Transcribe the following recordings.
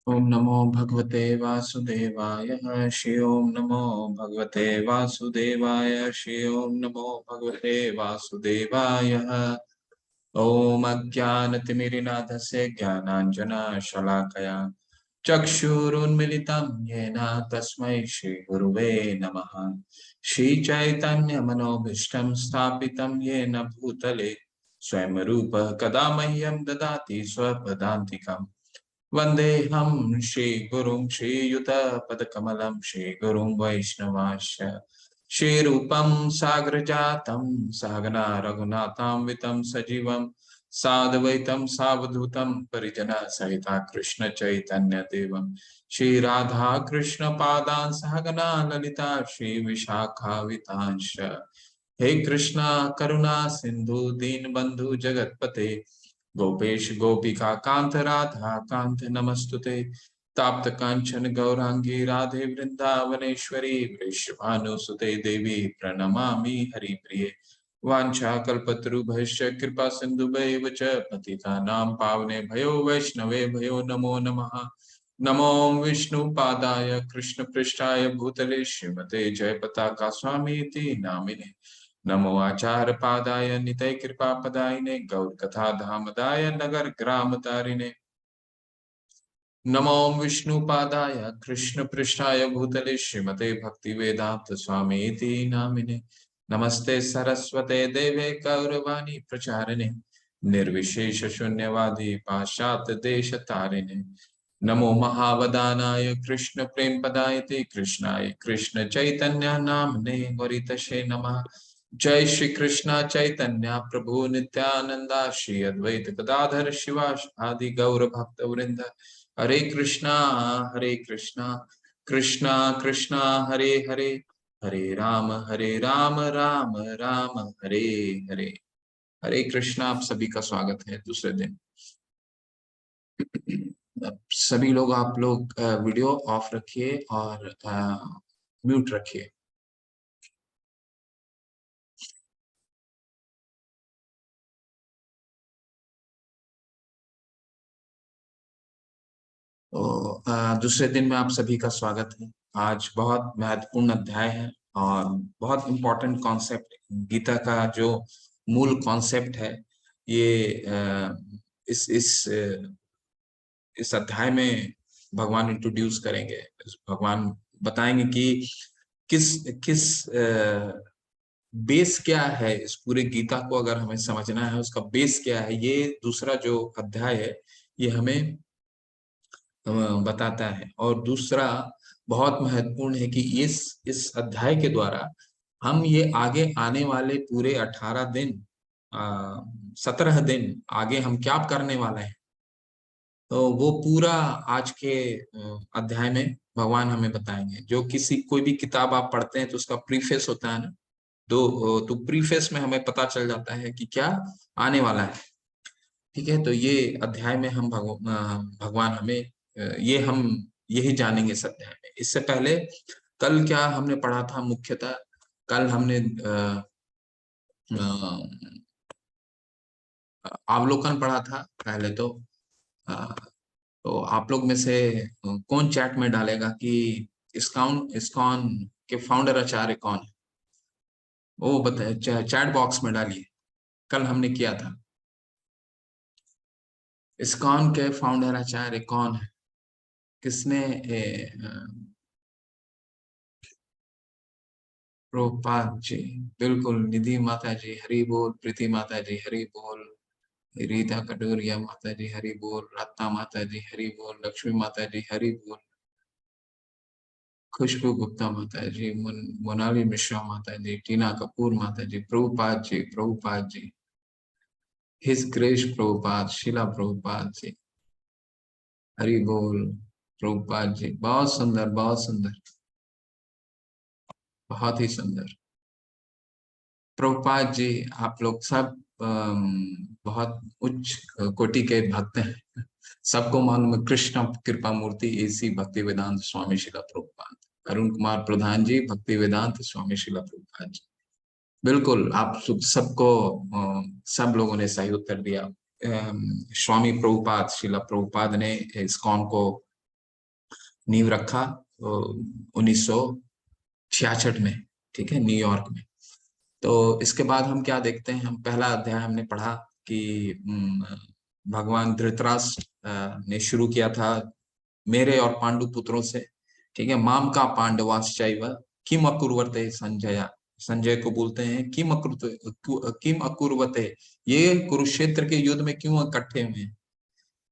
ओम नमो भगवते वासुदेवाय। श्री ओम नमो भगवते वासुदेवाय। श्री ओम नमो भगवते वासुदेवाय। ओम अज्ञानतिमिरिनाथस्य ज्ञानाञ्जनशलाकया चक्षुरुन्मिलितं येन तस्मै श्रीगुरुवे नमः। श्रीचैतन्यमनोभीष्टं स्थापितं येन भूतले स्वयं रूपः कदा मह्यं ददाति स्वपदान्तिकम्। वन्देऽहं श्रीगुरुं श्रीयुतपदकमलं श्रीगुरुं वैष्णवांश्च श्रीरूपं साग्रजातं सहगना रघुनाथान्वितं सजीवं साद्वैतं सावधूतं परिजनसहितं कृष्णचैतन्यदेवं श्रीराधाकृष्णपादान् सहगना ललिता श्रीविशाखान्वितांश्च। हे कृष्णा करुणा सिंधु दीनबंधु जगतपते गोपेश गोपिका कांत राधा कांत नमस्तुते। ताप्त कांचन गौरांगी राधे वृंदावनेश्वरी वृषभानुसुते देवी प्रणमामि हरिप्रिये। वाञ्छाकल्पतरुभ्यश्च कृपा सिन्धुभ्यैव च पतितानां पावनेभ्यो वैष्णवे भयो नमो नमः। नमो विष्णुपादाय कृष्णपृष्ठाय भूतले श्रीमते जयपताका स्वामीति नामिने। नमो आचार्य पादाय नितय कृपा पदायिने गौर कथा धामदाय नगर ग्राम तारिणे। नमो विष्णुपादाय कृष्ण पृष्ठाय भूतले श्रीमते भक्ति वेदांत स्वामीति नामिने। नमस्ते सरस्वते देवे गौरवाणी प्रचारिणे निर्विशेष शून्यवादी पाश्चात्य देश तारिणे। नमो महावदानाय कृष्ण प्रेम पदायते कृष्णाय कृष्ण चैतन्य नामने वरितशे नमः। जय श्री कृष्ण चैतन्य प्रभु नित्यानंदा श्री अद्वैत गदाधर शिवास आदि गौर भक्त वृंद। हरे कृष्णा कृष्णा कृष्णा हरे हरे हरे राम राम राम हरे हरे। हरे कृष्णा। आप सभी का स्वागत है दूसरे दिन। सभी लोग आप लोग वीडियो ऑफ रखिए और म्यूट रखिए। तो दूसरे दिन में आप सभी का स्वागत है। आज बहुत महत्वपूर्ण अध्याय है और बहुत इम्पोर्टेंट कॉन्सेप्ट गीता का जो मूल कॉन्सेप्ट है ये इस अध्याय में भगवान इंट्रोड्यूस करेंगे। भगवान बताएंगे कि किस किस बेस क्या है। इस पूरे गीता को अगर हमें समझना है उसका बेस क्या है, ये दूसरा जो अध्याय है ये हमें बताता है। और दूसरा बहुत महत्वपूर्ण है कि इस अध्याय के द्वारा हम ये आगे आने वाले पूरे 18 दिन 17 दिन आगे हम क्या करने वाले हैं, तो वो पूरा आज के अध्याय में भगवान हमें बताएंगे। जो किसी कोई भी किताब आप पढ़ते हैं तो उसका प्रीफेस होता है ना, तो प्रीफेस में हमें पता चल जाता है कि क्या आने वाला है। ठीक है, तो ये अध्याय में हम भगवान हमें हम यही जानेंगे इस अध्याय में। इससे पहले कल क्या हमने पढ़ा था, मुख्यतः कल हमने अवलोकन पढ़ा था पहले। तो आप लोग में से कौन चैट में डालेगा कि इस्कॉन इस्कॉन के फाउंडर आचार्य कौन है, वो बताए चैट बॉक्स में डालिए। कल हमने किया था, इस्कॉन के फाउंडर आचार्य कौन है, किसने प्रभुपाद जी, बिल्कुल। निधि माता जी हरि बोल, प्रीति माता जी हरि बोल, रीता कटोरिया माता जी हरि बोल, रत्ना माता जी हरि बोल, लक्ष्मी माता जी हरि बोल, खुशबू गुप्ता माता जी, मोनाली मिश्रा माता जी, टीना कपूर माता जी, प्रभुपाद जी, हिज ग्रेस प्रभुपाद, शीला प्रभुपाद जी हरि बोल। प्रभुपाद जी बहुत सुंदर, बहुत सुंदर, बहुत ही सुंदर। प्रभुपाद जी आप लोग सब बहुत उच्च कोटि के भक्त हैं। सबको मालूम है कृष्ण कृपा मूर्ति एसी भक्ति वेदांत स्वामी शिला प्रभुपाद। अरुण कुमार प्रधान जी भक्ति वेदांत स्वामी शिला प्रभुपाद जी। बिल्कुल, आप सबको सब लोगों ने सही उत्तर दिया। स्वामी प्रभुपाद, शिला प्रभुपाद ने इस्कॉन को नींव रखा 1966 में, ठीक है, न्यूयॉर्क में। तो इसके बाद हम क्या देखते हैं, हम पहला अध्याय हमने पढ़ा कि भगवान धृतराष्ट्र ने शुरू किया था मेरे और पांडु पुत्रों से, ठीक है, माम का पांडवाश्चैव किम अकुर्वते संजय, संजय को बोलते हैं किम अकुर्वते, ये कुरुक्षेत्र के युद्ध में क्यों इकट्ठे हुए हैं,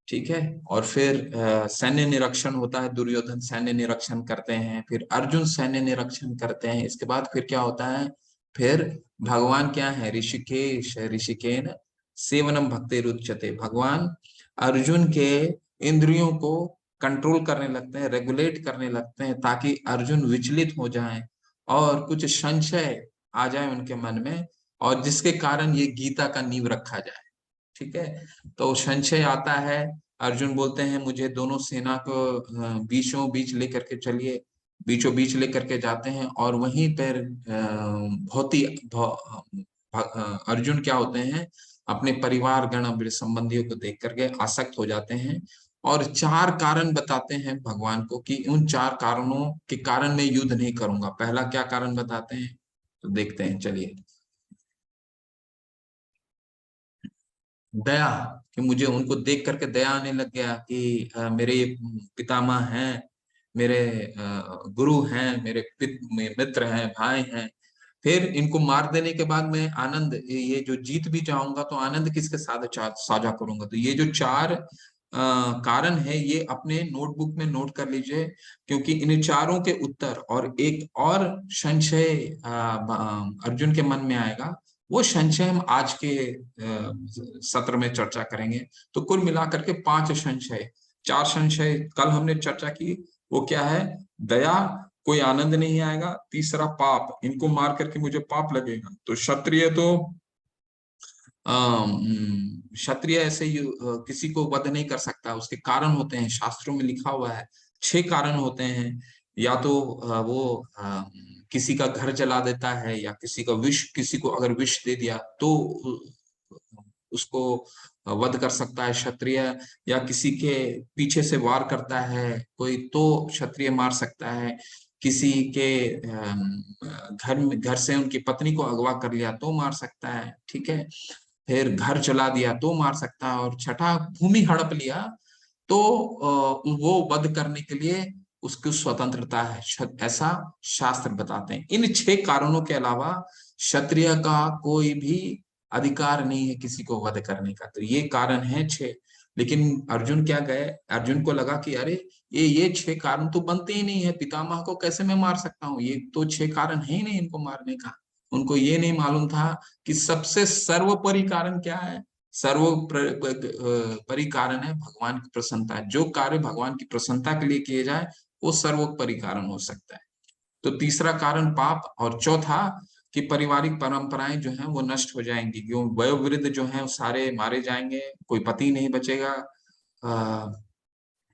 ठीक है। और फिर सैन्य निरीक्षण होता है, दुर्योधन सैन्य निरीक्षण करते हैं, फिर अर्जुन सैन्य निरीक्षण करते हैं। इसके बाद फिर क्या होता है, फिर भगवान क्या है, ऋषिकेश ऋषिकेन सेवनम भक्ति रुच्यते, भगवान अर्जुन के इंद्रियों को कंट्रोल करने लगते हैं, रेगुलेट करने लगते हैं, ताकि अर्जुन विचलित हो जाएं और कुछ संशय आ जाए उनके मन में, और जिसके कारण ये गीता का नींव रखा जाए, ठीक है। तो संशय आता है, अर्जुन बोलते हैं मुझे दोनों सेना को बीचों बीच लेकर के चलिए, बीचों बीच लेकर के जाते हैं, और वहीं पर अर्जुन क्या होते हैं, अपने परिवार गण संबंधियों को देख करके आसक्त हो जाते हैं, और 4 कारण बताते हैं भगवान को कि उन 4 कारणों के कारण मैं युद्ध नहीं करूंगा। पहला क्या कारण बताते हैं, तो देखते हैं, चलिए। दया, कि मुझे उनको देख करके दया आने लग गया कि मेरे ये पितामह हैं, मेरे गुरु हैं, मेरे मित्र हैं, भाई हैं। फिर इनको मार देने के बाद मैं आनंद, ये जो जीत भी जाऊंगा तो आनंद किसके साथ साझा करूंगा। तो ये जो 4 कारण है, ये अपने नोटबुक में नोट कर लीजिए, क्योंकि इन चारों के उत्तर और एक और संशय अर्जुन के मन में आएगा, वो संशय हम आज के सत्र में चर्चा करेंगे। तो कुल मिलाकर के 5 संशय, 4 संशय कल हमने चर्चा की, वो क्या है, दया, कोई आनंद नहीं आएगा, तीसरा पाप, इनको मार करके मुझे पाप लगेगा, तो क्षत्रिय तो क्षत्रिय ऐसे ही किसी को वध नहीं कर सकता, उसके कारण होते हैं, शास्त्रों में लिखा हुआ है 6 कारण होते हैं। या तो वो किसी का घर जला देता है, या किसी का विष, किसी को अगर विष दे दिया तो उसको वध कर सकता है क्षत्रिय, या किसी के पीछे से वार करता है कोई तो क्षत्रिय मार सकता है, किसी के घर से उनकी पत्नी को अगवा कर लिया तो मार सकता है, ठीक है, फिर घर जला दिया तो मार सकता है, और छठा भूमि हड़प लिया तो वो वध करने के लिए उसकी स्वतंत्रता है, ऐसा शास्त्र बताते हैं। इन 6 कारणों के अलावा क्षत्रिय का कोई भी अधिकार नहीं है किसी को वध करने का। तो ये कारण है 6। लेकिन अर्जुन क्या गए, अर्जुन को लगा कि अरे ये 6 कारण तो बनते ही नहीं है, पितामह को कैसे मैं मार सकता हूँ, ये तो 6 कारण है ही नहीं इनको मारने का। उनको ये नहीं मालूम था कि सबसे सर्वोपरि कारण क्या है, सर्वोपरि कारण है भगवान की प्रसन्नता। जो कार्य भगवान की प्रसन्नता के लिए किए जाए वो सर्वोपरि कारण हो सकता है। तो तीसरा कारण पाप, और चौथा कि पारिवारिक परंपराएं जो हैं वो नष्ट हो जाएंगी, क्यों वयोवृद्ध जो हैं वो सारे मारे जाएंगे, कोई पति नहीं बचेगा,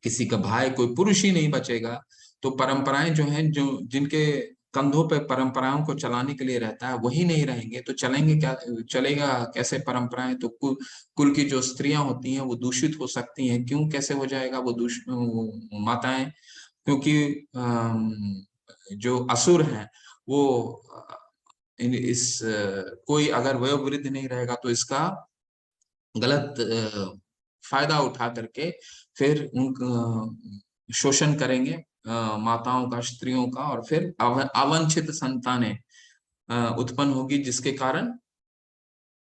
किसी का भाई, कोई पुरुष ही नहीं बचेगा। तो परंपराएं जो हैं, जो जिनके कंधों पे परंपराओं को चलाने के लिए रहता है, वही नहीं रहेंगे तो चलेंगे क्या, चलेगा कैसे परंपराएं। तो कुल की जो स्त्रियां होती हैं वो दूषित हो सकती हैं, क्यों, कैसे हो जाएगा वो माताएं, क्योंकि जो असुर हैं वो कोई अगर वयोवृद्ध नहीं रहेगा तो इसका गलत फायदा उठा करके फिर उन शोषण करेंगे माताओं का, स्त्रियों का, और फिर अवांछित संतानें उत्पन्न होगी, जिसके कारण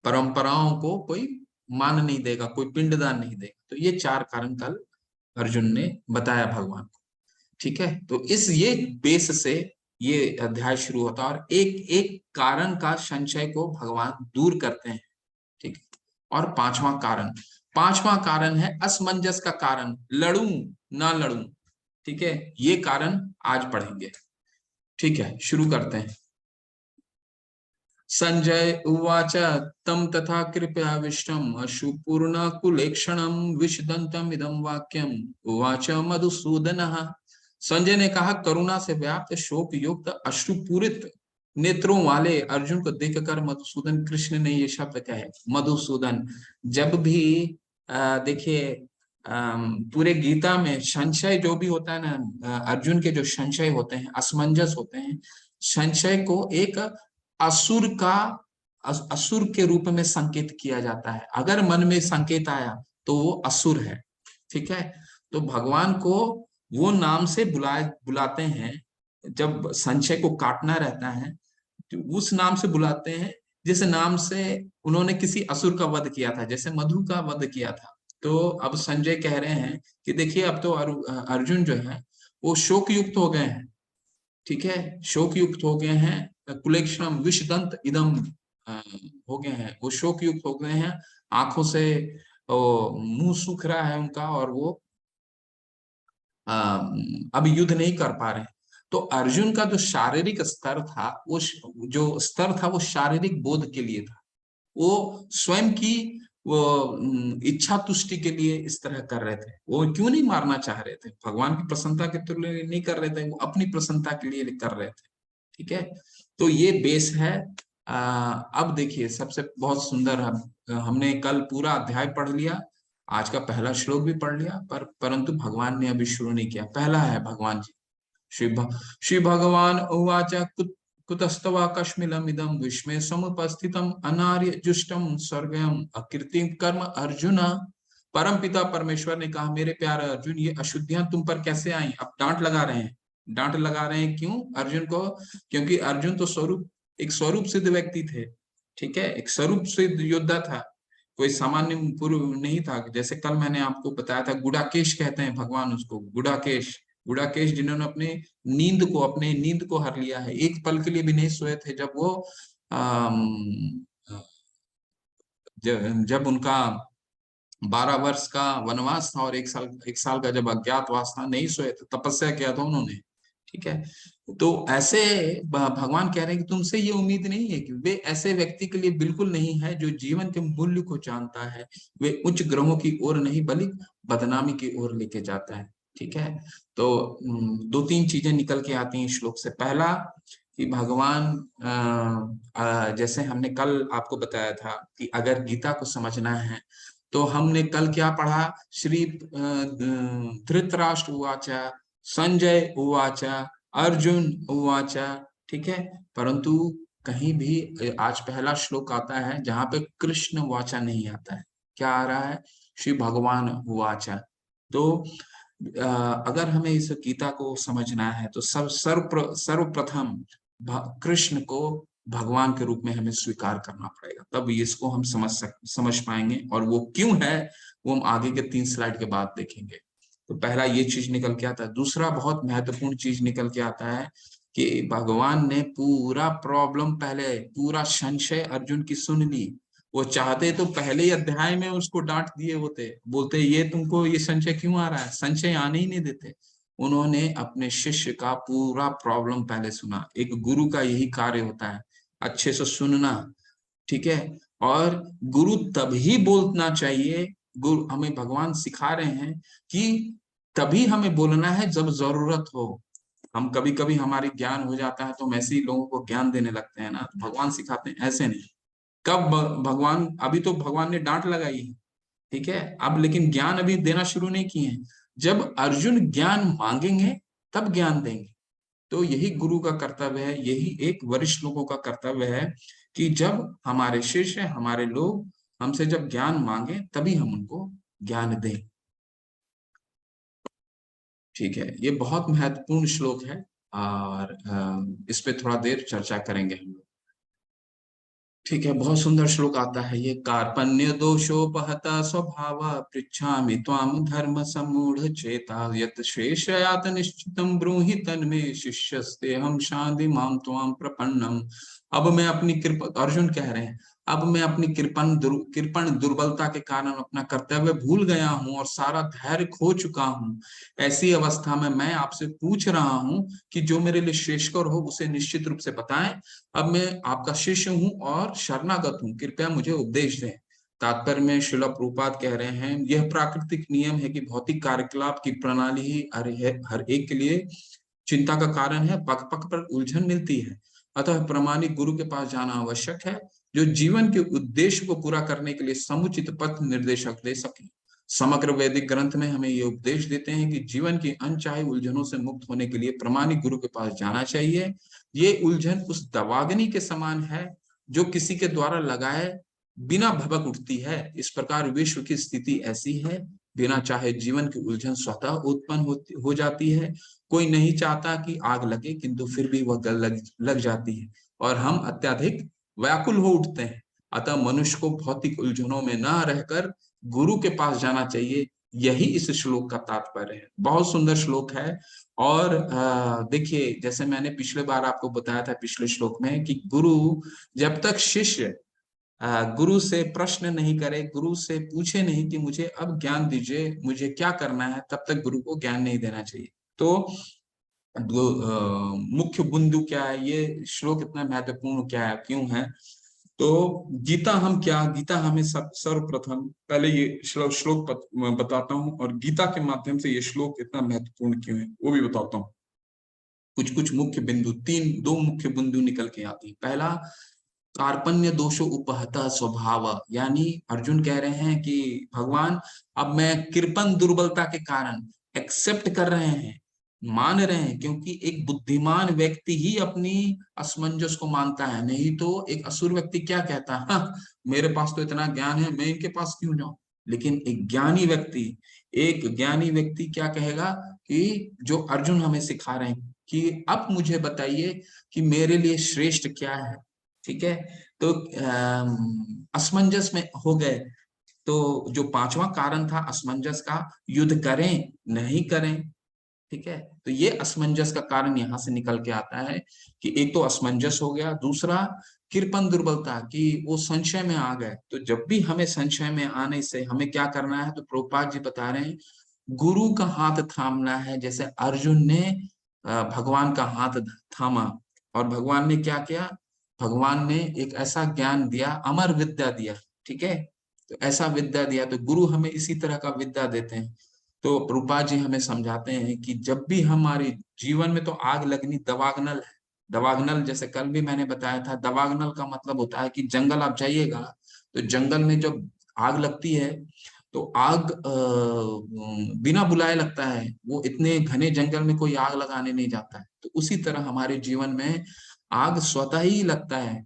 परंपराओं को कोई मान नहीं देगा, कोई पिंडदान नहीं देगा। तो ये 4 कारण कल अर्जुन ने बताया भगवान को, ठीक है। तो इस ये बेस से ये अध्याय शुरू होता है, और एक एक कारण का संशय को भगवान दूर करते हैं, ठीक है। और 5वां कारण है असमंजस का कारण, लड़ूं ना लड़ूं, ठीक है। ये कारण आज पढ़ेंगे, ठीक है, शुरू करते हैं। संजय उवाच तम तथा कृपया विष्टम अश्रुपूर्ण कुलेक्षणम विषदंतम इदम वाक्यम उवाच मधुसूदन। संजय ने कहा, करुणा से व्याप्त शोक युक्त अश्रुपूरित नेत्रों वाले अर्जुन को देखकर मधुसूदन, कृष्ण ने ये शब्द कहे मधुसूदन। जब भी देखिए पूरे गीता में संशय जो भी होता है ना, अर्जुन के जो संशय होते हैं, असमंजस होते हैं, संशय को एक असुर का असुर के रूप में संकेत किया जाता है। अगर मन में संकेत आया तो वो असुर है, ठीक है। तो भगवान को वो नाम से बुलाते हैं। जब संशय को काटना रहता है तो उस नाम से बुलाते हैं, जिस नाम से उन्होंने किसी असुर का वध किया था, जैसे मधु का वध किया था। तो अब संजय कह रहे हैं कि देखिए अब तो अर्जुन जो है वो शोक युक्त हो गए हैं, ठीक है, शोक युक्त हो गए हैं। कुलेक्षणम विषदंत इदम हो गए हैं, वो शोक युक्त हो गए हैं। आंखों से मुंह सूख रहा है उनका, और वो अब युद्ध नहीं कर पा रहे हैं। तो अर्जुन का जो शारीरिक स्तर था, वो जो स्तर था वो शारीरिक बोध के लिए था। वो स्वयं की वो इच्छा तुष्टि के लिए इस तरह कर रहे थे। वो क्यों नहीं मारना चाह रहे थे, भगवान की प्रसन्नता के लिए नहीं कर रहे थे, वो अपनी प्रसन्नता के लिए कर रहे थे, ठीक है। तो ये बेस है। अब देखिए सबसे बहुत सुंदर हमने कल पूरा अध्याय पढ़ लिया, आज का पहला श्लोक भी पढ़ लिया, परंतु भगवान ने अभी शुरू नहीं किया। पहला है भगवान जी, श्री भगवान उवाच कुतस्तवा कश्मीलम इदम विस्मय समुपस्थितम अनार्य जुष्टम स्वर्गयम अकीर्ति कर्म अर्जुन। परम पिता परमेश्वर ने कहा, मेरे प्यारे अर्जुन, ये अशुद्धियां तुम पर कैसे आई? अब डांट लगा रहे हैं, डांट लगा रहे हैं क्यों अर्जुन को? क्योंकि अर्जुन तो एक स्वरूप सिद्ध व्यक्ति थे, ठीक है, एक स्वरूप सिद्ध योद्धा था, कोई सामान्य पूर्व नहीं था। जैसे कल मैंने आपको बताया था, गुडाकेश कहते हैं भगवान उसको, गुडाकेश। गुडाकेश जिन्होंने अपने नींद को हर लिया है, एक पल के लिए भी नहीं सोए थे जब वो जब उनका 12 वर्ष का वनवास था और एक साल का जब अज्ञातवास था, नहीं सोए थे, तपस्या किया था उन्होंने, ठीक है। तो ऐसे भगवान कह रहे हैं कि तुमसे ये उम्मीद नहीं है कि वे ऐसे व्यक्ति के लिए बिल्कुल नहीं है जो जीवन के मूल्य को जानता है। वे उच्च ग्रहों की ओर नहीं बल्कि बदनामी की ओर लेके जाता है, ठीक है। तो दो तीन चीजें निकल के आती हैं श्लोक से। पहला कि भगवान जैसे हमने कल आपको बताया था कि अगर गीता को समझना है तो हमने कल क्या पढ़ा, श्री धृतराष्ट्र उवाचा, संजय उवाचा, अर्जुन उवाचा, ठीक है। परंतु कहीं भी आज पहला श्लोक आता है जहां पे कृष्ण वाचा नहीं आता है, क्या आ रहा है? श्री भगवान उवाचा। तो अगर हमें इस गीता को समझना है तो सर्वप्रथम कृष्ण को भगवान के रूप में हमें स्वीकार करना पड़ेगा, तब इसको हम समझ पाएंगे। और वो क्यों है वो हम आगे के 3 स्लाइड के बाद देखेंगे। तो पहला ये चीज निकल के आता है। दूसरा बहुत महत्वपूर्ण चीज निकल के आता है कि भगवान ने पूरा प्रॉब्लम, पहले पूरा संशय अर्जुन की सुन ली। वो चाहते तो पहले ही अध्याय में उसको डांट दिए होते, बोलते ये तुमको ये संशय क्यों आ रहा है, संशय आने ही नहीं देते। उन्होंने अपने शिष्य का पूरा प्रॉब्लम पहले सुना। एक गुरु का यही कार्य होता है, अच्छे से सुनना, ठीक है। और गुरु तभी बोलना चाहिए, गुरु हमें भगवान सिखा रहे हैं कि तभी हमें बोलना है जब जरूरत हो। हम कभी कभी हमारी ज्ञान हो जाता है तो हम ऐसे ही लोगों को ज्ञान देने लगते हैं ना, भगवान सिखाते हैं ऐसे नहीं। कब भगवान, अभी तो भगवान ने डांट लगाई है, ठीक है, अब लेकिन ज्ञान अभी देना शुरू नहीं किए हैं। जब अर्जुन ज्ञान मांगेंगे तब ज्ञान देंगे। तो यही गुरु का कर्तव्य है, यही एक वरिष्ठ लोगों का कर्तव्य है कि जब हमारे शिष्य, हमारे लोग हमसे जब ज्ञान मांगे तभी हम उनको ज्ञान दें, ठीक है। ये बहुत महत्वपूर्ण श्लोक है और इस पे थोड़ा देर चर्चा करेंगे हम लोग, ठीक है। बहुत सुंदर श्लोक आता है ये, कार्पण्य दोषोपहता स्वभाव पृच्छामि त्वाम धर्म सम्मूढ़ चेता यत शेषयात निश्चितम ब्रूहि तन्मे शिष्यस्ते हम शांति माम त्वाम प्रपन्नम। अब मैं अपनी कृपा, अर्जुन कह रहे हैं, अब मैं अपनी कृपण दुर्बलता के कारण अपना कर्तव्य भूल गया हूँ और सारा धैर्य खो चुका हूँ। ऐसी अवस्था में मैं आपसे पूछ रहा हूँ कि जो मेरे लिए श्रेष्ठकर हो उसे निश्चित रूप से बताएं। अब मैं आपका शिष्य हूं और शरणागत हूं, कृपया मुझे उपदेश दें। तात्पर्य में श्रील प्रभुपाद कह रहे हैं, यह प्राकृतिक नियम है कि भौतिक कार्यकलाप की प्रणाली ही हर एक के लिए चिंता का कारण है, पग पग पर उलझन मिलती है। अतः प्रामाणिक गुरु के पास जाना आवश्यक है, जो जीवन के उद्देश्य को पूरा करने के लिए समुचित पथ निर्देशक दे सके। समग्र वैदिक ग्रंथ में हमें ये उपदेश देते हैं कि जीवन की अनचाही उलझनों से मुक्त होने के लिए प्रामाणिक गुरु के पास जाना चाहिए। ये उलझन उस दवाग्नि के समान है जो किसी के द्वारा लगाए बिना भभक उठती है। इस प्रकार विश्व की स्थिति ऐसी है, बिना चाहे जीवन की उलझन स्वतः उत्पन्न हो जाती है। कोई नहीं चाहता कि आग लगे, किंतु फिर भी वह लग जाती है और हम अत्यधिक व्याकुल हो उठते हैं। अतः मनुष्य को भौतिक उलझनों में न रहकर गुरु के पास जाना चाहिए। यही इस श्लोक का तात्पर्य है। बहुत सुंदर श्लोक है। और देखिए, जैसे मैंने पिछले बार आपको बताया था पिछले श्लोक में कि गुरु जब तक शिष्य गुरु से प्रश्न नहीं करे, गुरु से पूछे नहीं कि मुझे अब ज्ञान दीजिए, मुझे क्या करना है, तब तक गुरु को ज्ञान नहीं देना चाहिए। तो मुख्य बिंदु क्या है, ये श्लोक इतना महत्वपूर्ण क्या है, क्यों है? तो गीता हम क्या, गीता हमें सर्वप्रथम पहले ये श्लोक बताता हूँ, और गीता के माध्यम से ये श्लोक इतना महत्वपूर्ण क्यों है वो भी बताता हूँ। कुछ कुछ मुख्य बिंदु, दो मुख्य बिंदु निकल के आती है। पहला, कार्पण्य दोषो उपहता स्वभाव, यानी अर्जुन कह रहे हैं कि भगवान, अब मैं कृपण दुर्बलता के कारण एक्सेप्ट कर रहे हैं, मान रहे हैं, क्योंकि एक बुद्धिमान व्यक्ति ही अपनी असमंजस को मानता है। नहीं तो एक असुर व्यक्ति क्या कहता है, हाँ, मेरे पास तो इतना ज्ञान है, मैं इनके पास क्यों जाऊं। लेकिन एक ज्ञानी व्यक्ति क्या कहेगा कि जो अर्जुन हमें सिखा रहे हैं कि अब मुझे बताइए कि मेरे लिए श्रेष्ठ क्या है। ठीक है, तो असमंजस में हो गए। तो जो पांचवा कारण था असमंजस का, युद्ध करें नहीं करें, ठीक है, तो ये असमंजस का कारण यहां से निकल के आता है कि एक तो असमंजस हो गया, दूसरा कृपण दुर्बलता, कि वो संशय में आ गए। तो जब भी हमें संशय में आने से हमें क्या करना है, तो प्रभुपाद जी बता रहे हैं गुरु का हाथ थामना है। जैसे अर्जुन ने भगवान का हाथ थामा, और भगवान ने क्या किया, भगवान ने एक ऐसा ज्ञान दिया, अमर विद्या दिया। ठीक है, तो ऐसा विद्या दिया, तो गुरु हमें इसी तरह का विद्या देते हैं। तो प्रभुपाद जी हमें समझाते हैं कि जब भी हमारे जीवन में, तो आग लगनी दवाग्नल है। दवाग्नल, जैसे कल भी मैंने बताया था, दवाग्नल का मतलब होता है कि जंगल आप जाइएगा, तो जंगल में जब आग लगती है तो आग बिना बुलाए लगता है। वो इतने घने जंगल में कोई आग लगाने नहीं जाता है। तो उसी तरह हमारे जीवन में आग स्वतः ही लगता है।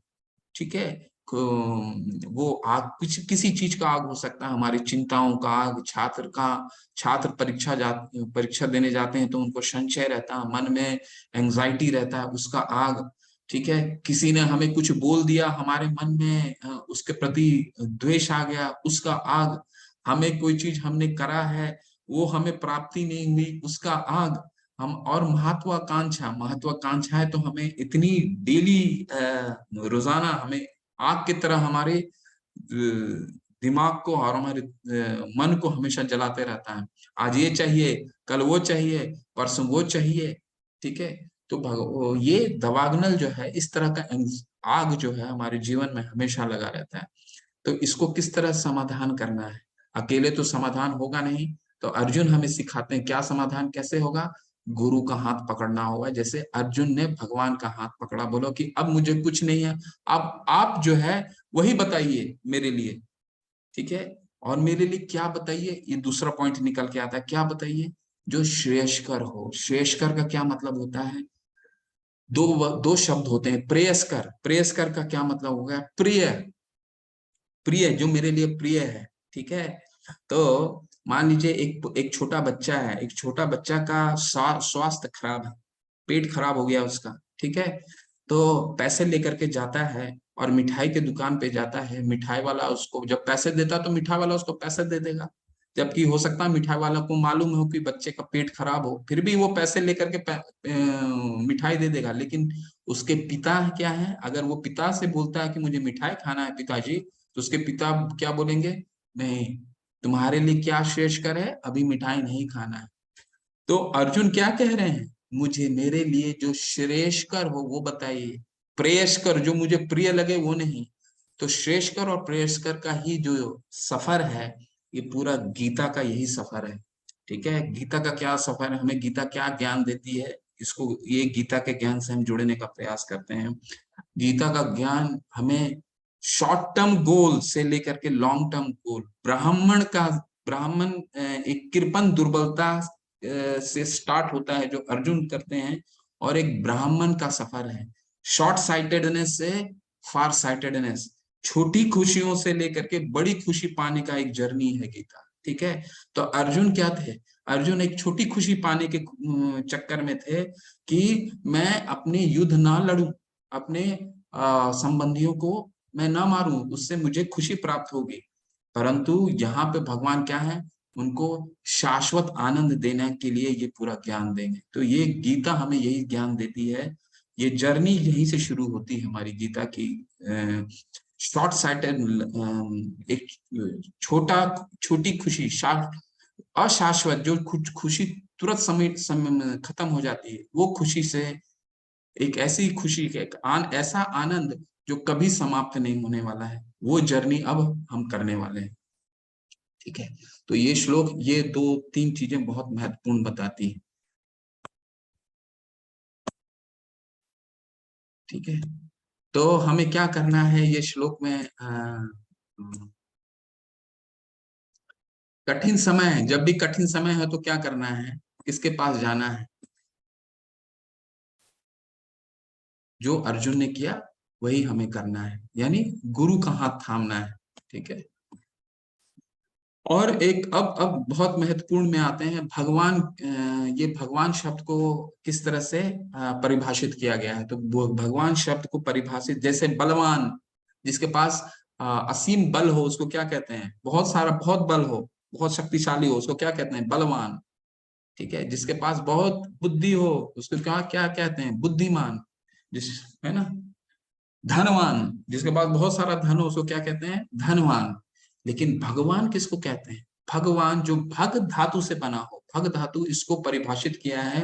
ठीक है, वो आग किसी चीज का आग हो सकता है, हमारी चिंताओं का आग, छात्र परीक्षा देने जाते हैं तो उनको संशय रहता है, मन में एंजाइटी रहता है, उसका आग। ठीक है, किसी ने हमें कुछ बोल दिया, हमारे मन में उसके प्रति द्वेष आ गया, उसका आग। हमें कोई चीज हमने करा है, वो हमें प्राप्ति नहीं हुई, उसका आग। हम और महत्वाकांक्षा है, तो हमें इतनी डेली रोजाना हमें आग की तरह हमारे दिमाग को और हमारे मन को हमेशा जलाते रहता है। आज ये चाहिए, कल वो चाहिए, परसों वो चाहिए। ठीक है, तो ये दवाग्नल जो है, इस तरह का आग जो है हमारे जीवन में हमेशा लगा रहता है। तो इसको किस तरह समाधान करना है? अकेले तो समाधान होगा नहीं। तो अर्जुन हमें सिखाते हैं क्या समाधान कैसे होगा। गुरु का हाथ पकड़ना होगा, जैसे अर्जुन ने भगवान का हाथ पकड़ा। बोलो कि अब मुझे कुछ नहीं है, अब आप जो है वही बताइए मेरे लिए। ठीक है, और मेरे लिए क्या बताइए, ये दूसरा पॉइंट निकल के आता है, क्या बताइए जो श्रेयस्कर हो। श्रेयस्कर का क्या मतलब होता है? दो शब्द होते हैं, प्रेयस्कर। प्रेयस्कर का क्या मतलब हो गया? प्रिय, प्रिय, जो मेरे लिए प्रिय है। ठीक है, तो मान लीजिए एक छोटा बच्चा है, एक छोटा बच्चा का स्वास्थ्य खराब है, पेट खराब हो गया उसका। ठीक है, तो पैसे लेकर के जाता है और मिठाई के दुकान पे जाता है। मिठाई वाला उसको जब पैसे देता तो मिठाई वाला उसको पैसे दे देगा, जबकि हो सकता है मिठाई वाला को मालूम हो कि बच्चे का पेट खराब हो, फिर भी वो पैसे लेकर के मिठाई दे देगा। लेकिन उसके पिता क्या है, अगर वो पिता से बोलता है कि मुझे मिठाई खाना है पिताजी, तो उसके पिता क्या बोलेंगे? नहीं, तुम्हारे लिए क्या श्रेयस्कर है, अभी मिठाई नहीं खाना है। तो अर्जुन क्या कह रहे हैं? मुझे मेरे लिए जो श्रेयस्कर हो वो बताइए, प्रेयस्कर जो मुझे प्रिय लगे वो नहीं। तो श्रेयस्कर और प्रेयस्कर का ही जो सफर है, ये पूरा गीता का यही सफर है। ठीक है, गीता का क्या सफर है, हमें गीता क्या ज्ञान देती है, इसको ये गीता के ज्ञान से हम जुड़ने का प्रयास करते हैं। गीता का ज्ञान हमें शॉर्ट टर्म गोल से लेकर के लॉन्ग टर्म गोल, ब्राह्मण एक कृपण दुर्बलता से स्टार्ट होता है जो अर्जुन करते हैं, और एक ब्राह्मण का सफर है शॉर्ट साइटेडनेस से फार साइटेडनेस, छोटी खुशियों से लेकर के बड़ी खुशी पाने का एक जर्नी है गीता। ठीक है, तो अर्जुन क्या थे? अर्जुन एक छोटी खुशी पाने के चक्कर में थे कि मैं अपने युद्ध ना लड़ूं, अपने संबंधियों को मैं ना मारूं, उससे मुझे खुशी प्राप्त होगी। परंतु यहाँ पे भगवान क्या है, उनको शाश्वत आनंद देने के लिए ये पूरा ज्ञान देंगे। तो ये गीता हमें यही ज्ञान देती है, ये जर्नी यहीं से शुरू होती है हमारी गीता की। शॉर्ट साइटेड, एक छोटी खुशी, अशाश्वत जो खुशी तुरंत समय खत्म हो जाती है, वो खुशी से एक ऐसी खुशी के ऐसा आनंद जो कभी समाप्त नहीं होने वाला है, वो जर्नी अब हम करने वाले हैं। ठीक है, तो ये श्लोक ये दो तीन चीजें बहुत महत्वपूर्ण बताती है। ठीक है, तो हमें क्या करना है ये श्लोक में, कठिन समय है, जब भी कठिन समय है तो क्या करना है, किसके पास जाना है? जो अर्जुन ने किया वही हमें करना है, यानी गुरु का हाथ थामना है। ठीक है, और एक अब बहुत महत्वपूर्ण में आते हैं भगवान। ये भगवान शब्द को किस तरह से परिभाषित किया गया है, तो भगवान शब्द को परिभाषित, जैसे बलवान, जिसके पास असीम बल हो उसको क्या कहते हैं? बहुत सारा, बहुत बल हो, बहुत शक्तिशाली हो, उसको क्या कहते हैं? बलवान। ठीक है, जिसके पास बहुत बुद्धि हो उसको क्या क्या कहते हैं? बुद्धिमान। जिस, है ना, धनवान, जिसके पास बहुत सारा धन हो उसको क्या कहते हैं? धनवान। लेकिन भगवान किसको कहते हैं? भगवान जो भग धातु से बना हो, भग धातु, इसको परिभाषित किया है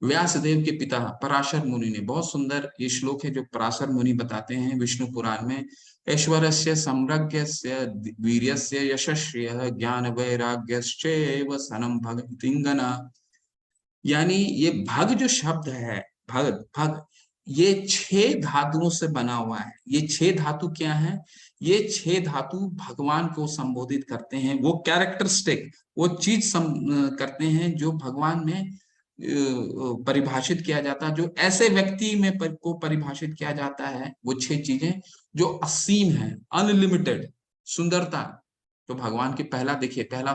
व्यासदेव के पिता पराशर मुनि ने। बहुत सुंदर ये श्लोक है जो पराशर मुनि बताते हैं विष्णु पुराण में। ऐश्वर्यस्य सम्राज्ञस्य वीर्यस्य यशस्वी ज्ञान वैराग्यश्चैव सनम भगतिंगना। यानी ये भग जो शब्द है, भग भग, ये छह धातुओं से बना हुआ है। ये छह धातु क्या है? ये छह धातु भगवान को संबोधित करते हैं, वो कैरेक्टरिस्टिक, वो चीज करते हैं जो भगवान में परिभाषित किया जाता है, जो ऐसे व्यक्ति में को परिभाषित किया जाता है। वो छह चीजें जो असीम है, अनलिमिटेड। सुंदरता, तो भगवान की पहला देखिए, पहला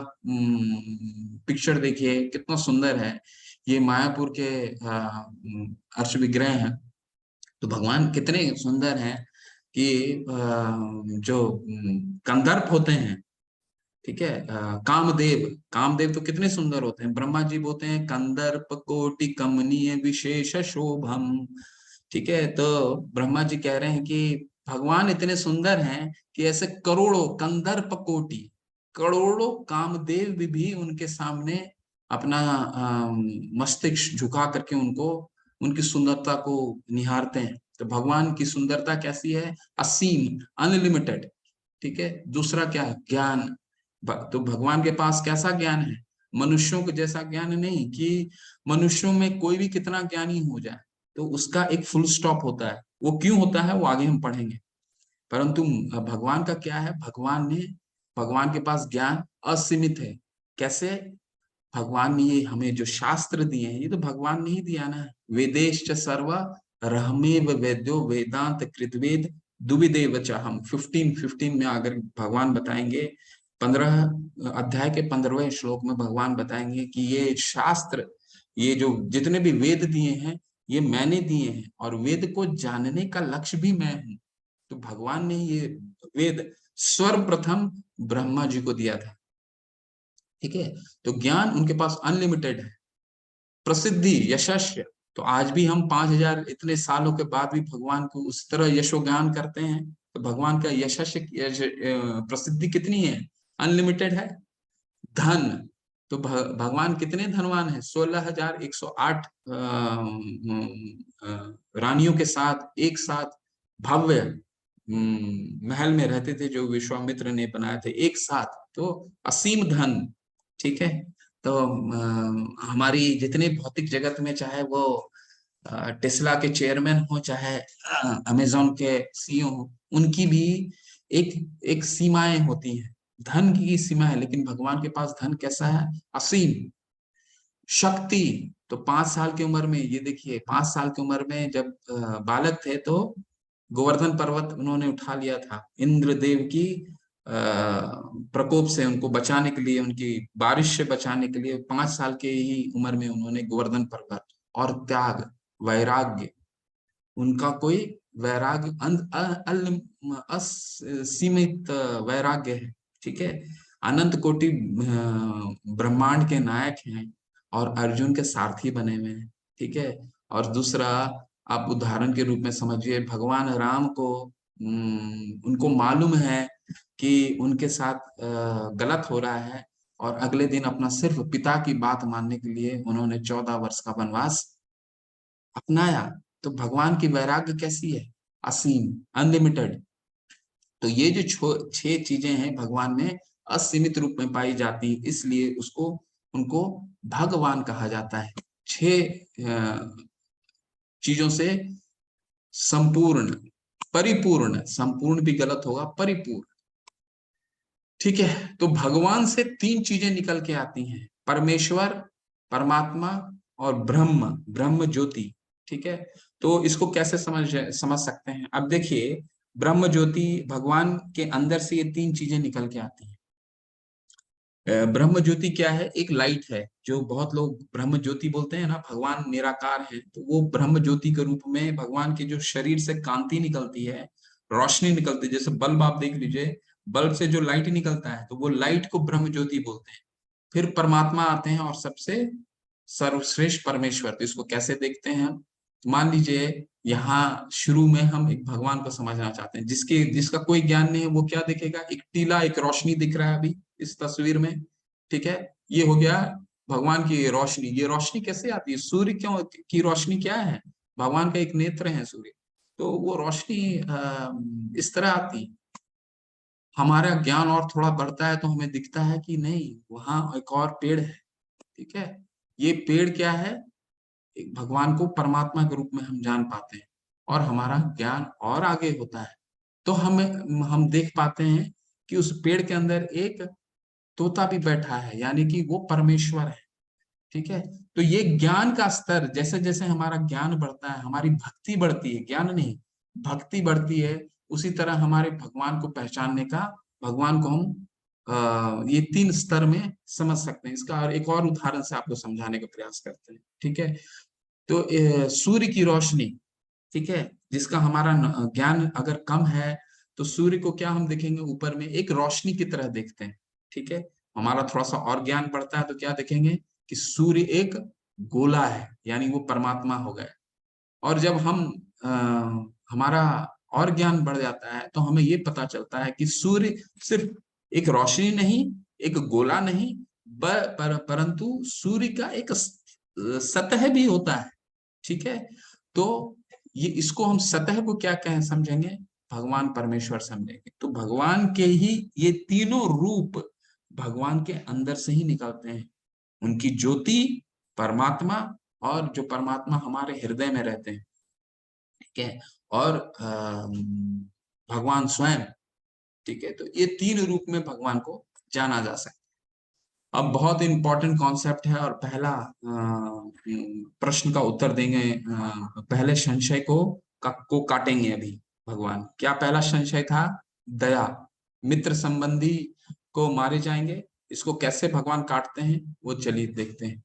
पिक्चर देखिए कितना सुंदर है। ये मायापुर के अर्श विग्रह हैं, तो भगवान कितने सुंदर हैं कि जो कंदर्प होते हैं, ठीक है, कामदेव, कामदेव तो कितने सुंदर होते हैं। ब्रह्मा जी बोलते हैं कंदर्प कोटि कमनीय विशेष शोभम। ठीक है, तो ब्रह्मा जी कह रहे हैं कि भगवान इतने सुंदर हैं कि ऐसे करोड़ों कंदर्प कोटि, करोड़ों कामदेव भी उनके सामने अपना मस्तिष्क झुका करके उनको, उनकी सुंदरता को निहारते हैं। तो भगवान की सुंदरता कैसी है? असीम, अनलिमिटेड। ठीक है, दूसरा क्या है? ज्ञान। तो भगवान के पास कैसा ज्ञान है? मनुष्यों के जैसा ज्ञान नहीं कि मनुष्यों में कोई भी कितना ज्ञानी हो जाए तो उसका एक फुल स्टॉप होता है। वो क्यों होता है वो आगे हम पढ़ेंगे। परंतु भगवान का क्या है? भगवान के पास ज्ञान असीमित है। कैसे? भगवान ने ये हमें जो शास्त्र दिए हैं, ये तो भगवान ने ही दिया ना। वेदेश्च सर्व रहमेव वेद्यो वेदांत कृतवेद दुविदेव च। हम 15 में अगर भगवान बताएंगे, 15 अध्याय के 15वें श्लोक में भगवान बताएंगे कि ये शास्त्र, ये जो जितने भी वेद दिए हैं ये मैंने दिए हैं, और वेद को जानने का लक्ष्य भी मैं हूं। तो भगवान ने ये वेद सर्वप्रथम ब्रह्मा जी को दिया था। ठीक है, तो ज्ञान उनके पास अनलिमिटेड है। प्रसिद्धि, यशस्वी, तो आज भी हम 5000 इतने सालों के बाद भी भगवान को उस तरह यशोगान करते हैं। तो भगवान का यशस्वी, प्रसिद्धि कितनी है? अनलिमिटेड है। धन, तो भगवान कितने धनवान है? 16,108 रानियों के साथ एक साथ भव्य महल में रहते थे जो विश्वामित्र ने बनाए थे एक साथ। तो असीम धन। ठीक है, तो हमारी जितने भौतिक जगत में चाहे वो टेस्ला के चेयरमैन हो चाहे अमेजोन के सीईओ हो, उनकी भी एक एक सीमाएं होती हैं, धन की सीमा है। लेकिन भगवान के पास धन कैसा है? असीम। शक्ति तो 5 साल की उम्र में, ये देखिए 5 साल की उम्र में जब बालक थे तो गोवर्धन पर्वत उन्होंने उठा लिया था, इंद्रदेव की प्रकोप से उनको बचाने के लिए, उनकी बारिश से बचाने के लिए 5 साल के ही उम्र में उन्होंने गोवर्धन पर्वत। और त्याग, वैराग्य, उनका कोई वैराग्य असीमित वैराग्य है। ठीक है, अनंत कोटि ब्रह्मांड के नायक हैं और अर्जुन के सारथी बने हुए हैं। ठीक है, और दूसरा, आप उदाहरण के रूप में समझिए, भगवान राम को उनको मालूम है कि उनके साथ गलत हो रहा है, और अगले दिन अपना सिर्फ पिता की बात मानने के लिए उन्होंने 14 वर्ष का वनवास अपनाया। तो भगवान की वैराग्य कैसी है? असीम, अनलिमिटेड। तो ये जो 6 चीजें हैं भगवान में असीमित रूप में पाई जाती, इसलिए उसको उनको भगवान कहा जाता है। 6 चीजों से संपूर्ण, परिपूर्ण, संपूर्ण भी गलत होगा, परिपूर्ण। ठीक है, तो भगवान से 3 चीजें निकल के आती हैं, परमेश्वर, परमात्मा और ब्रह्म, ब्रह्म ज्योति। ठीक है, तो इसको कैसे समझ सकते हैं? अब देखिए, ब्रह्म ज्योति, भगवान के अंदर से ये 3 चीजें निकल के आती हैं। ब्रह्म ज्योति क्या है? एक लाइट है, जो बहुत लोग ब्रह्म ज्योति बोलते हैं ना, भगवान निराकार है, तो वो ब्रह्म ज्योति के रूप में भगवान के जो शरीर से कांति निकलती है, रोशनी निकलती है, जैसे बल्ब आप देख लीजिए, बल्ब से जो लाइट निकलता है तो वो लाइट को ब्रह्म ज्योति बोलते हैं। फिर परमात्मा आते हैं और सबसे सर्वश्रेष्ठ परमेश्वर। तो इसको कैसे देखते हैं हम? मान लीजिए यहाँ शुरू में हम एक भगवान को समझना चाहते हैं, जिसका कोई ज्ञान नहीं है, वो क्या देखेगा? एक टीला, एक रोशनी दिख रहा है अभी इस तस्वीर में। ठीक है, ये हो गया भगवान की रोशनी। ये रोशनी कैसे आती है? सूर्य क्यों की रोशनी क्या है? भगवान का एक नेत्र है सूर्य, तो वो रोशनी इस तरह आती है। हमारा ज्ञान और थोड़ा बढ़ता है तो हमें दिखता है कि नहीं, वहां एक और पेड़ है। ठीक है, ये पेड़ क्या है? एक भगवान को परमात्मा के रूप में हम जान पाते हैं, और हमारा ज्ञान और आगे होता है तो हम देख पाते हैं कि उस पेड़ के अंदर एक तोता भी बैठा है, यानी कि वो परमेश्वर है। ठीक है, तो ये ज्ञान का स्तर, जैसे जैसे हमारा ज्ञान बढ़ता है, हमारी भक्ति बढ़ती है, ज्ञान नहीं, भक्ति बढ़ती है, उसी तरह हमारे भगवान को पहचानने का, भगवान को हम ये 3 स्तर में समझ सकते हैं। इसका और एक और उदाहरण से आपको समझाने का प्रयास करते हैं। ठीक है, तो सूर्य की रोशनी, ठीक है, जिसका हमारा ज्ञान अगर कम है तो सूर्य को क्या हम देखेंगे? ऊपर में एक रोशनी की तरह देखते हैं। ठीक है, हमारा थोड़ा सा और ज्ञान बढ़ता है तो क्या देखेंगे? कि सूर्य एक गोला है, यानी वो परमात्मा हो गए। और जब हम हमारा और ज्ञान बढ़ जाता है तो हमें ये पता चलता है कि सूर्य सिर्फ एक रोशनी नहीं, एक गोला नहीं, परंतु सूर्य का एक सतह भी होता है। ठीक है, तो ये, इसको हम सतह को क्या कहें समझेंगे? भगवान परमेश्वर समझेंगे। तो भगवान के ही ये तीनों रूप भगवान के अंदर से ही निकलते हैं, उनकी ज्योति, परमात्मा, और जो परमात्मा हमारे हृदय में रहते हैं। ठीक है, और भगवान स्वयं। ठीक है, तो ये 3 रूप में भगवान को जाना जा सकता है। अब बहुत इंपॉर्टेंट कॉन्सेप्ट है, और पहला प्रश्न का उत्तर देंगे, पहले संशय को काटेंगे अभी। भगवान क्या पहला संशय था? दया, मित्र संबंधी को मारे जाएंगे। इसको कैसे भगवान काटते हैं वो चलिए देखते हैं।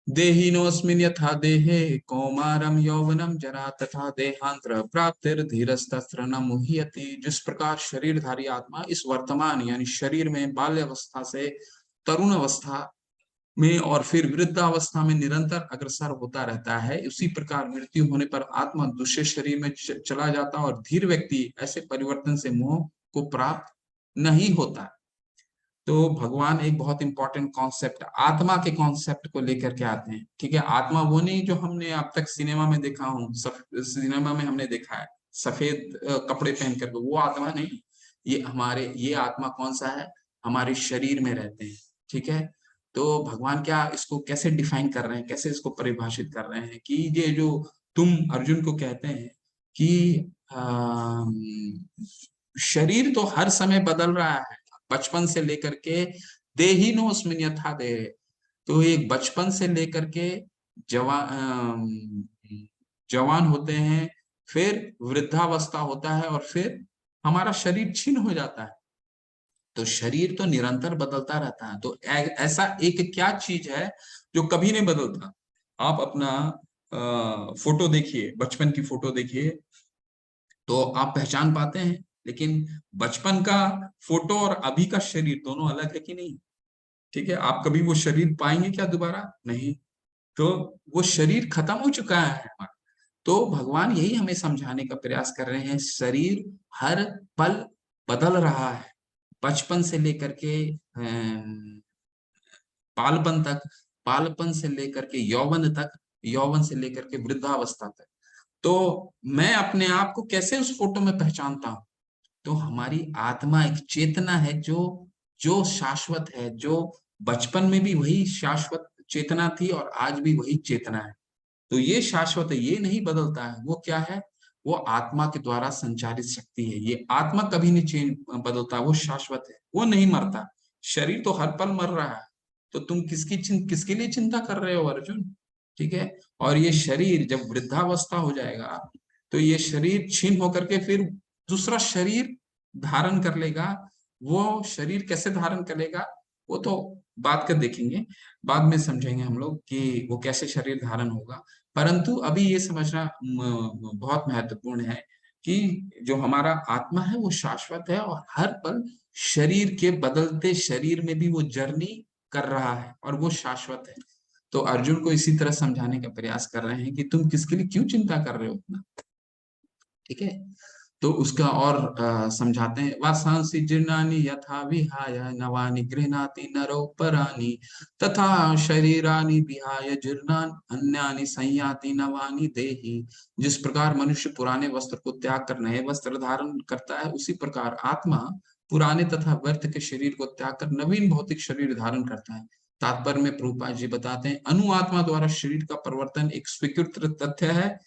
देहिनोऽस्मिन् यथा देहे कौमारम यौवनम जरा तथा देहांतर प्राप्तिर्धीरस्तत्र न मुह्यति। जिस प्रकार शरीरधारी आत्मा इस वर्तमान यानी शरीर में बाल्यावस्था से तरुण अवस्था में और फिर वृद्धावस्था में निरंतर अग्रसर होता रहता है, उसी प्रकार मृत्यु होने पर आत्मा दूसरे शरीर में चला जाता, और धीर व्यक्ति ऐसे परिवर्तन से मोह को प्राप्त नहीं होता। तो भगवान एक बहुत इंपॉर्टेंट कॉन्सेप्ट, आत्मा के कॉन्सेप्ट को लेकर के आते हैं। ठीक है, आत्मा वो नहीं जो हमने अब तक सिनेमा में देखा हूँ, सिनेमा में हमने देखा है सफेद कपड़े पहन करके, वो आत्मा नहीं। ये आत्मा कौन सा है? हमारे शरीर में रहते हैं। ठीक है, तो भगवान क्या इसको कैसे डिफाइन कर रहे हैं, कैसे इसको परिभाषित कर रहे हैं कि ये जो तुम अर्जुन को कहते हैं कि शरीर तो हर समय बदल रहा है, बचपन से लेकर के देहिनोऽस्मिन् यथा देहे, तो एक बचपन से लेकर के जवान होते हैं, फिर वृद्धावस्था होता है, और फिर हमारा शरीर क्षीण हो जाता है। तो शरीर तो निरंतर बदलता रहता है। तो ऐसा एक क्या चीज है जो कभी नहीं बदलता? आप अपना फोटो देखिए, बचपन की फोटो देखिए, तो आप पहचान पाते हैं, लेकिन बचपन का फोटो और अभी का शरीर दोनों अलग है कि नहीं? ठीक है, आप कभी वो शरीर पाएंगे क्या दोबारा? नहीं। तो वो शरीर खत्म हो चुका है हमारा। तो भगवान यही हमें समझाने का प्रयास कर रहे हैं, शरीर हर पल बदल रहा है, बचपन से लेकर के बालपन तक, बालपन से लेकर के यौवन तक, यौवन से लेकर के वृद्धावस्था तक। तो मैं अपने आप को कैसे उस फोटो में पहचानता हूँ? तो हमारी आत्मा एक चेतना है जो जो शाश्वत है, जो बचपन में भी वही शाश्वत चेतना थी और आज भी वही चेतना है। तो ये शाश्वत है, ये नहीं बदलता है। वो क्या है? वो आत्मा के द्वारा संचालित शक्ति है। ये आत्मा कभी नहीं चेंज बदलता, वो शाश्वत है, वो नहीं मरता। शरीर तो हर पल मर रहा है। तो तुम किसके लिए चिंता कर रहे हो अर्जुन? ठीक है। और ये शरीर जब वृद्धावस्था हो जाएगा, तो ये शरीर छीन होकर के फिर दूसरा शरीर धारण कर लेगा। वो शरीर कैसे धारण करेगा, वो तो बात कर देखेंगे, बाद में समझेंगे हम लोग कि वो कैसे शरीर धारण होगा। परंतु अभी ये समझना बहुत महत्वपूर्ण है कि जो हमारा आत्मा है वो शाश्वत है, और हर पल शरीर के बदलते शरीर में भी वो जर्नी कर रहा है, और वो शाश्वत है। तो अर्जुन को इसी तरह समझाने का प्रयास कर रहे हैं कि तुम किसके लिए क्यों चिंता कर रहे हो उतना। ठीक है। तो उसका और समझाते हैं, वासांसि जीर्णानि यथा विहाय नवानि गृह्णाति नरो परानि तथा शरीरानि विहाय जीर्णान अन्यानि संयाति नवानि देहि। जिस प्रकार मनुष्य पुराने वस्त्र को त्याग कर नए वस्त्र धारण करता है, उसी प्रकार आत्मा पुराने तथा व्यर्थ के शरीर को त्याग कर नवीन भौतिक शरीर धारण करता है। तात्पर्य में प्रभुपाद जी बताते हैं, अनुआत्मा द्वारा शरीर का परिवर्तन एक स्वीकृत तथ्य है।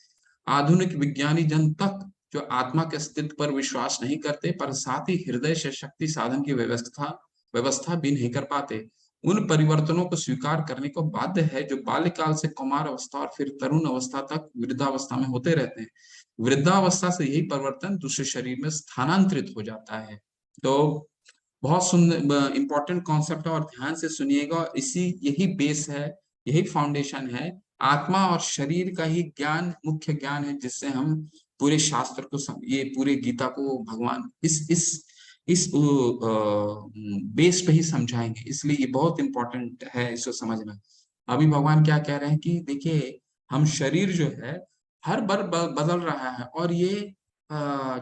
आधुनिक विज्ञानी जन तक जो आत्मा के अस्तित्व पर विश्वास नहीं करते, पर साथ ही हृदय से शक्ति साधन की व्यवस्था व्यवस्था भी नहीं कर पाते, उन परिवर्तनों को स्वीकार करने को बाध्य है जो बाल्यकाल से कुमार अवस्था और फिर तरुण अवस्था तक वृद्धावस्था में होते रहते हैं। वृद्धावस्था से यही परिवर्तन दूसरे शरीर में स्थानांतरित हो जाता है। तो बहुत सुंदर इंपॉर्टेंट कॉन्सेप्ट है, और ध्यान से सुनिएगा। इसी यही बेस है, यही फाउंडेशन है। आत्मा और शरीर का ही ज्ञान मुख्य ज्ञान है, जिससे हम पूरे शास्त्र को ये पूरे गीता को भगवान इस बेस पे ही समझाएंगे। इसलिए ये बहुत इंपॉर्टेंट है इसको समझना। अभी भगवान क्या कह रहे हैं कि देखिए, हम शरीर जो है हर बार बदल रहा है, और ये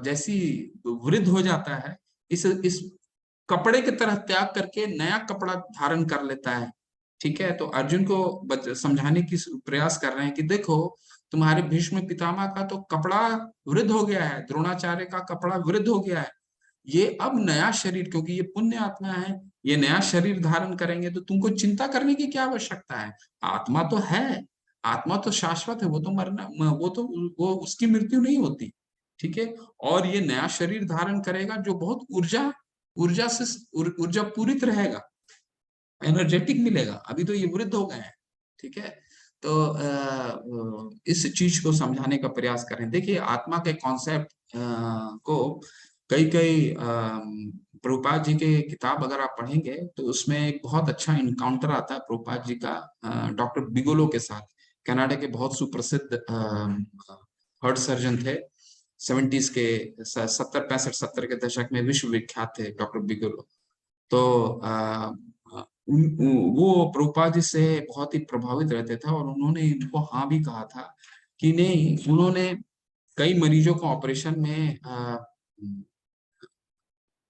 जैसी वृद्ध हो जाता है, इस कपड़े की तरह त्याग करके नया कपड़ा धारण कर लेता है। ठीक है। तो अर्जुन को समझाने की प्रयास कर रहे हैं कि देखो, तुम्हारे भीष्म पितामह का तो कपड़ा वृद्ध हो गया है, द्रोणाचार्य का कपड़ा वृद्ध हो गया है। ये अब नया शरीर, क्योंकि ये पुण्य आत्मा है, ये नया शरीर धारण करेंगे, तो तुमको चिंता करने की क्या आवश्यकता है? आत्मा तो है, आत्मा तो शाश्वत है, वो तो मरना, वो उसकी मृत्यु नहीं होती। ठीक है। और ये नया शरीर धारण करेगा जो बहुत ऊर्जा पूरित रहेगा, एनर्जेटिक मिलेगा। अभी तो ये वृद्ध हो गए हैं। ठीक है। तो इस चीज को समझाने का प्रयास करें। देखिए, आत्मा के कॉन्सेप्ट को कई कई प्रभुपाद जी के किताब अगर आप पढ़ेंगे, तो उसमें एक बहुत अच्छा इनकाउंटर आता है प्रभुपाद जी का डॉक्टर बिगोलो के साथ। कनाडा के बहुत सुप्रसिद्ध हार्ट सर्जन थे, 70s के 70 65 70 के दशक में विश्व विख्यात थे डॉक्टर बिगोलो। तो वो प्रभुपाद जी से बहुत ही प्रभावित रहते थे, और उन्होंने इनको हाँ भी कहा था कि नहीं। उन्होंने कई मरीजों को ऑपरेशन में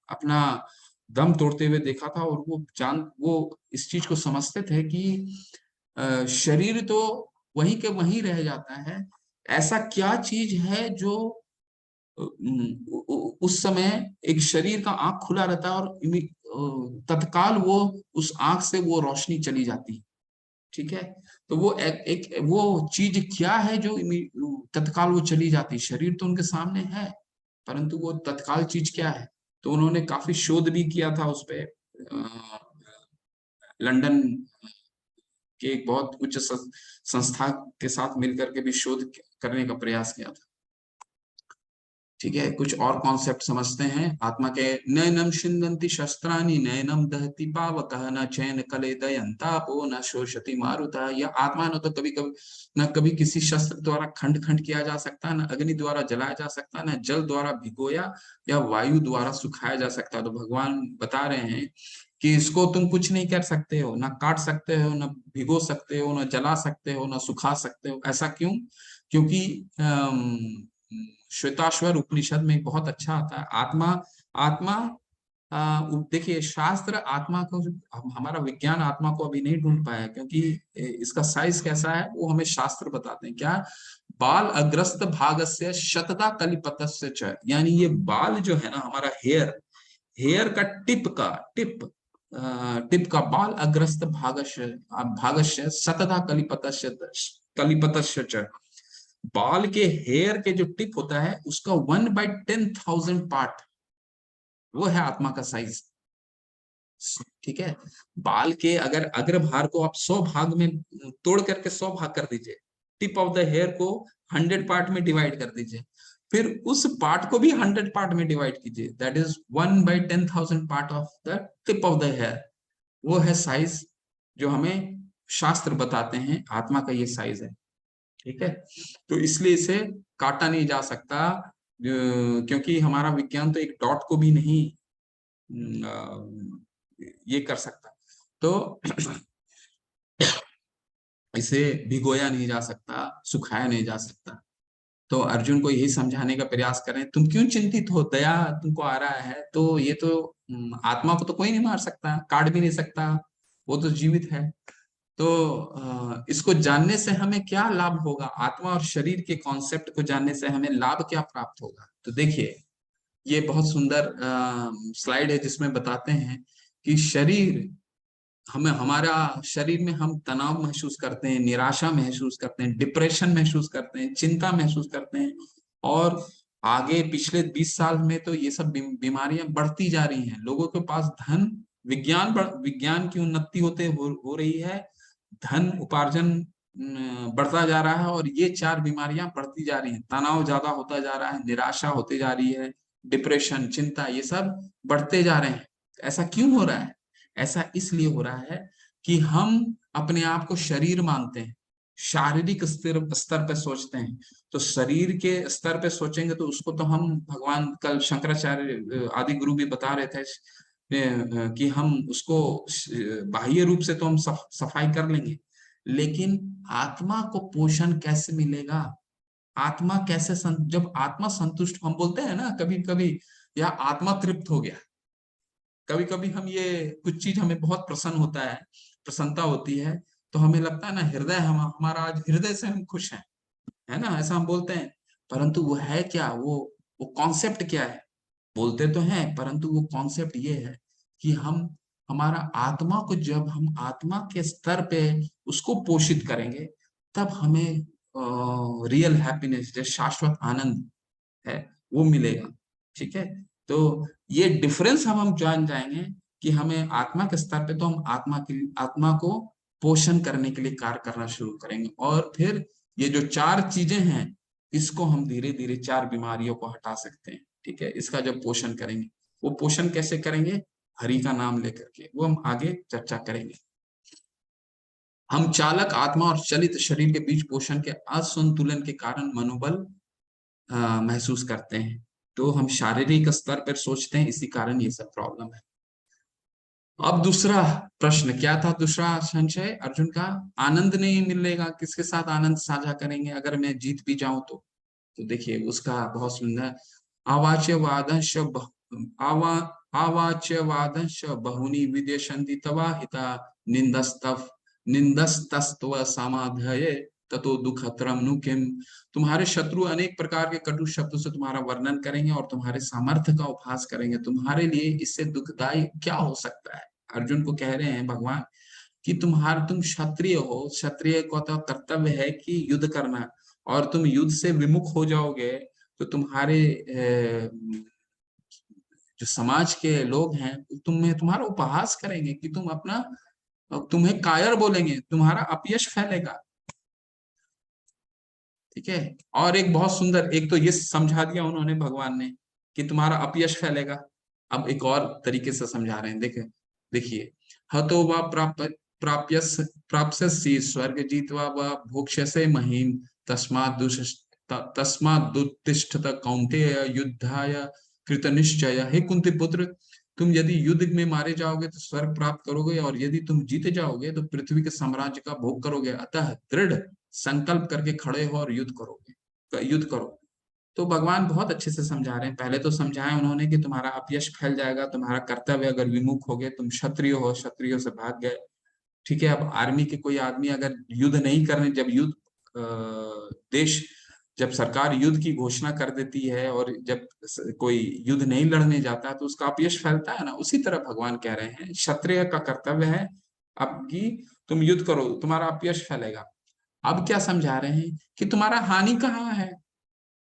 अपना दम तोड़ते हुए देखा था, और वो इस चीज को समझते थे कि शरीर तो वहीं के वहीं रह जाता है। ऐसा क्या चीज है जो उस समय एक शरीर का आंख खुला रहता है, और तत्काल वो उस आंख से वो रोशनी चली जाती है। ठीक है, तो वो एक वो चीज क्या है जो तत्काल वो चली जाती, शरीर तो उनके सामने है, परंतु वो तत्काल चीज क्या है। तो उन्होंने काफी शोध भी किया था उस पे, लंदन के एक बहुत उच्च संस्था के साथ मिलकर के भी शोध करने का प्रयास किया था। ठीक है, कुछ और कॉन्सेप्ट समझते हैं आत्मा के। नैनम छिन्दन्ति शस्त्राणि नैनम दहति पावकः न चैन कलेदयन्तापो न शोषति मारुतः। यह आत्मा न तो कभी कभी न कभी किसी शस्त्र द्वारा खंड खंड किया जा सकता, न अग्नि द्वारा जलाया जा सकता, न जल द्वारा भिगोया या वायु द्वारा सुखाया जा सकता। तो भगवान बता रहे हैं कि इसको तुम कुछ नहीं कर सकते हो, ना काट सकते हो, ना भिगो सकते हो, ना जला सकते हो, ना सुखा सकते हो। ऐसा क्यों? क्योंकि श्वेताश्वर उपनिषद में बहुत अच्छा आता है, आत्मा आत्मा देखिए शास्त्र आत्मा को, हमारा विज्ञान आत्मा को अभी नहीं ढूंढ पाया, क्योंकि इसका साइज कैसा है वो हमें शास्त्र बताते हैं। क्या? बाल अग्रस्त भागस्य शतता कलिपतस्य च, यानी ये बाल जो है ना हमारा हेयर का टिप का बाल अग्रस्त भागस्य शतता कलिपतस्य च। बाल के हेयर के जो टिप होता है उसका 1/10,000 पार्ट, वो है आत्मा का साइज। ठीक है, बाल के अगर अग्रभाग को आप 100 भाग में तोड़ करके 100 भाग कर दीजिए, टिप ऑफ द हेयर को 100 पार्ट में डिवाइड कर दीजिए, फिर उस पार्ट को भी 100 पार्ट में डिवाइड कीजिए, that is 1/10,000 part of the tip of the hair. वो है साइज जो हमें शास्त्र बताते हैं, आत्मा का ये साइज है। ठीक है, तो इसलिए इसे काटा नहीं जा सकता, क्योंकि हमारा विज्ञान तो एक डॉट को भी नहीं ये कर सकता। तो इसे भिगोया नहीं जा सकता, सुखाया नहीं जा सकता। तो अर्जुन को यही समझाने का प्रयास करें, तुम क्यों चिंतित हो, दया तुमको आ रहा है तो ये तो आत्मा को तो कोई नहीं मार सकता, काट भी नहीं सकता, वो तो जीवित है। तो इसको जानने से हमें क्या लाभ होगा, आत्मा और शरीर के कॉन्सेप्ट को जानने से हमें लाभ क्या प्राप्त होगा। तो देखिए ये बहुत सुंदर स्लाइड है जिसमें बताते हैं कि शरीर, हमें हमारा शरीर में हम तनाव महसूस करते हैं, निराशा महसूस करते हैं, डिप्रेशन महसूस करते हैं, चिंता महसूस करते हैं, और आगे पिछले 20 साल में तो ये सब बीमारियां बढ़ती जा रही हैं। लोगों के पास धन, विज्ञान की उन्नति हो रही है, धन उपार्जन बढ़ता जा रहा है, और ये 4 बीमारियां बढ़ती जा रही हैं। तनाव ज्यादा होता जा रहा है, निराशा होती जा रही है, डिप्रेशन, चिंता, ये सब बढ़ते जा रहे हैं। ऐसा क्यों हो रहा है? ऐसा इसलिए हो रहा है कि हम अपने आप को शरीर मानते हैं, शारीरिक स्तर पर सोचते हैं। तो शरीर के स्तर पे सोचेंगे तो उसको तो हम, भगवान कल शंकराचार्य आदि गुरु भी बता रहे थे कि हम उसको बाह्य रूप से तो हम सफाई कर लेंगे, लेकिन आत्मा को पोषण कैसे मिलेगा? आत्मा कैसे जब आत्मा संतुष्ट, हम बोलते हैं ना कभी कभी, या आत्मा तृप्त हो गया, कभी कभी हम ये कुछ चीज हमें बहुत प्रसन्न होता है, प्रसन्नता होती है, तो हमें लगता है ना हृदय, हमारा आज हृदय से हम खुश हैं, है ना, ऐसा हम बोलते हैं। परंतु वो है क्या, वो कॉन्सेप्ट क्या है? बोलते तो हैं, परंतु वो कॉन्सेप्ट ये है कि हम, हमारा आत्मा को जब हम आत्मा के स्तर पे उसको पोषित करेंगे, तब हमें रियल हैप्पीनेस, जो शाश्वत आनंद है, वो मिलेगा। ठीक है, तो ये डिफरेंस हम जान जाएंगे कि हमें आत्मा के स्तर पे तो हम आत्मा को पोषण करने के लिए कार्य करना शुरू करेंगे, और फिर ये जो 4 चीजें हैं, इसको हम धीरे धीरे 4 बीमारियों को हटा सकते हैं। ठीक है, इसका जब पोषण करेंगे, वो पोषण कैसे करेंगे? हरि का नाम लेकर के, वो हम आगे चर्चा करेंगे। हम चालक आत्मा और चलित शरीर के बीच पोषण के असंतुलन के कारण मनोबल महसूस करते हैं। तो हम शारीरिक स्तर पर सोचते हैं, इसी कारण ये सब प्रॉब्लम है। अब दूसरा प्रश्न क्या था? दूसरा संशय अर्जुन का, आनंद नहीं मिलेगा, किसके साथ आनंद साझा करेंगे अगर मैं जीत भी जाऊं तो देखिए उसका बहुत सुंदर, आवाच्यवादंश आवा आवाच्यवादंश बहुनी विदेशन्ति तवा हिता निंदस्तस्त्व समाधये ततो दुखतरम नु किम। तुम्हारे शत्रु अनेक प्रकार के कटु शब्दों से तुम्हारा वर्णन करेंगे और तुम्हारे सामर्थ्य का उपहास करेंगे, तुम्हारे लिए इससे दुखदायी क्या हो सकता है? अर्जुन को कह रहे हैं भगवान कि तुम क्षत्रिय हो, क्षत्रिय को तो कर्तव्य है कि युद्ध करना, और तुम युद्ध से विमुख हो जाओगे तो तुम्हारे जो समाज के लोग हैं तुम्हारा उपहास करेंगे, कि तुम्हें कायर बोलेंगे, तुम्हारा अपयश फैलेगा। ठीक है। और एक बहुत सुंदर, एक तो ये समझा दिया उन्होंने भगवान ने कि तुम्हारा अपयश फैलेगा। अब एक और तरीके से समझा रहे हैं, देखिए देखिए, हतो वा प्राप्यस प्राप्स्यसि स्वर्ग जीत्वा वा भोक्ष्यसे महीम तस्मादुत्तिष्ठत कौन्तेय युद्धाय कृतनिश्चय। हे कुंती पुत्र, तुम यदि युद्ध में मारे जाओगे तो स्वर्ग प्राप्त करोगे, और यदि तुम जीते जाओगे तो पृथ्वी के साम्राज्य का भोग करोगे। अतः दृढ़ संकल्प करके खड़े हो और युद्ध करो। तो भगवान बहुत अच्छे से समझा रहे हैं। पहले तो समझाया उन्होंने कि तुम्हारा अपयश फैल जाएगा, तुम्हारा कर्तव्य अगर विमुख हो गए, तुम क्षत्रिय हो, क्षत्रियो से भाग गए। ठीक है। अब आर्मी के कोई आदमी अगर युद्ध नहीं करने, जब देश, जब सरकार युद्ध की घोषणा कर देती है और जब कोई युद्ध नहीं लड़ने जाता तो उसका अपयश फैलता है ना। उसी तरह भगवान कह रहे हैं क्षत्रिय का कर्तव्य है अब कि तुम युद्ध करो, तुम्हारा अपयश फैलेगा। अब क्या समझा रहे हैं कि तुम्हारा हानि कहाँ है?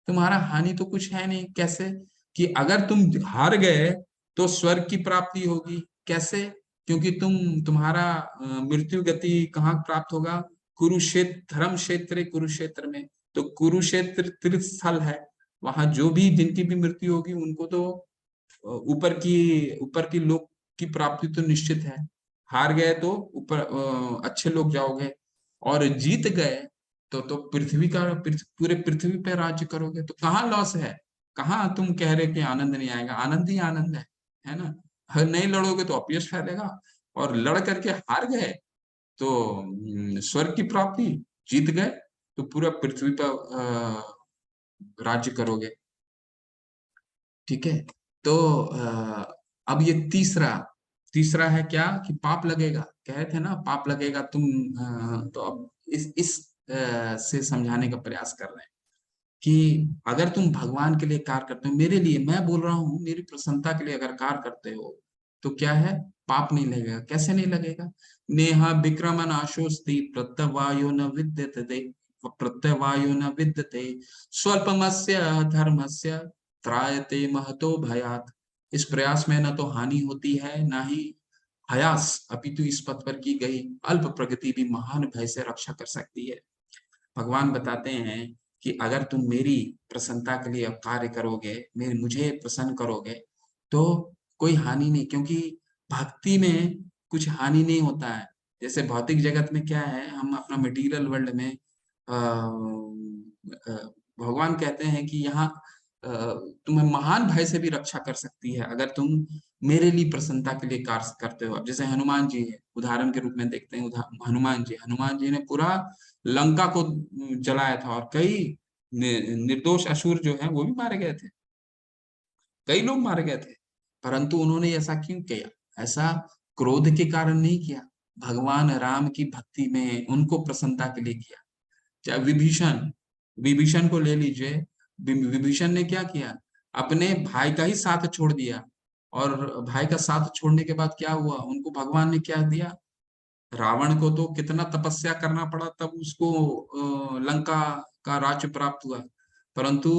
तुम्हारा हानि तो कुछ है नहीं। कैसे? कि अगर तुम हार गए तो स्वर्ग की प्राप्ति होगी। कैसे? क्योंकि तुम्हारा मृत्यु गति कहाँ प्राप्त होगा? कुरुक्षेत्र, धर्म क्षेत्र कुरुक्षेत्र में। तो कुरुक्षेत्र तीर्थ स्थल है, वहां जो भी जिनकी भी मृत्यु होगी उनको तो ऊपर की लोक की प्राप्ति तो निश्चित है। हार गए तो ऊपर अच्छे लोग जाओगे, और जीत गए तो पूरे पृथ्वी पे राज्य करोगे। तो कहाँ लॉस है? कहाँ तुम कह रहे कि आनंद नहीं आएगा? आनंद ही आनंद है ना। हर नहीं लड़ोगे तो अपयश फैलेगा, और लड़ करके हार गए तो स्वर्ग की प्राप्ति, जीत गए तो पूरा पृथ्वी पर राज्य करोगे। ठीक है। तो अब ये तीसरा तीसरा है क्या? कि पाप लगेगा। कह रहे थे ना पाप लगेगा तो अब इस से समझाने का प्रयास कर रहे हैं कि अगर तुम भगवान के लिए कार्य करते हो, मेरे लिए मैं बोल रहा हूँ, मेरी प्रसन्नता के लिए अगर कार्य करते हो तो क्या है? पाप नहीं लगेगा। कैसे नहीं लगेगा? नेहा विक्रम नाशोस्ति प्रत्यवायो न विद्यते, प्रत्यवायो न विद्यते स्वल्पमस्य धर्मस्य त्रायते महतो भयात। इस प्रयास में न तो हानि होती है, ना ही हयास, अपितु इस पथ पर की गई अल्प प्रगति भी महान भय से रक्षा कर सकती है। भगवान बताते हैं कि अगर तुम मेरी प्रसन्नता के लिए कार्य करोगे, मुझे प्रसन्न करोगे, तो कोई हानि नहीं। क्योंकि भक्ति में कुछ हानि नहीं होता है। जैसे भौतिक जगत में क्या है, हम अपना मटेरियल वर्ल्ड में भगवान कहते हैं कि यहाँ तुम्हें महान भय से भी रक्षा कर सकती है अगर तुम मेरे लिए प्रसन्नता के लिए कार्य करते हो। अब जैसे हनुमान जी है, उदाहरण के रूप में देखते हैं। हनुमान जी ने पूरा लंका को जलाया था, और कई निर्दोष असुर जो हैं वो भी मारे गए थे, कई लोग मारे गए थे। परंतु उन्होंने ऐसा क्यों किया? ऐसा क्रोध के कारण नहीं किया, भगवान राम की भक्ति में उनको प्रसन्नता के लिए किया। चाहे विभीषण, विभीषण को ले लीजिए। विभीषण ने क्या किया? अपने भाई का ही साथ छोड़ दिया, और भाई का साथ छोड़ने के बाद क्या हुआ? उनको भगवान ने क्या दिया? रावण को तो कितना तपस्या करना पड़ा, तब उसको लंका का राज्य प्राप्त हुआ। परंतु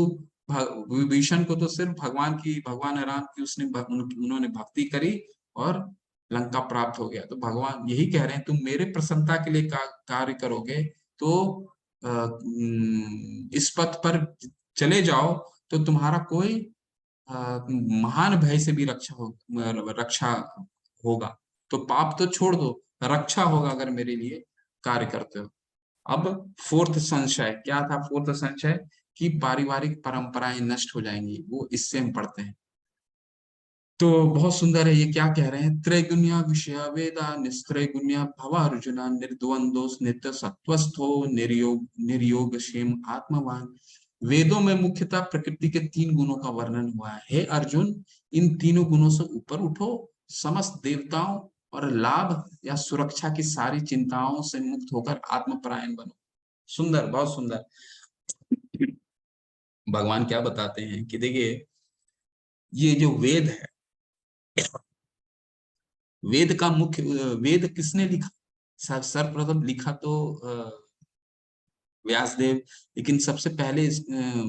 विभीषण को तो सिर्फ भगवान राम की उन्होंने भक्ति करी और लंका प्राप्त हो गया। तो भगवान यही कह रहे हैं, तुम मेरे प्रसन्नता के लिए कार्य करोगे तो इस पथ पर चले जाओ, तो तुम्हारा कोई महान भय से भी रक्षा होगा। तो पाप तो छोड़ दो, रक्षा होगा अगर मेरे लिए कार्य करते हो। अब फोर्थ संशय क्या था? फोर्थ संशय कि पारिवारिक परंपराएं नष्ट हो जाएंगी, वो इससे हम पढ़ते हैं। तो बहुत सुंदर है। ये क्या कह रहे हैं? त्रैगुण्य विषय वेदा निस्त्रैगुण्य भवार्जुना निर्द्वंदोष नित्य सत्वस्थो निर्योग क्षेम आत्मवान। वेदों में मुख्यतः प्रकृति के 3 गुणों का वर्णन हुआ है। हे अर्जुन, इन तीनों गुणों से ऊपर उठो, समस्त देवताओं और लाभ या सुरक्षा की सारी चिंताओं से मुक्त होकर आत्मपरायण बनो। सुंदर, बहुत सुंदर। भगवान क्या बताते हैं कि देखिए, ये जो वेद है, वेद किसने लिखा? सर्वप्रथम लिखा तो व्यासदेव, लेकिन सबसे पहले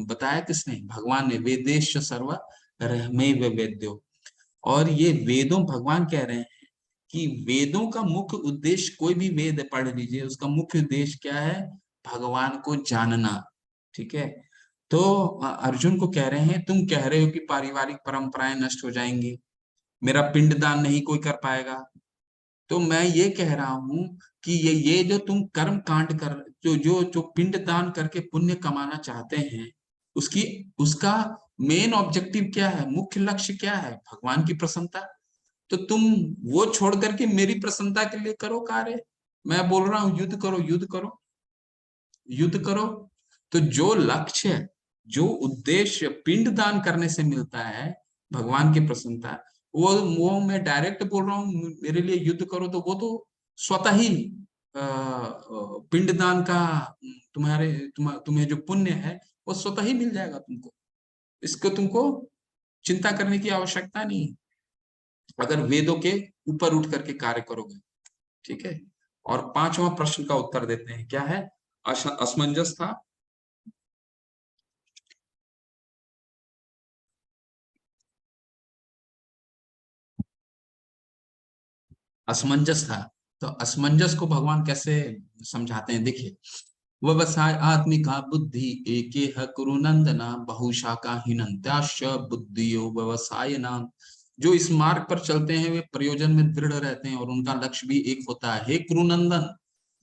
बताया किसने? भगवान ने। वेदेश सर्व रहमे वेद्यो। और ये वेदों, भगवान कह रहे हैं कि वेदों का मुख्य उद्देश्य, कोई भी वेद पढ़ लीजिए, उसका मुख्य उद्देश्य क्या है? भगवान को जानना। ठीक है। तो अर्जुन को कह रहे हैं, तुम कह रहे हो कि पारिवारिक परंपराएं नष्ट हो जाएंगी, मेरा पिंडदान नहीं कोई कर पाएगा। तो मैं ये कह रहा हूं कि ये जो तुम कर्म कांड कर, जो जो जो पिंडदान करके पुण्य कमाना चाहते हैं, उसकी उसका मेन ऑब्जेक्टिव क्या है? मुख्य लक्ष्य क्या है? भगवान की प्रसन्नता। तो तुम वो छोड़ करके मेरी प्रसन्नता के लिए करो कार्य। मैं बोल रहा हूं युद्ध करो, युद्ध करो, युद्ध करो। तो जो लक्ष्य, जो उद्देश्य पिंडदान करने से मिलता है, भगवान की प्रसन्नता, वो मैं डायरेक्ट बोल रहा हूँ मेरे लिए युद्ध करो, तो वो तो स्वतः ही पिंडदान का तुम्हें जो पुण्य है वो स्वतः ही मिल जाएगा तुमको। इसको तुमको चिंता करने की आवश्यकता नहीं है, अगर वेदों के ऊपर उठ करके कार्य करोगे। ठीक है। और पांचवा प्रश्न का उत्तर देते हैं, क्या है? असमंजस था। असमंजस था। तो असमंजस को भगवान कैसे समझाते हैं? देखिए, व्यवसाय आत्मिका बुद्धि एके ह कुरु नंदना बहुशाखा हिनंत्याश्च बुद्धियो व्यवसाय नाम। जो इस मार्ग पर चलते हैं वे प्रयोजन में दृढ़ रहते हैं और उनका लक्ष्य भी एक होता है। हे कुरुनंदन,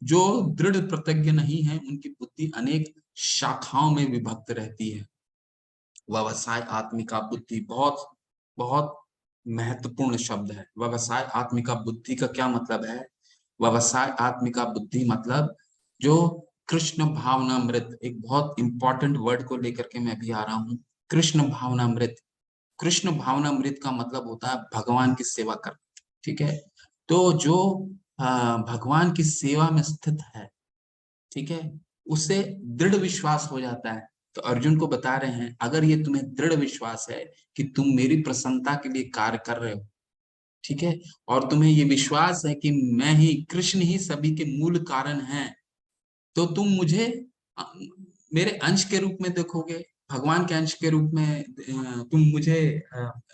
जो दृढ़ प्रतिज्ञ नहीं है उनकी बुद्धि अनेक शाखाओं में विभक्त रहती है। व्यवसाय आत्मिका बुद्धि बहुत बहुत महत्वपूर्ण शब्द है। व्यवसाय आत्मिका बुद्धि का क्या मतलब है? व्यवसाय आत्मिका बुद्धि मतलब जो कृष्ण भावनामृत, एक बहुत इंपॉर्टेंट वर्ड को लेकर के मैं भी आ रहा हूँ। कृष्ण भावनामृत। कृष्ण भावनामृत का मतलब होता है भगवान की सेवा करना। ठीक है। तो जो भगवान की सेवा में स्थित है, ठीक है, उससे दृढ़ विश्वास हो जाता है। तो अर्जुन को बता रहे हैं, अगर ये तुम्हें दृढ़ विश्वास है कि तुम मेरी प्रसन्नता के लिए कार्य कर रहे हो, ठीक है, और तुम्हें ये विश्वास है कि मैं ही, कृष्ण ही सभी के मूल कारण हैं, तो तुम मुझे मेरे अंश के रूप में देखोगे, भगवान के अंश के रूप में तुम मुझे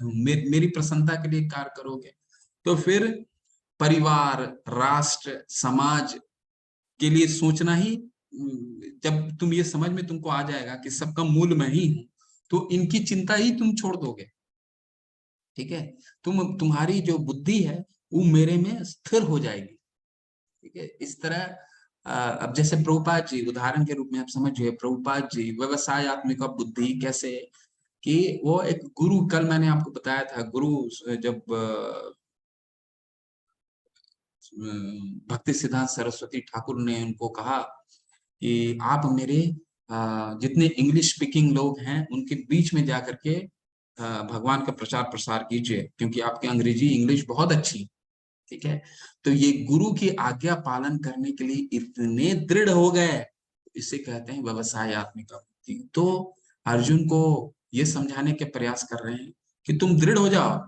मेरी प्रसन्नता के लिए कार्य करोगे। तो फिर परिवार, राष्ट्र, समाज के लिए सोचना ही, जब तुम ये समझ में तुमको आ जाएगा कि सबका मूल मैं ही हूं, तो इनकी चिंता ही तुम छोड़ दोगे। ठीक है। तुम्हारी जो बुद्धि है वो मेरे में स्थिर हो जाएगी। ठीक है। इस तरह अब जैसे प्रभुपाद जी उदाहरण के रूप में आप समझिए, प्रभुपाद जी व्यवसाय आत्मिका बुद्धि कैसे, कि वो एक गुरु, कल मैंने आपको बताया था, गुरु जब भक्ति सिद्धांत सरस्वती ठाकुर ने उनको कहा कि आप मेरे जितने इंग्लिश स्पीकिंग लोग हैं उनके बीच में जाकर के भगवान का प्रचार प्रसार कीजिए, क्योंकि आपकी अंग्रेजी इंग्लिश बहुत अच्छी। ठीक है। तो ये गुरु की आज्ञा पालन करने के लिए इतने दृढ़ हो गए, इसे कहते हैं व्यवसाय आत्मिका बुद्धि। तो अर्जुन को ये समझाने के प्रयास कर रहे हैं कि तुम दृढ़ हो जाओ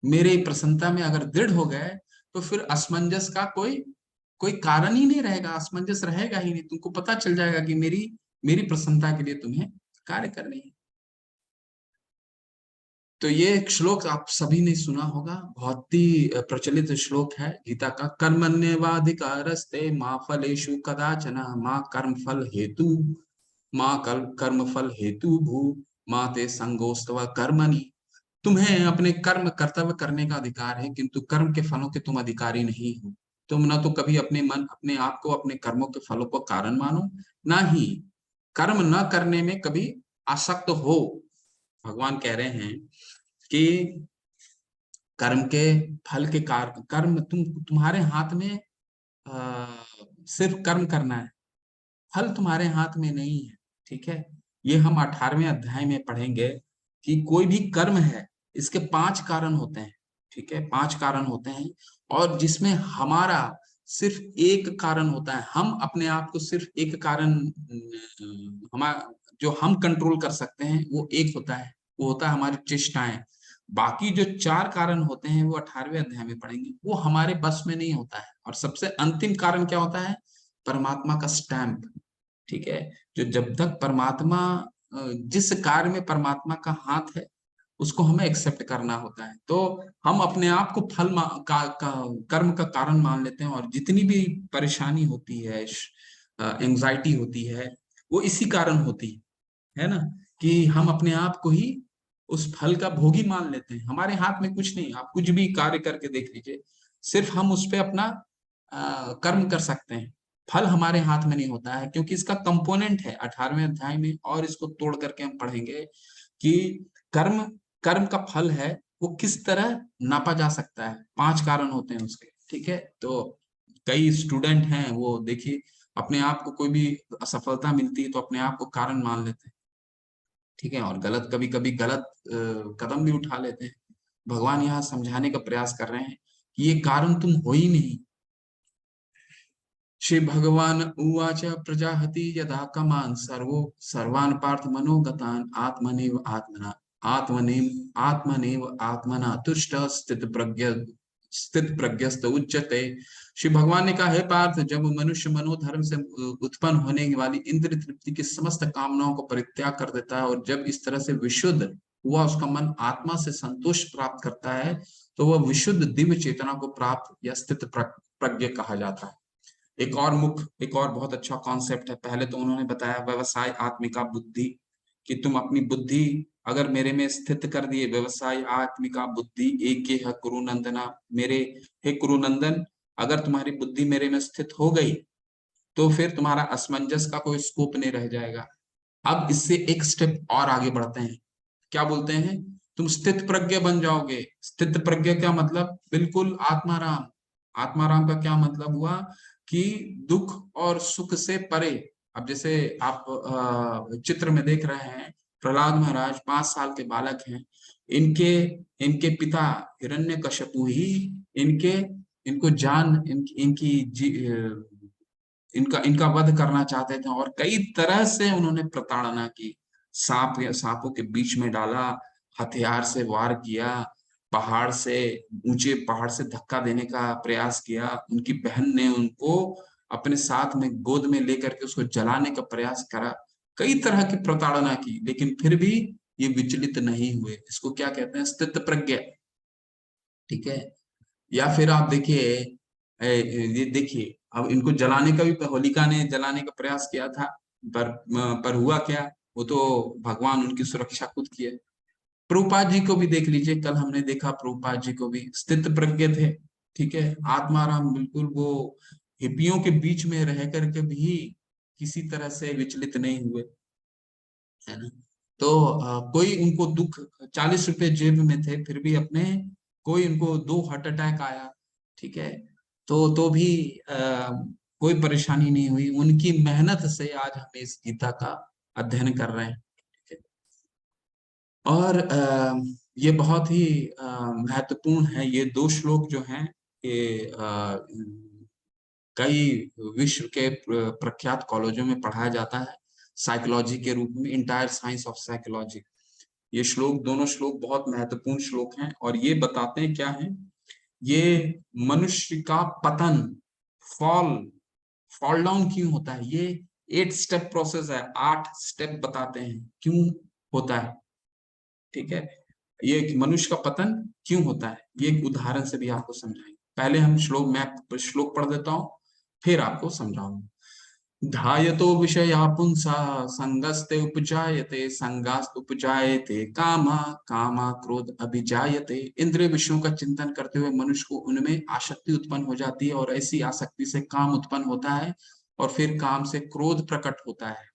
मेरे प्रसन्नता में। अगर दृढ़ हो गए तो फिर असमंजस का कोई कोई कारण ही नहीं रहेगा, असमंजस रहेगा ही नहीं। तुमको पता चल जाएगा कि मेरी मेरी प्रसन्नता के लिए तुम्हें कार्य करनी है। तो ये एक श्लोक आप सभी ने सुना होगा, बहुत ही प्रचलित श्लोक है गीता का। कर्मण्येवाधिकारस्ते मा फलेषु कदाचन मा कर्म फल हेतु, माँ कर्म फल हेतु भू माँ ते संगोस्तव कर्मणि। तुम्हें अपने कर्म कर्तव्य करने का अधिकार है, किंतु कर्म के फलों के तुम अधिकारी नहीं हो। तुम ना तो कभी अपने आप को अपने कर्मों के फलों को कारण मानो, ना ही कर्म न करने में कभी आसक्त हो। भगवान कह रहे हैं कि कर्म के फल के कर्म तुम्हारे हाथ में, सिर्फ कर्म करना है, फल तुम्हारे हाथ में नहीं है। ठीक है। ये हम 18वें अध्याय में पढ़ेंगे कि कोई भी कर्म है इसके 5 कारण होते हैं। ठीक है। 5 कारण होते हैं, और जिसमें हमारा सिर्फ एक कारण होता है। हम अपने आप को सिर्फ एक कारण, हमारा जो हम कंट्रोल कर सकते हैं वो एक होता है, वो होता है हमारी चेष्टाएं। बाकी जो 4 कारण होते हैं वो 18वें अध्याय में पढ़ेंगे, वो हमारे बस में नहीं होता है। और सबसे अंतिम कारण क्या होता है? परमात्मा का स्टैंप। ठीक है, जो जब तक परमात्मा जिस कार्य में परमात्मा का हाथ है उसको हमें एक्सेप्ट करना होता है। तो हम अपने आप को कर्म का कारण मान लेते हैं, और जितनी भी परेशानी होती है, एंजाइटी होती है, वो इसी कारण होती है ना, कि हम अपने आप को ही उस फल का भोगी मान लेते हैं। हमारे हाथ में कुछ नहीं, आप कुछ भी कार्य करके देख लीजिए, सिर्फ हम उस पे अपना कर्म कर सकते हैं। फल हमारे हाथ में नहीं होता है, क्योंकि इसका कंपोनेंट है 18वें अध्याय में, और इसको तोड़ करके हम पढ़ेंगे कि कर्म कर्म का फल है वो किस तरह नापा जा सकता है। 5 कारण होते हैं उसके। ठीक है, तो कई स्टूडेंट हैं वो देखिए, अपने आप को कोई भी असफलता मिलती है तो अपने आप को कारण मान लेते हैं। ठीक है, और गलत, कभी कभी गलत कदम भी उठा लेते हैं। भगवान यहाँ समझाने का प्रयास कर रहे हैं कि ये कारण तुम हो ही नहीं। श्री भगवान उवाच प्रजाहति यदा कामान सर्वो सर्वान् पार्थ मनोगतान् आत्मनेव आत्मना आत्मनेव आत्मनेव आत्मना तुष्ट स्थित प्रज्ञस्त उच्यते। श्री भगवान ने कहा, है पार्थ, जब मनुष्य मनोधर्म से उत्पन्न होने वाली इंद्रिय तृप्ति की समस्त कामनाओं को परित्याग कर देता है, और जब इस तरह से विशुद्ध हुआ उसका मन आत्मा से संतोष प्राप्त करता है, तो वह विशुद्ध दिव्य चेतना को प्राप्त या स्थित प्रज्ञ कहा जाता है। एक और बहुत अच्छा कॉन्सेप्ट है। पहले तो उन्होंने बताया व्यवसाय आत्मिका बुद्धि, कि तुम अपनी बुद्धि अगर मेरे में स्थित कर दिए, व्यवसाय आत्मिका बुद्धि एक है कुरुनंदना, मेरे हे कुरुनंदन, अगर तुम्हारी बुद्धि मेरे में स्थित हो गई तो फिर तुम्हारा असमंजस का कोई स्कोप नहीं रह जाएगा। अब इससे एक स्टेप और आगे बढ़ते हैं। क्या बोलते हैं? तुम स्थित प्रज्ञ बन जाओगे। स्थित प्रज्ञ क्या मतलब? बिल्कुल आत्माराम। आत्माराम का क्या मतलब हुआ? कि दुख और सुख से परे। अब जैसे आप चित्र में देख रहे हैं, प्रहलाद महाराज 5 साल के बालक हैं। इनके इनके पिता हिरण्यकश्यपु ही इनके इनको जान इनकी इनका इनका वध करना चाहते थे, और कई तरह से उन्होंने प्रताड़ना की। सांपों के बीच में डाला, हथियार से वार किया, पहाड़ से ऊंचे पहाड़ से धक्का देने का प्रयास किया। उनकी बहन ने उनको अपने साथ में गोद में लेकर के उसको जलाने का प्रयास करा, कई तरह की प्रताड़ना की, लेकिन फिर भी ये विचलित नहीं हुए। इसको क्या कहते हैं? स्थित प्रज्ञ। ठीक है, या फिर आप देखिए, ये देखिए, अब इनको जलाने का भी होलिका ने जलाने का प्रयास किया था, पर हुआ क्या? वो तो भगवान उनकी सुरक्षा खुद किए। प्रभुपाद जी को भी देख लीजिए, कल हमने देखा प्रभुपाद जी को भी स्थित प्रज्ञ थे। ठीक है, आत्माराम बिल्कुल वो हिप्पियों के बीच में रह करके भी किसी तरह से विचलित नहीं हुए, है ना। तो कोई उनको दुख, 40 रुपए जेब में थे फिर भी अपने, कोई उनको 2 हार्ट अटैक आया, ठीक है, तो भी कोई परेशानी नहीं हुई। उनकी मेहनत से आज हम इस गीता का अध्ययन कर रहे हैं। ठीक है? और ये बहुत ही महत्वपूर्ण है। ये 2 श्लोक जो हैं, ये कई विश्व के प्रख्यात कॉलेजों में पढ़ाया जाता है साइकोलॉजी के रूप में, इंटायर साइंस ऑफ साइकोलॉजी। ये श्लोक, दोनों श्लोक बहुत महत्वपूर्ण श्लोक हैं, और ये बताते हैं क्या है? ये मनुष्य का पतन, फॉल फॉल डाउन क्यों होता है। ये 8 स्टेप प्रोसेस है, 8 स्टेप बताते हैं क्यों होता है। ठीक है, ये मनुष्य का पतन क्यों होता है, ये एक उदाहरण से भी आपको समझाएंगे। पहले हम श्लोक पढ़ देता हूँ, फिर आपको समझाऊंगा। ध्यायतो विषया पुंसा संगस्ते उपजायते संगास्त उपजायते कामा कामा क्रोध अभिजायते। इंद्रिय विषयों का चिंतन करते हुए मनुष्य को उनमें आसक्ति उत्पन्न हो जाती है, और ऐसी आसक्ति से काम उत्पन्न होता है, और फिर काम से क्रोध प्रकट होता है।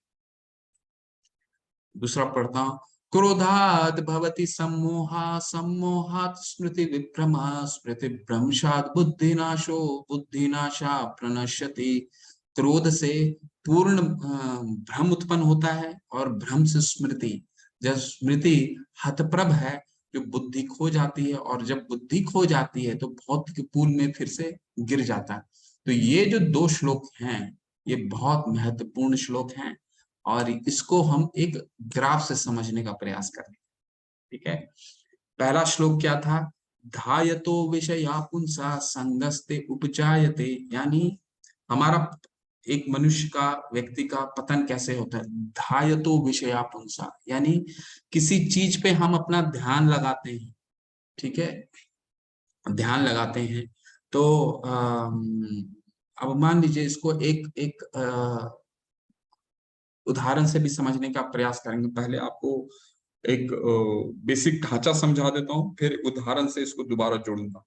दूसरा पढ़ता हूं। क्रोधात् भवति सम्मोहा सम्मोहात् स्मृति विभ्रमा स्मृति भ्रंशात् बुद्धिनाशो बुद्धिनाशा प्रणश्यति। क्रोध से पूर्ण भ्रम उत्पन्न होता है, और भ्रम से स्मृति, जब स्मृति हतप्रभ है, जो बुद्धि खो जाती है, और जब बुद्धि खो जाती है तो भौतिक पूल में फिर से गिर जाता है। तो ये जो 2 श्लोक हैं, ये बहुत महत्वपूर्ण श्लोक हैं, और इसको हम एक ग्राफ से समझने का प्रयास करें। ठीक है, पहला श्लोक क्या था? धायतो विषया पुंसा संगस्ते उपजायते, यानी हमारा एक मनुष्य का, व्यक्ति का पतन कैसे होता है? धायतो विषया पुंसा, यानी किसी चीज पे हम अपना ध्यान लगाते हैं, ठीक है, ध्यान लगाते हैं। तो अब मान लीजिए इसको एक एक उदाहरण से भी समझने का प्रयास करेंगे। पहले आपको एक बेसिक ढांचा समझा देता हूं, फिर उदाहरण से इसको दोबारा जोड़ूंगा।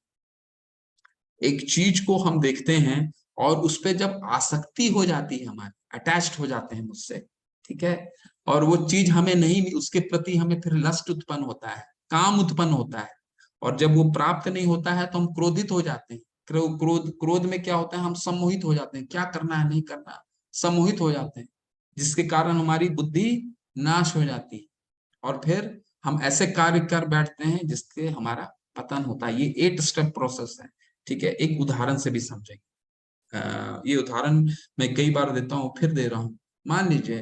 एक चीज को हम देखते हैं और उस पर जब आसक्ति हो जाती है, हमारे अटैच्ड हो जाते हैं मुझसे, ठीक है, और वो चीज हमें नहीं, उसके प्रति हमें फिर लस्ट उत्पन्न होता है, काम उत्पन्न होता है, और जब वो प्राप्त नहीं होता है तो हम क्रोधित हो जाते हैं। क्रोध में क्या होता है? हम सम्मोहित हो जाते हैं, क्या करना है नहीं करना, सम्मोहित हो जाते हैं, जिसके कारण हमारी बुद्धि नाश हो जाती है, और फिर हम ऐसे कार्य कर बैठते हैं जिससे हमारा पतन होता है। ये 8 स्टेप प्रोसेस है, ठीक है। एक उदाहरण से भी समझेंगे। ये उदाहरण मैं कई बार देता हूँ, फिर दे रहा हूँ। मान लीजिए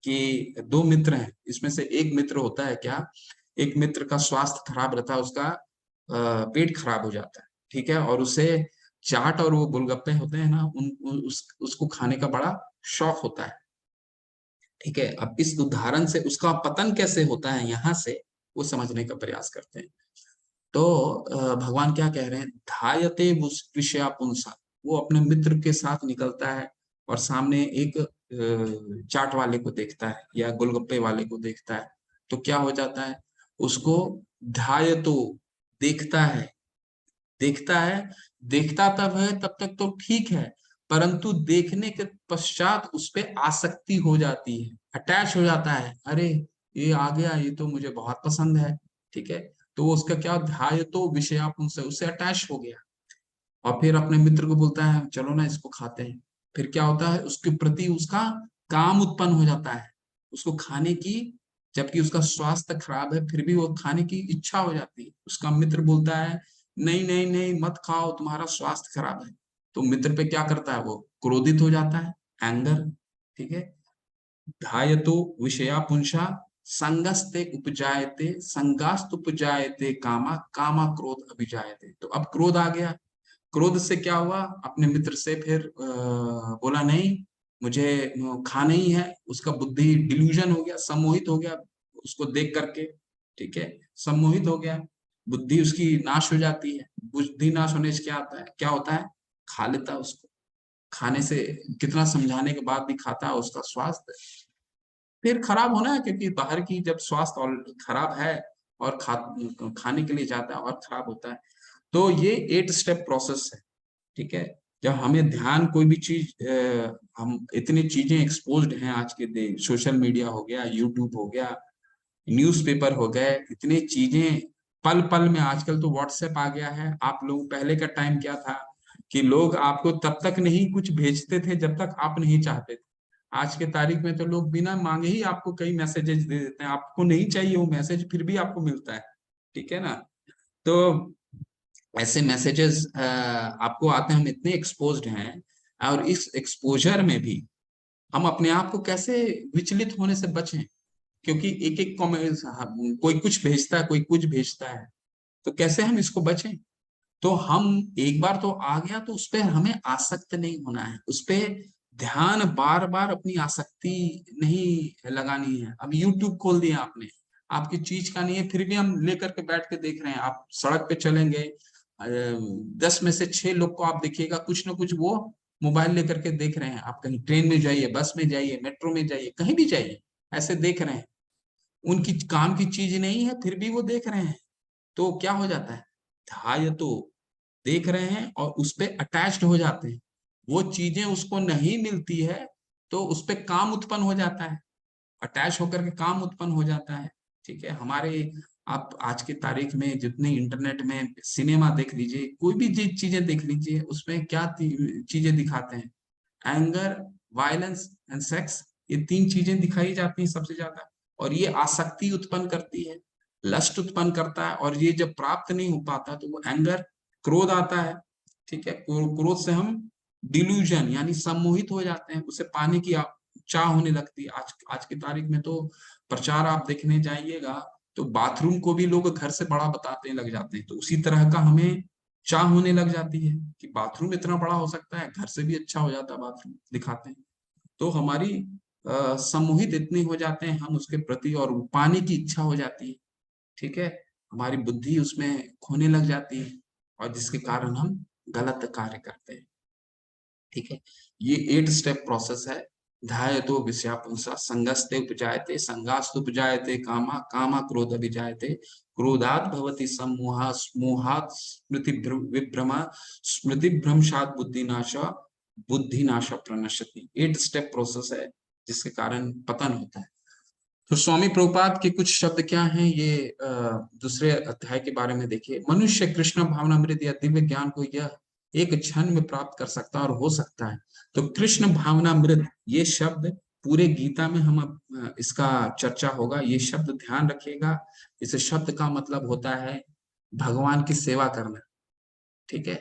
कि दो मित्र हैं, इसमें से एक मित्र होता है क्या, एक मित्र का स्वास्थ्य खराब रहता है, उसका पेट खराब हो जाता है, ठीक है, और उसे चाट और वो गोलगप्पे होते हैं ना, उसको खाने का बड़ा शौक होता है, ठीक है। अब इस उदाहरण से उसका पतन कैसे होता है यहाँ से, वो समझने का प्रयास करते हैं। तो भगवान क्या कह रहे हैं? धायते विषया पुंसा, वो अपने मित्र के साथ निकलता है और सामने एक चाट वाले को देखता है या गोलगप्पे वाले को देखता है, तो क्या हो जाता है? उसको धायतो, देखता है, देखता है, देखता तब है तब तक तो ठीक है, परंतु देखने के पश्चात उस पे आसक्ति हो जाती है, अटैच हो जाता है। अरे ये आ गया, ये तो मुझे बहुत पसंद है, ठीक है। तो वो उसका क्या, ध्याय तो विषयापुंस से उससे अटैच हो गया, और फिर अपने मित्र को बोलता है चलो ना इसको खाते हैं। फिर क्या होता है? उसके प्रति उसका काम उत्पन्न हो जाता है, उसको खाने की, जबकि उसका स्वास्थ्य खराब है फिर भी वो खाने की इच्छा हो जाती है। उसका मित्र बोलता है नहीं नहीं नहीं मत खाओ, तुम्हारा स्वास्थ्य खराब है। तो मित्र पे क्या करता है? वो क्रोधित हो जाता है, एंगर, ठीक है। ध्यायतो विषया पुंसा संगस्ते उपजायते, संगास्त उपजायते कामा, कामा क्रोध अभिजायते। तो अब क्रोध आ गया, क्रोध से क्या हुआ? अपने मित्र से फिर बोला नहीं, मुझे खाना ही है। उसका बुद्धि डिल्यूजन हो गया, सम्मोहित हो गया उसको देख करके, ठीक है, सम्मोहित हो गया, बुद्धि उसकी नाश हो जाती है। बुद्धि नाश होने से क्या आता है, क्या होता है? खा लेता है उसको, खाने से कितना समझाने के बाद भी खाता है, उसका स्वास्थ्य फिर खराब होना है, क्योंकि बाहर की जब स्वास्थ्य ऑलरेडी खराब है और खाने के लिए जाता है और खराब होता है। तो ये 8 स्टेप प्रोसेस है, ठीक है। जब हमें ध्यान कोई भी चीज, हम इतनी चीजें एक्सपोज्ड हैं आज के दिन, सोशल मीडिया हो गया, यूट्यूब हो गया, न्यूज़पेपर हो गए, इतनी चीजें पल पल में। आजकल तो व्हाट्सएप आ गया है। आप लोग पहले का टाइम क्या था कि लोग आपको तब तक नहीं कुछ भेजते थे जब तक आप नहीं चाहते थे। आज के तारीख में तो लोग बिना मांगे ही आपको कई मैसेजेस दे देते हैं, आपको नहीं चाहिए वो मैसेज फिर भी आपको मिलता है, ठीक है ना। तो ऐसे मैसेजेस आपको आते हैं, हम इतने एक्सपोज्ड हैं, और इस एक्सपोजर में भी हम अपने आप को कैसे विचलित होने से बचें, क्योंकि एक एक कॉमेंट, कोई कुछ भेजता है, कोई कुछ भेजता है, तो कैसे हम इसको बचें? तो हम, एक बार तो आ गया तो उस पर हमें आसक्त नहीं होना है, उस पे ध्यान बार बार अपनी आसक्ति नहीं लगानी है। अब यूट्यूब खोल दिया आपने, आपकी चीज का नहीं है फिर भी हम लेकर के बैठ के देख रहे हैं। आप सड़क पे चलेंगे, 10 में से 6 लोग को आप देखिएगा कुछ ना कुछ वो मोबाइल लेकर के देख रहे हैं। आप कहीं ट्रेन में जाइए, बस में जाइए, मेट्रो में जाइए, कहीं भी जाइए, ऐसे देख रहे हैं। उनकी काम की चीज नहीं है फिर भी वो देख रहे हैं। तो क्या हो जाता है? ध्याय तो, देख रहे हैं और उस पे अटैच्ड हो जाते हैं, वो चीजें उसको नहीं मिलती है तो उस पे काम उत्पन्न हो जाता है, अटैच होकर के काम उत्पन्न हो जाता है, ठीक है। हमारे, आप आज की तारीख में जितने इंटरनेट में सिनेमा देख लीजिए, कोई भी चीजें देख लीजिए, उसमें क्या चीजें दिखाते हैं? एंगर, वायलेंस एंड सेक्स, ये 3 चीजें दिखाई जाती हैं सबसे ज्यादा, और ये आसक्ति उत्पन्न करती है, लस्ट उत्पन्न करता है, और ये जब प्राप्त नहीं हो पाता तो वो एंगर, क्रोध आता है, ठीक है। क्रोध से हम डिल्यूजन यानी सम्मोहित हो जाते हैं, उसे पाने की चाह होने लगती है। आज आज की तारीख में तो प्रचार आप देखने जाइएगा तो बाथरूम को भी लोग घर से बड़ा बताते लग जाते हैं, तो उसी तरह का हमें चाह होने लग जाती है कि बाथरूम इतना बड़ा हो सकता है, घर से भी अच्छा हो जाता है बाथरूम, दिखाते हैं। तो हमारी सम्मोहित इतने हो जाते हैं हम उसके प्रति, और वो पाने की इच्छा हो जाती है, ठीक है, हमारी बुद्धि उसमें खोने लग जाती है, और जिसके कारण हम गलत कार्य करते हैं, ठीक है। ये 8 स्टेप प्रोसेस है। ध्यायतो विषयापुंसा संगस्ते उपजायते, संगास्तु उपजायते कामा, कामा क्रोध विजायते, क्रोधात् भवति सम्मोहा, मोहात् स्मृति विभ्रमा, स्मृति भ्रंशात् बुद्धिनाश, बुद्धिनाश प्रणश्यति। 8 स्टेप प्रोसेस है जिसके कारण पतन होता है। तो स्वामी प्रभुपाद के कुछ शब्द क्या हैं, ये दूसरे अध्याय के बारे में देखिए। मनुष्य कृष्ण भावनामृत या दिव्य ज्ञान को यह एक क्षण में प्राप्त कर सकता है और हो सकता है। तो कृष्ण भावनामृत ये शब्द पूरे गीता में हम इसका चर्चा होगा, ये शब्द ध्यान रखिएगा। इस शब्द का मतलब होता है भगवान की सेवा करना, ठीक है।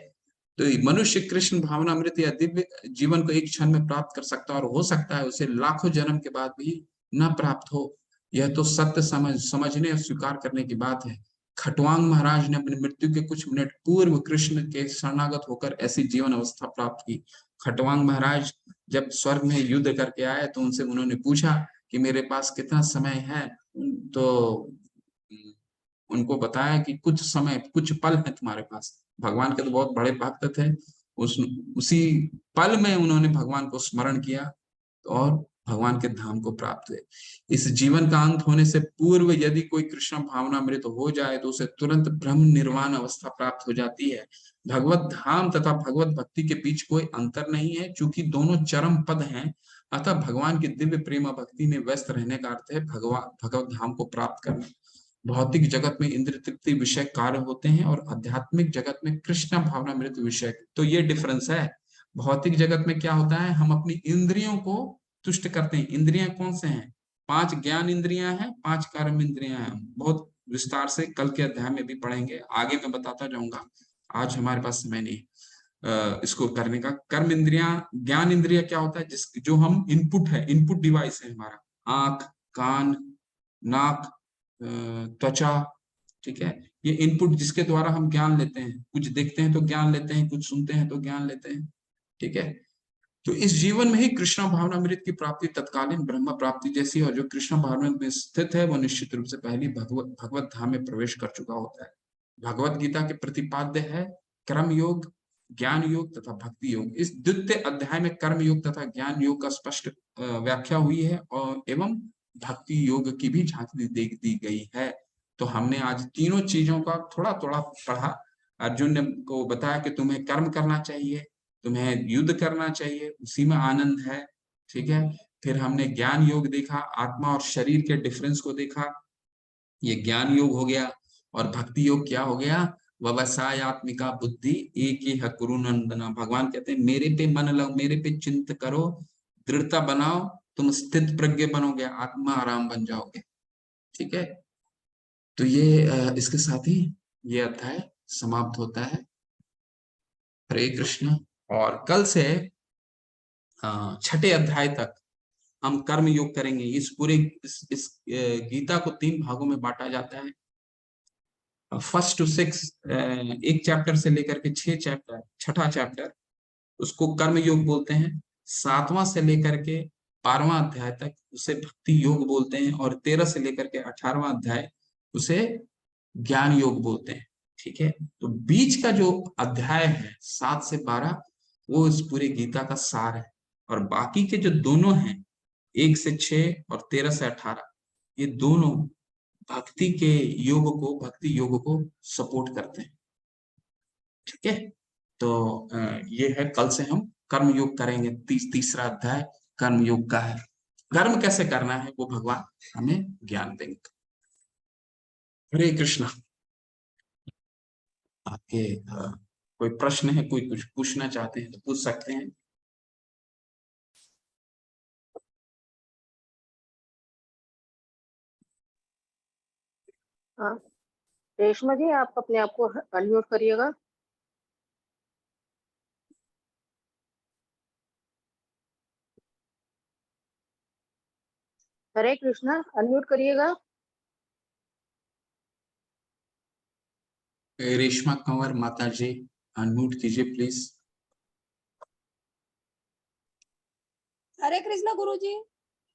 तो मनुष्य कृष्ण भावनामृत या दिव्य जीवन को एक क्षण में प्राप्त कर सकता है और हो सकता है उसे लाखों जन्म के बाद भी न प्राप्त हो। यह तो सत्य समझने और स्वीकार करने की बात है। खटवांग महाराज ने अपनी मृत्यु के कुछ मिनट पूर्व कृष्ण के शरणागत होकर ऐसी जीवन अवस्था प्राप्त की। खटवांग महाराज जब स्वर्ग में युद्ध करके आए तो उनसे उन्होंने पूछा कि मेरे पास कितना समय है, तो उनको बताया कि कुछ समय, कुछ पल है तुम्हारे पास। भगवान के तो बहुत बड़े भक्त थे, उस उसी पल में उन्होंने भगवान को स्मरण किया और भगवान के धाम को प्राप्त हुए। इस जीवन का अंत होने से पूर्व यदि कोई कृष्ण भावनामृत हो जाए तो उसे तुरंत ब्रह्म निर्वाण अवस्था प्राप्त हो जाती है। भगवत धाम तथा भगवत भक्ति के बीच कोई अंतर नहीं है, चूंकि दोनों चरम पद हैं। अतः भगवान की दिव्य प्रेम भक्ति में व्यस्त रहने का अर्थ है भगवान भगवत धाम को प्राप्त करना। भौतिक जगत में इंद्र तृप्ति विषय कार्य होते हैं और आध्यात्मिक जगत में कृष्ण भावनामृत विषय। तो ये डिफरेंस है। भौतिक जगत में क्या होता है, हम अपनी इंद्रियों को तुष्ट करते हैं। इंद्रियां कौन से हैं? 5 ज्ञान इंद्रियां हैं, 5 कर्म इंद्रियां हैं। बहुत विस्तार से कल के अध्याय में भी पढ़ेंगे, आगे मैं बताता जाऊंगा, आज हमारे पास समय नहीं इसको करने का। कर्म इंद्रियां, ज्ञान इंद्रिया क्या होता है, जिस जो हम इनपुट है, इनपुट डिवाइस है हमारा, आंख, कान, नाक, त्वचा, ठीक है। ये इनपुट जिसके द्वारा हम ज्ञान लेते हैं, कुछ देखते हैं तो ज्ञान लेते हैं, कुछ सुनते हैं तो ज्ञान लेते हैं, ठीक है। तो इस जीवन में ही कृष्ण भावनामृत की प्राप्ति तत्कालीन ब्रह्म प्राप्ति जैसी, और जो कृष्ण भावनामृत में स्थित है वो निश्चित रूप से पहली भगवत धाम में प्रवेश कर चुका होता है। भगवत गीता के प्रतिपाद्य है कर्म योग, ज्ञान योग तथा भक्ति योग। इस द्वितीय अध्याय में कर्म योग तथा ज्ञान योग का स्पष्ट व्याख्या हुई है और एवं भक्ति योग की भी झांकी दी गई है। तो हमने आज तीनों चीजों का थोड़ा थोड़ा पढ़ा। अर्जुन ने को बताया कि तुम्हें कर्म करना चाहिए, तुम्हें युद्ध करना चाहिए, उसी में आनंद है, ठीक है। फिर हमने ज्ञान योग देखा, आत्मा और शरीर के डिफरेंस को देखा, ये ज्ञान योग हो गया। और भक्ति योग क्या हो गया? व्यवसायत्मिका बुद्धि एक ही है कुरु नंदना। भगवान कहते हैं मेरे पे मन लगाओ, मेरे पे चिंत करो, दृढ़ता बनाओ, तुम स्थित प्रज्ञ बनोगे, आत्मा आराम बन जाओगे, ठीक है। तो ये इसके साथ ही ये अध्याय समाप्त होता है। हरे कृष्ण। और कल से छठे अध्याय तक हम कर्म योग करेंगे। इस पूरे इस गीता को 3 भागों में बांटा जाता है। फर्स्ट टू 6 एक चैप्टर से लेकर के 6 चैप्टर, छठा चैप्टर उसको कर्म योग बोलते हैं। 7वां से लेकर के 12वां अध्याय तक उसे भक्ति योग बोलते हैं, और 13 से लेकर के 18वां अध्याय उसे ज्ञान योग बोलते हैं, ठीक है। तो बीच का जो अध्याय है 7 से 12 वो इस पूरी गीता का सार है। और बाकी के जो दोनों हैं 1 से 6 और 13 से 18, ये दोनों भक्ति के योग को, भक्ति योग को सपोर्ट करते हैं, ठीक है। तो ये है, कल से हम कर्म योग करेंगे। तीसरा अध्याय कर्म योग का है। कर्म कैसे करना है वो भगवान हमें ज्ञान देंगे। हरे कृष्णा। आपके कोई प्रश्न है, कोई कुछ पूछना चाहते हैं तो पूछ सकते हैं। हाँ, रेशमा जी आप अपने आप को अनम्यूट करिएगा। हरे कृष्णा, अनम्यूट करिएगा। रेशमा कंवर माता जी अनम्यूट कीजिए प्लीज। हरे कृष्णा गुरु जी।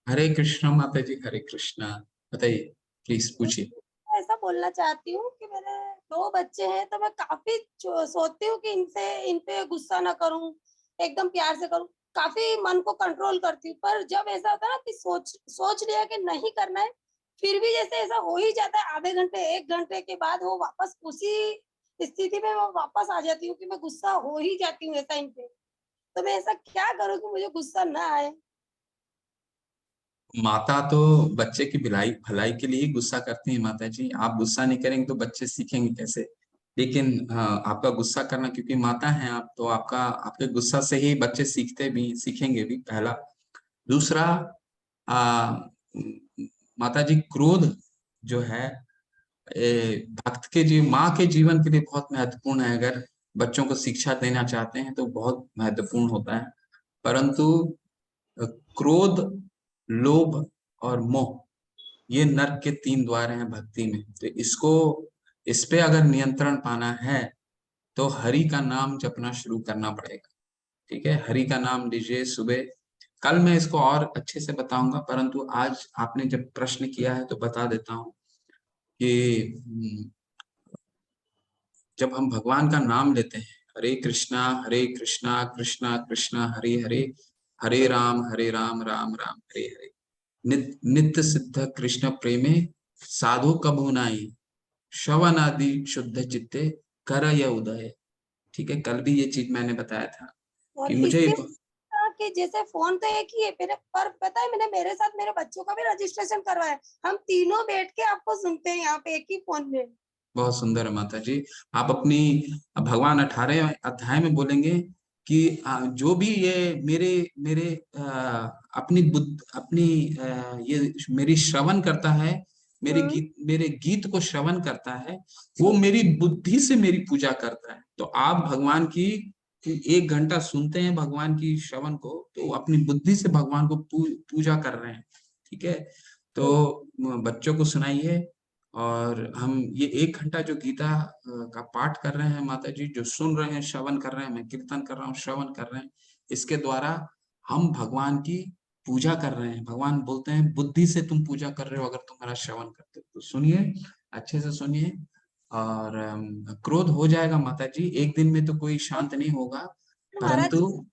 हरे कृष्णा माता जी, हरे कृष्णा। बताइए, प्लीज पूछिए। ऐसा बोलना चाहती हूँ कि मेरे 2 बच्चे हैं, तो मैं काफी सोचती हूँ कि इन पे गुस्सा ना करूं, एकदम प्यार से करूं, काफी मन को कंट्रोल करती हूँ। पर जब ऐसा होता है ना कि सोच लिया कि नहीं करना है, फिर भी जैसे ऐसा हो ही जाता है, आधे घंटे 1 घंटे के बाद वो वापस उसी स्थिति में मैं वापस आ जाती हूँ कि मैं गुस्सा हो ही जाती हूँ ऐसा इन पे। तो मैं ऐसा क्या करूँ कि मुझे गुस्सा ना आए? माता तो बच्चे की भलाई भलाई के लिए ही गुस्सा करती है माता जी। आप गुस्सा नहीं करेंगे तो बच्चे सीखेंगे कैसे? लेकिन आपका गुस्सा करना, क्योंकि माता हैं आप, तो आपके गुस्सा से ही बच्चे सीखते भी, सीखेंगे भी, पहला। दूसरा, आ, माता जी, क्रोध जो है भक्त के माँ के जीवन के लिए बहुत महत्वपूर्ण है। अगर बच्चों को शिक्षा देना चाहते हैं तो बहुत महत्वपूर्ण होता है। परंतु क्रोध, लोभ और मोह, ये नर्क के 3 द्वार हैं भक्ति में। तो इस पे अगर नियंत्रण पाना है तो हरि का नाम जपना शुरू करना पड़ेगा। ठीक है, हरि का नाम लीजिए सुबह। कल मैं इसको और अच्छे से बताऊंगा, परंतु आज आपने जब प्रश्न किया है तो बता देता हूँ कि जब हम भगवान का नाम लेते हैं, हरे कृष्णा कृष्णा कृष्णा हरे हरे, हरे राम राम राम हरे हरे, नित्य सिद्ध कृष्ण प्रेमे साधु कबू नाई, श्रवण आदि शुद्ध चित्ते करय उदय। ठीक है, कल भी ये चीज मैंने बताया था और कि मुझे इससे कि जैसे फोन तो एक ही है मेरे, पर पता है मैंने मेरे साथ मेरे बच्चों का भी रजिस्ट्रेशन करवाया है। हम तीनों बैठ के आपको सुनते हैं यहाँ पे एक ही फोन में। बहुत सुंदर है माता जी। आप अपनी भगवान 18 अध्याय में बोलेंगे कि जो भी ये मेरे मेरे अपनी बुद्ध अपनी ये मेरी श्रवण करता है, मेरे गीत को श्रवण करता है, वो मेरी बुद्धि से मेरी पूजा करता है। तो आप भगवान की 1 घंटा सुनते हैं भगवान की श्रवण को, तो अपनी बुद्धि से भगवान को पूजा कर रहे हैं। ठीक है, तो बच्चों को सुनाइए। और हम ये 1 घंटा जो गीता का पाठ कर रहे हैं माता जी, जो सुन रहे हैं, श्रवण कर रहे हैं, मैं कीर्तन कर रहा हूँ, श्रवण कर रहे हैं, इसके द्वारा हम भगवान की पूजा कर रहे हैं। भगवान बोलते हैं बुद्धि से तुम पूजा कर रहे हो अगर तुम मेरा श्रवण करते हो। तो सुनिए, अच्छे से सुनिए। और क्रोध हो जाएगा माता जी, एक दिन में तो कोई शांत नहीं होगा, महाराज, परंतु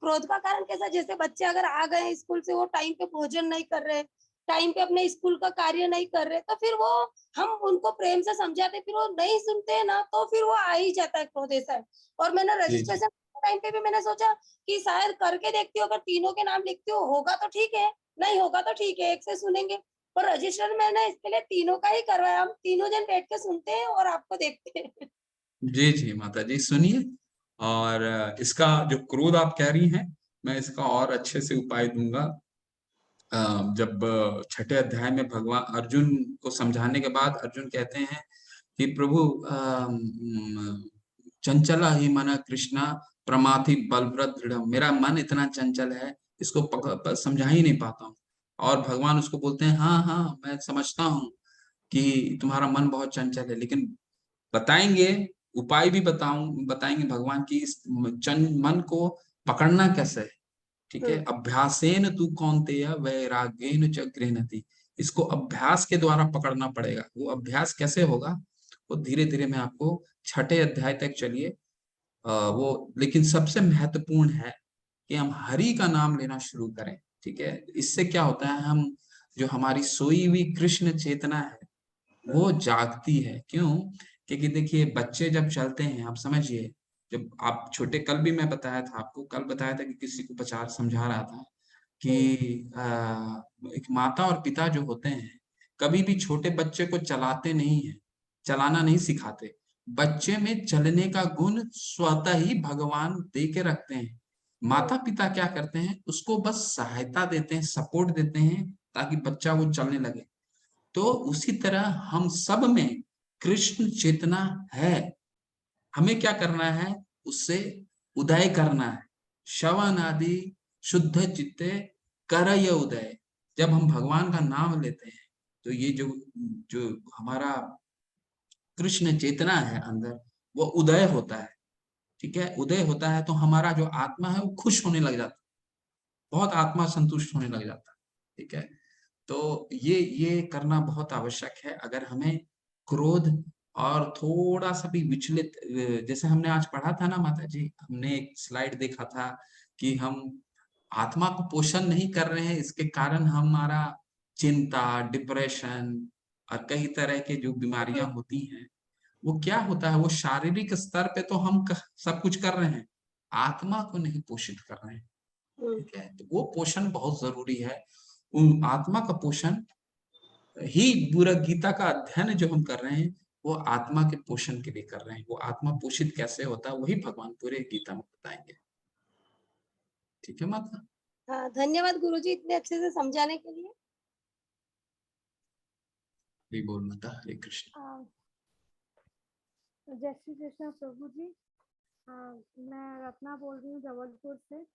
क्रोध का कारण कैसा? जैसे बच्चे अगर आ गए स्कूल से, वो टाइम पे भोजन नहीं कर रहे, टाइम पे अपने स्कूल का कार्य नहीं कर रहे, तो फिर वो हम उनको प्रेम से समझाते, फिर वो नहीं सुनते हैं ना, तो फिर वो आ ही जाता है क्रोध ऐसा है। और मैंने जी जी रजिस्ट्रेशन टाइम पे भी मैंने सोचा कि शायद करके देखती हूँ, अगर तीनों के नाम लिखती हूँ, होगा तो ठीक है, नहीं होगा तो ठीक है, एक से सुनेंगे। पर रजिस्ट्रेशन मैंने इसके लिए तीनों का ही करवाया। हम तीनों जन बैठ के सुनते हैं और आपको देखते हैं। जी जी माता जी, सुनिए। और इसका जो क्रोध आप कह रही हैं, मैं इसका और अच्छे से उपाय दूंगा। जब 6ठे अध्याय में भगवान अर्जुन को समझाने के बाद अर्जुन कहते हैं कि प्रभु चंचला ही मन कृष्णा प्रमाथि बलव्रत दृढ़, मेरा मन इतना चंचल है, इसको समझा ही नहीं पाता हूँ। और भगवान उसको बोलते हैं, हाँ हाँ मैं समझता हूँ कि तुम्हारा मन बहुत चंचल है, लेकिन बताएंगे, उपाय भी बताएंगे भगवान की इस मन को पकड़ना कैसे है। ठीक है, अभ्यासेन तू कौन्तेय वैराग्येन च गृह्णति, इसको अभ्यास के द्वारा पकड़ना पड़ेगा। वो अभ्यास कैसे होगा, वो धीरे धीरे मैं आपको 6ठे अध्याय तक चलिए। वो लेकिन सबसे महत्वपूर्ण है कि हम हरि का नाम लेना शुरू करें। ठीक है, इससे क्या होता है, हम जो हमारी सोई हुई कृष्ण चेतना है वो जागती है। क्यों? क्योंकि देखिए, बच्चे जब चलते हैं, आप समझिए, जब आप छोटे, कल भी मैं बताया था आपको, कल बताया था कि किसी को प्रचार समझा रहा था कि एक माता और पिता जो होते हैं, कभी भी छोटे बच्चे को चलाते नहीं है, चलाना नहीं सिखाते। बच्चे में चलने का गुण स्वतः ही भगवान दे के रखते हैं। माता पिता क्या करते हैं, उसको बस सहायता देते हैं, सपोर्ट देते हैं, ताकि बच्चा वो चलने लगे। तो उसी तरह हम सब में कृष्ण चेतना है, हमें क्या करना है, उससे उदय करना है। श्रवण आदि शुद्ध चित्ते करय उदय। जब हम भगवान का नाम लेते हैं तो ये जो जो हमारा कृष्ण चेतना है अंदर, वो उदय होता है। ठीक है, उदय होता है तो हमारा जो आत्मा है वो खुश होने लग जाता है, बहुत आत्मा संतुष्ट होने लग जाता है। ठीक है, तो ये करना बहुत आवश्यक है। अगर हमें क्रोध और थोड़ा सा भी विचलित, जैसे हमने आज पढ़ा था ना माता जी, हमने एक स्लाइड देखा था कि हम आत्मा को पोषण नहीं कर रहे हैं, इसके कारण हमारा चिंता, डिप्रेशन और कई तरह के जो बीमारियां होती हैं, वो क्या होता है, वो शारीरिक स्तर पे तो हम सब कुछ कर रहे हैं, आत्मा को नहीं पोषित कर रहे हैं। ठीक है, तो वो पोषण बहुत जरूरी है। उन आत्मा का पोषण ही पूरा गीता का अध्ययन जो हम कर रहे हैं वो आत्मा के पोषण के लिए कर रहे हैं। वो आत्मा पोषित कैसे होता है वही भगवान पूरे गीता में बताएंगे। ठीक है माता? हाँ, धन्यवाद गुरुजी इतने अच्छे से समझाने के लिए। हरि बोल माता, हरे कृष्ण। जय श्री कृष्ण प्रभु जी। मैं रत्ना बोल रही हूँ जबलपुर से।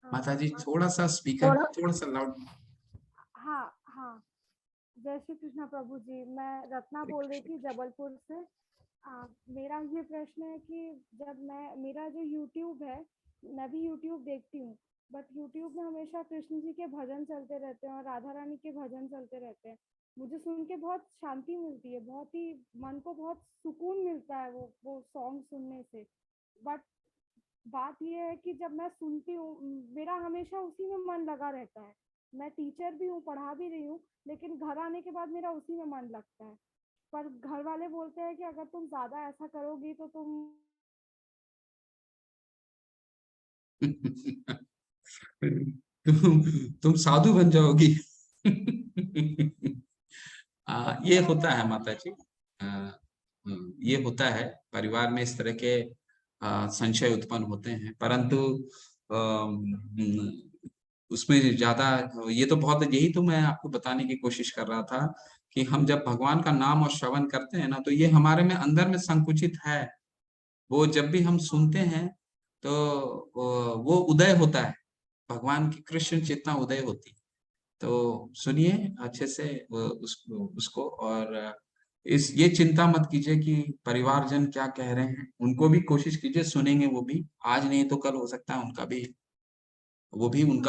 माता जी थोड़ा सा स्पीकर थोड़ा सा लाउड। हाँ हाँ, जय श्री कृष्ण प्रभु जी। मैं रत्ना बोल रही थी जबलपुर से। मेरा ये प्रश्न है कि जब मेरा जो YouTube है, मैं भी YouTube देखती हूँ, बट YouTube में हमेशा कृष्ण जी के भजन चलते रहते हैं और राधा रानी के भजन चलते रहते हैं। मुझे सुन के बहुत शांति मिलती है, बहुत ही मन को बहुत सुकून मिलता है वो सॉन्ग सुनने से। बट बात यह है कि जब मैं सुनती हूँ, मेरा हमेशा उसी में मन लगा रहता है। मैं टीचर भी हूँ, पढ़ा भी रही हूँ, लेकिन घर आने के बाद मेरा उसी में मन लगता है। पर घर वाले बोलते हैं कि अगर तुम ज्यादा ऐसा करोगी तो तुम साधु बन जाओगी। ये होता है माता जी, ये होता है परिवार में, इस तरह के संशय उत्पन्न होते हैं, परंतु उसमें ज्यादा ये तो बहुत, यही तो मैं आपको बताने की कोशिश कर रहा था कि हम जब भगवान का नाम और श्रवण करते हैं ना, तो ये हमारे में अंदर में संकुचित है। वो जब भी हम सुनते हैं तो वो उदय होता है, भगवान की कृष्ण चेतना उदय होती है। तो सुनिए अच्छे से उसको, और ये चिंता मत कीजिए कि परिवारजन क्या कह रहे हैं, उनको भी कोशिश कीजिए, सुनेंगे वो भी, आज नहीं तो कल हो सकता है उनका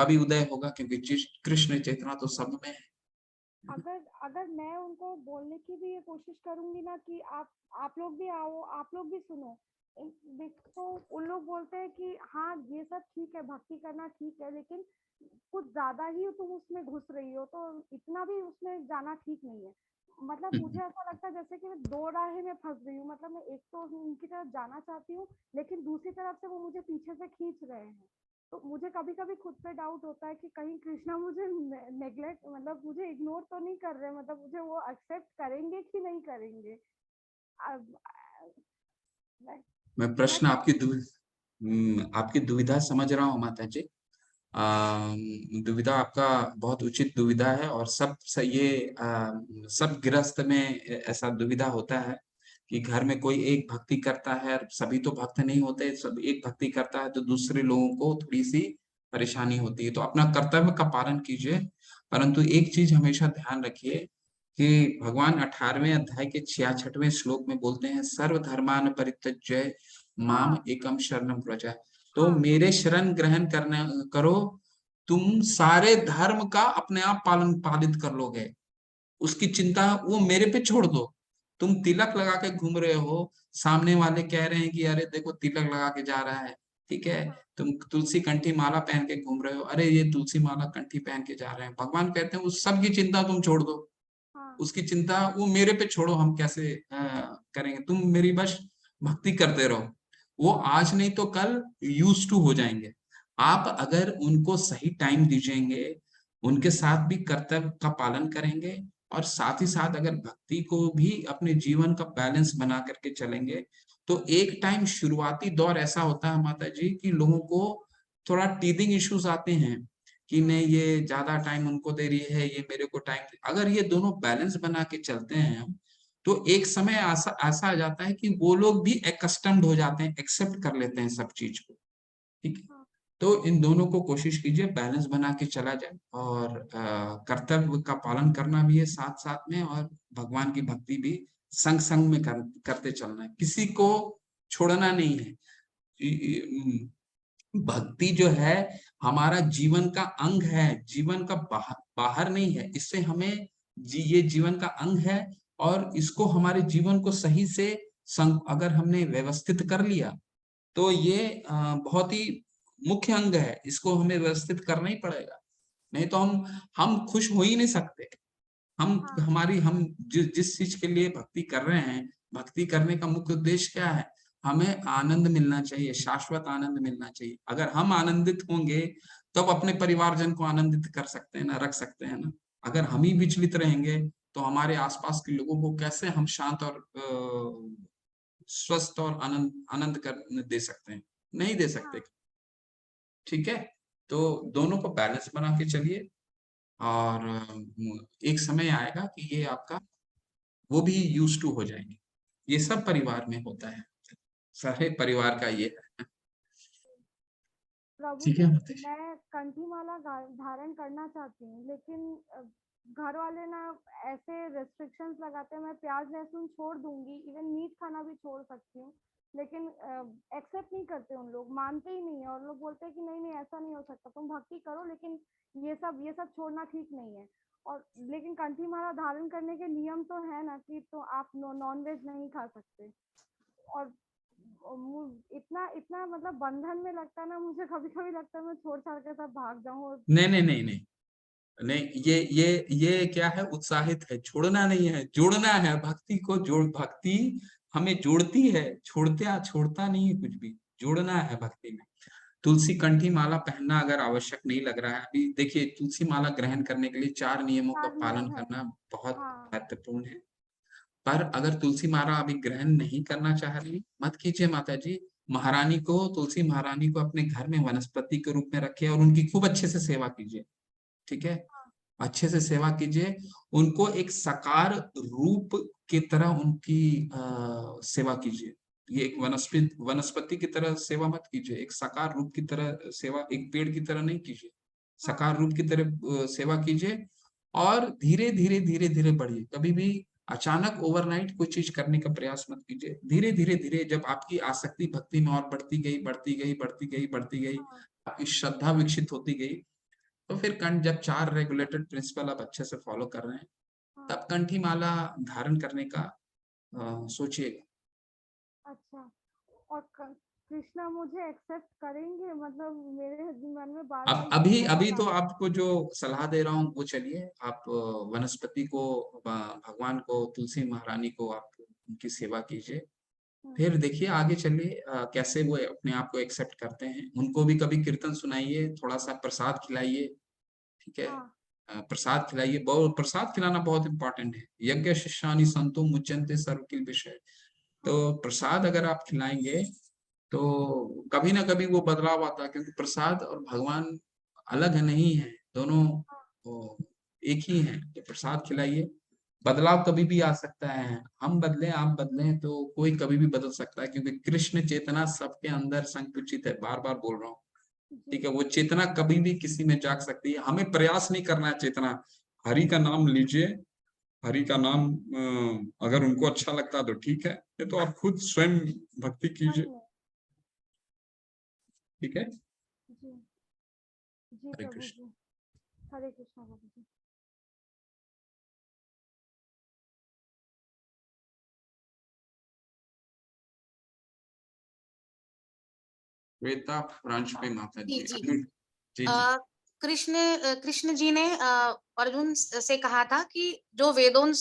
भी उदय होगा, क्योंकि कृष्ण चेतना तो सब में है। अगर मैं उनको बोलने की भी ये कोशिश करूंगी ना कि आप लोग भी आओ, आप लोग भी सुनो, देखो उन लोग बोलते हैं कि हाँ ये सब ठीक है, भक्ति करना ठीक है, लेकिन कुछ ज्यादा ही तुम उसमें घुस रही हो, तो इतना भी उसमें जाना ठीक नहीं है। मतलब मुझे ऐसा लगता है जैसे कि मैं दो राहें में फंस गई हूँ। मतलब मैं एक तो उनकी तरफ जाना चाहती हूँ, लेकिन दूसरी तरफ से वो मुझे पीछे से खींच रहे हैं। तो मुझे कभी कभी खुद पे डाउट होता है कि कहीं कृष्णा मुझे नेग्लेक्ट, मतलब मुझे इग्नोर तो नहीं कर रहे, मतलब मुझे वो एक्सेप्ट करेंगे कि नहीं करेंगे। अब मैं प्रश्न आपकी दुविधा समझ रहा हूँ माता जी। दुविधा आपका बहुत उचित दुविधा है, और सब गृहस्थ में ऐसा दुविधा होता है कि घर में कोई एक भक्ति करता है, सभी तो भक्त नहीं होते, सब एक भक्ति करता है तो दूसरे लोगों को थोड़ी सी परेशानी होती है। तो अपना कर्तव्य का पालन कीजिए, परंतु एक चीज हमेशा ध्यान रखिए कि भगवान 18वें अध्याय के 66वें श्लोक में बोलते हैं, सर्वधर्मान परित्यज्य माम एकम शरणम व्रज। तो मेरे शरण ग्रहण करो, तुम सारे धर्म का अपने आप पालित कर लोगे। उसकी चिंता वो मेरे पे छोड़ दो। तुम तिलक लगा के घूम रहे हो, सामने वाले कह रहे हैं कि अरे देखो तिलक लगा के जा रहा है, ठीक है, तुम तुलसी कंठी माला पहन के घूम रहे हो, अरे ये तुलसी माला कंठी पहन के जा रहे हैं। भगवान कहते हैं उस सब की चिंता तुम छोड़ दो, उसकी चिंता वो मेरे पे छोड़ो, हम कैसे करेंगे, तुम मेरी बस भक्ति करते रहो। वो आज नहीं तो कल यूज टू हो जाएंगे। आप अगर उनको सही टाइम दीजिएंगे, उनके साथ भी कर्तव्य का पालन करेंगे, और साथ ही साथ अगर भक्ति को भी अपने जीवन का बैलेंस बना करके चलेंगे, तो एक टाइम शुरुआती दौर ऐसा होता है माता जी कि लोगों को थोड़ा टीदिंग इश्यूज आते हैं कि नहीं ये ज्यादा टाइम उनको दे रही है, ये मेरे को टाइम। अगर ये दोनों बैलेंस बना के चलते हैं हम, तो एक समय ऐसा ऐसा आ जाता है कि वो लोग भी एकस्टम्ड हो जाते हैं, एक्सेप्ट कर लेते हैं सब चीज को। ठीक है, तो इन दोनों को कोशिश कीजिए बैलेंस बना के चला जाए, और कर्तव्य का पालन करना भी है साथ साथ में, और भगवान की भक्ति भी संग संग में करते चलना है, किसी को छोड़ना नहीं है। भक्ति जो है हमारा जीवन का अंग है, जीवन का बाहर नहीं है। इससे हमें ये जीवन का अंग है और इसको हमारे जीवन को सही से अगर हमने व्यवस्थित कर लिया तो ये बहुत ही मुख्य अंग है, इसको हमें व्यवस्थित करना ही पड़ेगा, नहीं तो हम खुश हो ही नहीं सकते। हम जिस चीज के लिए भक्ति कर रहे हैं, भक्ति करने का मुख्य उद्देश्य क्या है? हमें आनंद मिलना चाहिए, शाश्वत आनंद मिलना चाहिए। अगर हम आनंदित होंगे तब अपने परिवारजन को आनंदित कर सकते हैं ना, रख सकते हैं ना। अगर हम ही विचलित रहेंगे तो हमारे आसपास के लोगों को कैसे हम शांत और स्वस्थ और आनंद कर दे सकते हैं? नहीं दे सकते। ठीक है, तो दोनों को बैलेंस बना के चलिए और एक समय आएगा कि ये आपका वो भी यूज टू हो जाएंगे। ये सब परिवार में होता है, सारे परिवार का ये है। प्रभु ठीक जी, है माता, मैं कंठीमाला धारण करना चाहती हूँ, लेकिन घर वाले ना ऐसे रेस्ट्रिक्शंस लगाते हैं। मैं प्याज लहसुन छोड़ दूंगी, इवन मीट खाना भी छोड़ सकती हूँ, लेकिन एक्सेप्ट नहीं करते उन लोग, मानते ही नहीं है। और लोग बोलते हैं कि नहीं नहीं ऐसा नहीं हो सकता, तुम भक्ति करो लेकिन ये सब छोड़ना ठीक नहीं है। और लेकिन कंठीमाला धारण करने के नियम तो है ना कि तो आप नॉन वेज नहीं खा सकते। और इतना इतना मतलब बंधन में लगता है ना मुझे, कभी कभी लगता है मैं छोड़ छाड़ के सब भाग जाऊं। नहीं नहीं नहीं नहीं नहीं, ये क्या है? उत्साहित है, छोड़ना नहीं है, जोड़ना है। भक्ति को जोड़, भक्ति हमें जोड़ती है, छोड़ता नहीं है कुछ भी, जोड़ना है भक्ति में। तुलसी कंठी माला पहनना अगर आवश्यक नहीं लग रहा है अभी, देखिए तुलसी माला ग्रहण करने के लिए 4 नियमों का 4 पालन नियम है। करना बहुत हाँ महत्वपूर्ण है। पर अगर तुलसी माला अभी ग्रहण नहीं करना चाह रही, मत कीजिए माता जी। महारानी को, तुलसी महारानी को अपने घर में वनस्पति के रूप में रखे और उनकी खूब अच्छे से सेवा कीजिए। ठीक है, अच्छे से सेवा कीजिए, उनको एक साकार रूप की तरह उनकी सेवा कीजिए। ये एक वनस्पति की तरह सेवा मत कीजिए, एक साकार रूप की तरह सेवा, एक पेड़ की तरह नहीं कीजिए, साकार रूप की तरह सेवा कीजिए। और धीरे धीरे धीरे धीरे बढ़िए, कभी भी अचानक ओवरनाइट कोई चीज करने का प्रयास मत कीजिए। धीरे धीरे धीरे जब आपकी आसक्ति भक्ति में और बढ़ती गई बढ़ती गई बढ़ती गई बढ़ती गई, आपकी श्रद्धा विकसित होती गई, तो फिर कंठ, जब 4 रेगुलेटेड प्रिंसिपल आप अच्छे से फॉलो कर रहे हैं, तब कंठी माला धारण करने का सोचिएगा। अच्छा। और कृष्णा मुझे एक्सेप्ट करेंगे? मतलब मेरे मन में बार अब बार ये अभी अभी सवाल तो आता है। आपको जो सलाह दे रहा हूँ वो चलिए, आप वनस्पति को, भगवान को, तुलसी महारानी को आप उनकी सेवा कीजिए। फिर देखिए आगे चलिए कैसे वो अपने आप को एक्सेप्ट करते हैं। उनको भी कभी कीर्तन सुनाइए, थोड़ा सा प्रसाद खिलाइए। ठीक है, प्रसाद खिलाइए, बहुत प्रसाद खिलाना बहुत इंपॉर्टेंट है। यज्ञ शिष्यानि संतो मुच्यन्ते सर्व किल विषय। तो प्रसाद अगर आप खिलाएंगे तो कभी ना कभी वो बदलाव आता है, क्योंकि प्रसाद और भगवान अलग नहीं है, दोनों वो एक ही हैं। तो प्रसाद खिलाइए, बदलाव कभी भी आ सकता है। हम बदले, आप बदले, तो कोई कभी भी बदल सकता है, क्योंकि कृष्ण चेतना सबके अंदर संकुचित है, बार बार बोल रहा हूँ। ठीक है, वो चेतना कभी भी किसी में जाग सकती है, हमें प्रयास नहीं करना है। चेतना, हरि का नाम लीजिए, हरि का नाम अगर उनको अच्छा लगता है तो ठीक है, ये तो आप खुद स्वयं भक्ति कीजिए। ठीक है, जी जी हरे प्रभु कृष्ण। जी, हरे कृष्णा प्रभु जी। श्वेता फ्रांस पे माता जी जी। जी जी जी। कृष्ण जी ने अर्जुन से कहा था कि जो वेदों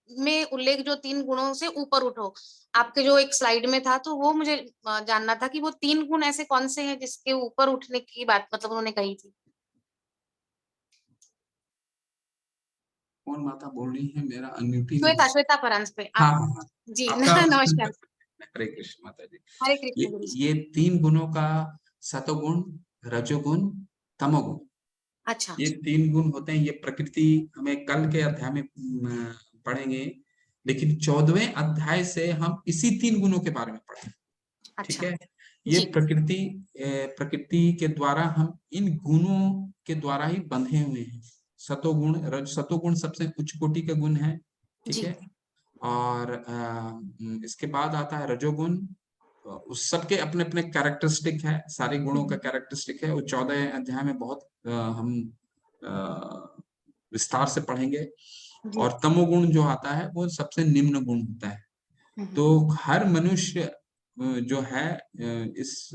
में उल्लेख जो 3 गुणों से ऊपर उठो, आपके जो एक स्लाइड में था, तो वो मुझे जानना था कि वो 3 गुण ऐसे कौन से हैं जिसके ऊपर उठने की बात मतलब उन्होंने कही थी। कौन माता बोल रही है? मेरा अनम्यूट ही नहीं श्वेता हो। श्वेता परांज पे हाँ आप। हाँ हाँ, जी आपका नमस्कार। हरे कृष्ण माता जी। हरे ये कृष्ण गुरु जी। ये 3 गुणों का, सतोगुण, रजोगुण, तमोगुण, अच्छा ये 3 गुण होते हैं। ये प्रकृति हमें कल के अध्याय में पढ़ेंगे, लेकिन 14वें अध्याय से हम इसी 3 गुणों के बारे में पढ़ेंगे। ठीक अच्छा है, ये जी प्रकृति के द्वारा, हम इन गुणों के द्वारा ही बंधे हुए हैं। सतोगुण, सतोगुण सबसे उच्च कोटि का गुण है। ठीक जी है, और इसके बाद आता है रजोगुण। उस सबके अपने अपने कैरेक्टरिस्टिक है, सारे गुणों का कैरेक्टरिस्टिक है। वो 14 अध्याय में बहुत हम विस्तार से पढ़ेंगे। जी। और तमोगुण जो आता है वो सबसे निम्न गुण होता है। तो हर मनुष्य जो है इस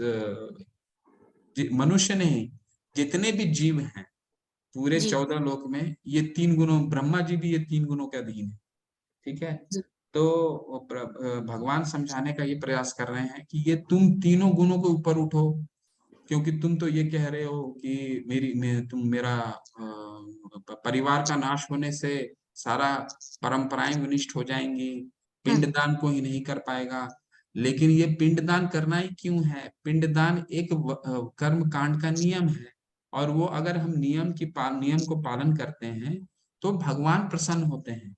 मनुष्य नहीं, जितने भी जीव हैं पूरे जी 14 लोक में, ये 3 गुणों, ब्रह्मा जी भी ये 3 गुणों के अधीन है। ठीक है। जी। तो भगवान समझाने का ये प्रयास कर रहे हैं कि ये तुम तीनों गुणों के ऊपर उठो, क्योंकि तुम तो ये कह रहे हो कि तुम मेरा परिवार का नाश होने से सारा परंपराएं विनिष्ट हो जाएंगी, पिंडदान को ही नहीं कर पाएगा। लेकिन ये पिंडदान करना ही क्यों है? पिंडदान एक कर्म कांड का नियम है, और वो अगर हम नियम को पालन करते हैं तो भगवान प्रसन्न होते हैं।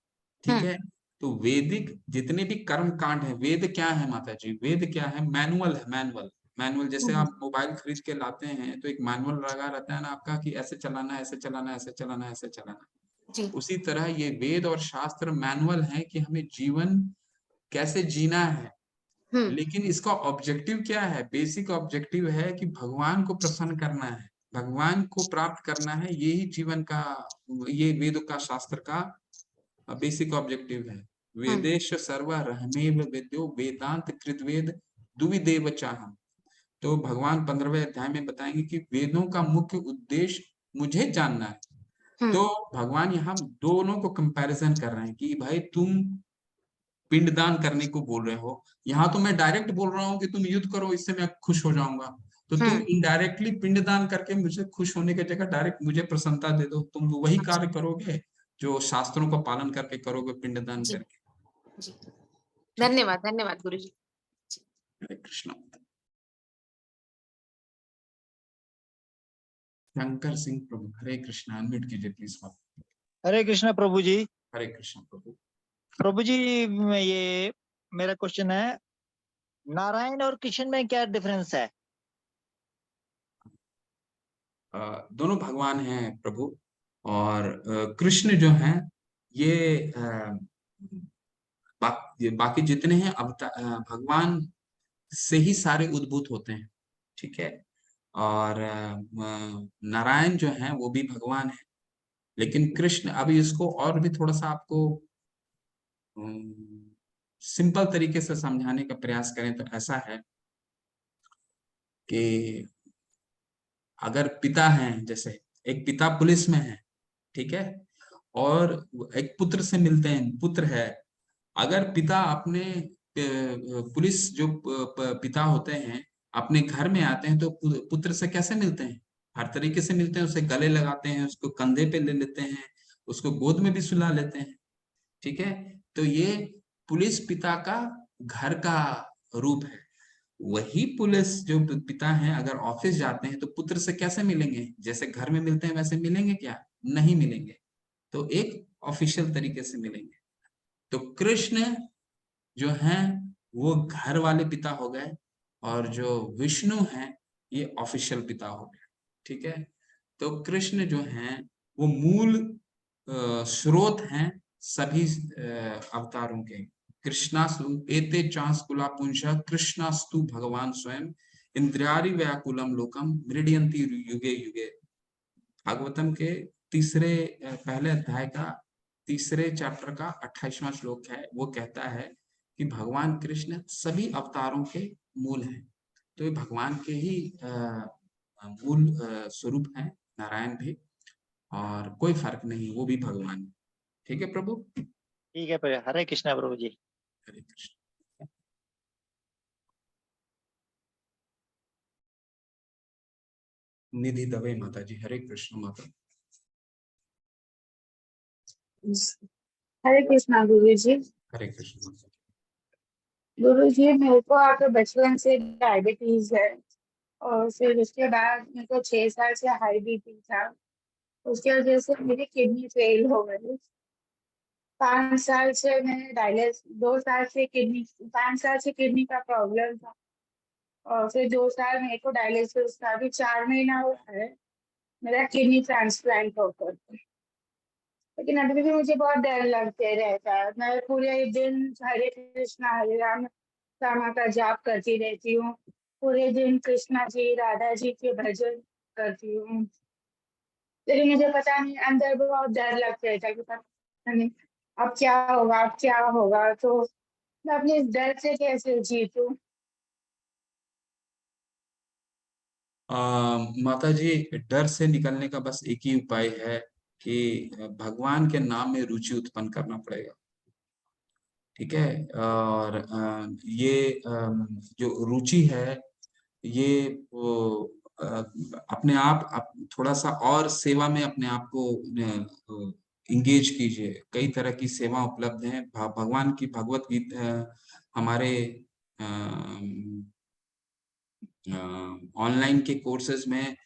ठीक है। तो वैदिक जितने भी कर्म कांड है, वेद क्या है माता जी? वेद क्या है? मैनुअल है, मैनुअल। जैसे आप मोबाइल खरीद के लाते हैं तो एक मैनुअल लगा रहता है ना आपका, कि ऐसे चलाना है, ऐसे चलाना है, ऐसे चलाना है, ऐसे चलाना है। जी। उसी तरह ये वेद और शास्त्र मैनुअल है कि हमें जीवन कैसे जीना है। लेकिन इसका ऑब्जेक्टिव क्या है? बेसिक ऑब्जेक्टिव है कि भगवान को प्रसन्न करना है, भगवान को प्राप्त करना है। यही जीवन का, ये वेद का, शास्त्र का बेसिक ऑब्जेक्टिव है। वेदेश सर्व रहमेव वेद्यो वेदांत कृतवेद दुविदेव चाहम। तो भगवान 15वें अध्याय में बताएंगे कि वेदों का मुख्य उद्देश्य मुझे जानना है। तो भगवान यहाँ दोनों को कंपैरिजन कर रहे हैं कि भाई तुम पिंडदान करने को बोल रहे हो, यहाँ तो मैं डायरेक्ट बोल रहा हूँ कि तुम युद्ध करो, इससे मैं खुश हो जाऊंगा। तो तुम इनडायरेक्टली पिंडदान करके मुझे खुश होने की जगह डायरेक्ट मुझे प्रसन्नता दे दो। तुम वही कार्य करोगे जो शास्त्रों का पालन करके करोगे, पिंडदान जी। करके। जी। ठीक। धन्यवाद, धन्यवाद गुरुजी। हरे कृष्णा। शंकर सिंह प्रभु, हरे कृष्णा। अनम्यूट कीजिए प्लीज। हरे कृष्णा प्रभु जी। हरे कृष्णा प्रभु। प्रभु जी, ये मेरा क्वेश्चन है, नारायण और कृष्ण में क्या डिफरेंस है? दोनों भगवान हैं प्रभु। और कृष्ण जो हैं ये बाकी जितने हैं भगवान से ही सारे उद्भूत होते हैं। ठीक है। और नारायण जो हैं वो भी भगवान है। लेकिन कृष्ण, अभी इसको और भी थोड़ा सा आपको सिंपल तरीके से समझाने का प्रयास करें तो ऐसा है कि अगर पिता हैं, जैसे एक पिता पुलिस में है, ठीक है, और एक पुत्र से मिलते हैं, पुत्र है। अगर पिता अपने पुलिस जो पिता होते हैं अपने घर में आते हैं तो पुत्र से कैसे मिलते हैं? हर तरीके से मिलते हैं। उसे गले लगाते हैं, उसको कंधे पे ले लेते हैं, उसको गोद में भी सुला लेते हैं। ठीक है। तो ये पुलिस पिता का घर का रूप है। वही पुलिस जो पिता हैं अगर ऑफिस जाते हैं तो पुत्र से कैसे मिलेंगे? जैसे घर में मिलते हैं वैसे मिलेंगे क्या? नहीं मिलेंगे। तो एक ऑफिशियल तरीके से मिलेंगे। तो कृष्ण जो हैं वो घर वाले पिता हो गए, और जो विष्णु हैं ये ऑफिशियल पिता हो गए। ठीक है। तो कृष्ण जो हैं वो मूल स्रोत हैं सभी अवतारों के। कृष्णास्तु एते चांस्कुला पुंस कृष्णास्तु भगवान स्वयं इंद्रियारि व्याकुलम लोकम मृडयन्ति युगे युगे। भागवतम के तीसरे पहले अध्याय का तीसरे चैप्टर का 28वां श्लोक है। वो कहता है कि भगवान कृष्ण सभी अवतारों के मूल हैं। तो ये भगवान के ही मूल स्वरूप हैं, नारायण भी। और कोई फर्क नहीं, वो भी भगवान। ठीक है प्रभु। ठीक है प्रभु। हरे कृष्णा प्रभु जी। हरे कृष्ण। निधि दवे माता जी। हरे कृष्ण माता। हरे कृष्णा गुरु जी। हरे कृष्ण माता। गुरु जी, मेरे को आपके बचपन से डायबिटीज है, और फिर उसके बाद मेरे को 6 साल से हाई बीपी था। उसकी वजह से मेरी किडनी फेल हो गई। 5 साल से मैं डायलिस 2 साल से किडनी 5 साल से किडनी का प्रॉब्लम था, और फिर 2 साल मेरे को डायलिसिस का। अभी 4 महीना हुआ है मेरा किडनी ट्रांसप्लांट होकर। लेकिन अभी भी मुझे बहुत डर लगते रहता है। मैं पूरे दिन हरे कृष्णा हरे राम रामा का जाप करती रहती हूँ। पूरे दिन कृष्णा जी राधा जी के भजन करती हूँ, लेकिन मुझे पता नहीं अंदर बहुत डर लगता है कि पता नहीं अब क्या होगा, अब क्या होगा। तो मैं अपने इस डर से कैसे जीतूं? माता जी, डर से निकलने का बस एक ही उपाय है कि भगवान के नाम में रुचि उत्पन्न करना पड़ेगा। ठीक है। और ये जो रुचि है ये वो अपने आप थोड़ा सा और सेवा में अपने आप को इंगेज कीजिए। कई तरह की सेवा उपलब्ध हैं। भगवान की भगवत गीता हमारे ऑनलाइन के कोर्सेज में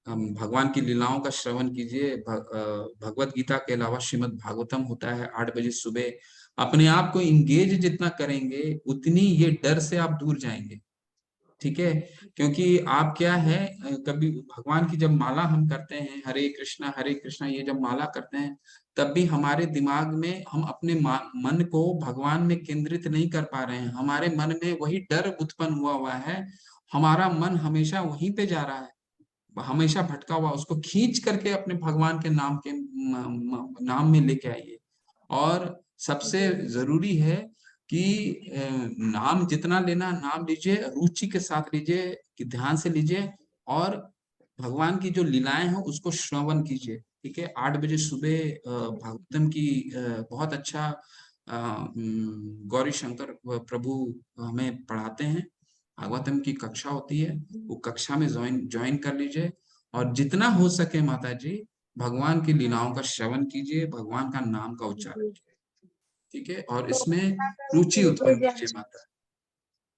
भगवान की लीलाओं का श्रवण कीजिए। भगवत गीता के अलावा श्रीमद् भागवतम होता है 8 बजे सुबह। अपने आप को इंगेज जितना करेंगे उतनी ये डर से आप दूर जाएंगे। ठीक है। क्योंकि आप क्या है, कभी भगवान की जब माला हम करते हैं, हरे कृष्णा ये जब माला करते हैं, तब भी हमारे दिमाग में हम अपने मन को भगवान में केंद्रित नहीं कर पा रहे हैं। हमारे मन में वही डर उत्पन्न हुआ है। हमारा मन हमेशा वहीं पे जा रहा है, हमेशा भटका हुआ। उसको खींच करके अपने भगवान के नाम के नाम में लेके आइए। और सबसे जरूरी है कि नाम जितना लेना नाम लीजिए, रुचि के साथ लीजिए, कि ध्यान से लीजिए, और भगवान की जो लीलाएं हैं उसको श्रवण कीजिए। ठीक है। 8 बजे सुबह भागवतम की बहुत अच्छा गौरी शंकर प्रभु हमें पढ़ाते हैं। भागवतम की कक्षा होती है, वो कक्षा में ज्वाइन कर लीजिए। और जितना हो सके माता जी, भगवान की लीलाओं का श्रवण कीजिए, भगवान का नाम का उच्चारण कीजिए। ठीक है। और तो इसमें क्या करूं रुचि कि उत्पन्न कोई कीजिए जज? माता।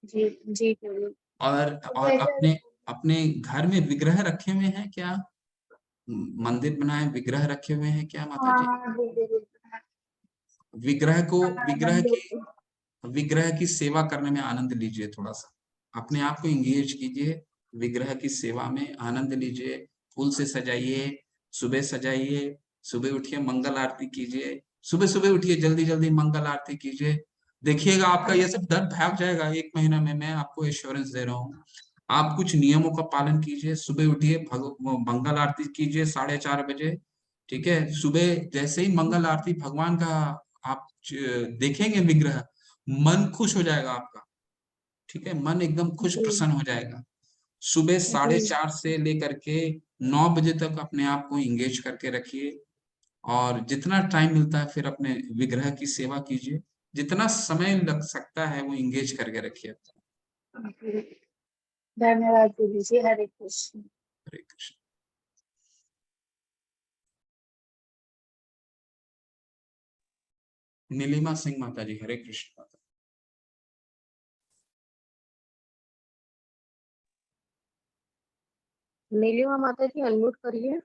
जी जी जरूर। तो और जैसे अपने अपने घर में विग्रह रखे हुए हैं क्या? मंदिर बनाए विग्रह रखे हुए हैं क्या माता जी? हाँ जी जरूर। विग्रह को हाँ मंदिर पे। विग्रह की सेवा करने में आनंद लीजिए। थोड़ा सा अपने आप को इंगेज कीजिए, विग्रह की सेवा में आनंद लीजिए। फूल से सजाइए, सुबह सजाइए, सुबह उठिए मंगल आरती कीजिए। सुबह सुबह उठिए, जल्दी जल्दी मंगल आरती कीजिए। देखिएगा आपका ये सब डर भाग जाएगा 1 महीना में। मैं आपको एश्योरेंस दे रहा हूँ। आप कुछ नियमों का पालन कीजिए। सुबह उठिए, मंगल आरती कीजिए 4:30 बजे। ठीक है। सुबह जैसे ही मंगल आरती भगवान का आप देखेंगे विग्रह, मन खुश हो जाएगा आपका। ठीक है। मन एकदम खुश जी प्रसन्न हो जाएगा। सुबह जी 4:30 से लेकर के 9 बजे तक अपने आप को इंगेज करके रखिए। और जितना टाइम मिलता है फिर अपने विग्रह की सेवा कीजिए। जितना समय लग सकता है वो इंगेज करके रखिए। जी। धन्यवाद गुरु जी। हरे कृष्ण। हरे कृष्ण। नीलिमा सिंह माता जी, हरे कृष्ण माता। नीलिमा माता जी अनम्यूट करिए।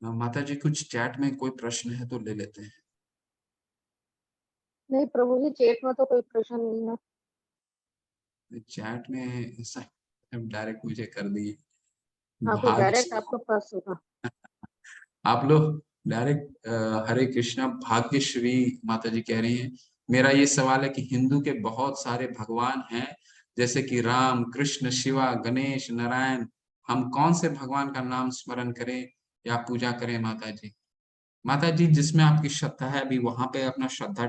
माता जी कुछ चैट में कोई प्रश्न है तो ले लेते हैं। नहीं प्रभु जी, चेट में तो कोई प्रश्न नहीं है। चैट में ऐसा डायरेक्ट मुझे कर दिए। हाँ, कोई डायरेक्ट भाग्य आपके पास होगा। आप लोग डायरेक्ट हरे कृष्णा। भाग्यश्री माता जी कह रही हैं, मेरा ये सवाल है कि हिंदू के बहुत सारे भगवान हैं, जैसे कि राम, कृष्ण, शिवा, गणेश, नारायण। हम कौन से भगवान का नाम स्मरण करें या पूजा करें माता जी? माता जी जिसमें आपकी श्रद्धा है अभी वहां पे अपना श्रद्धा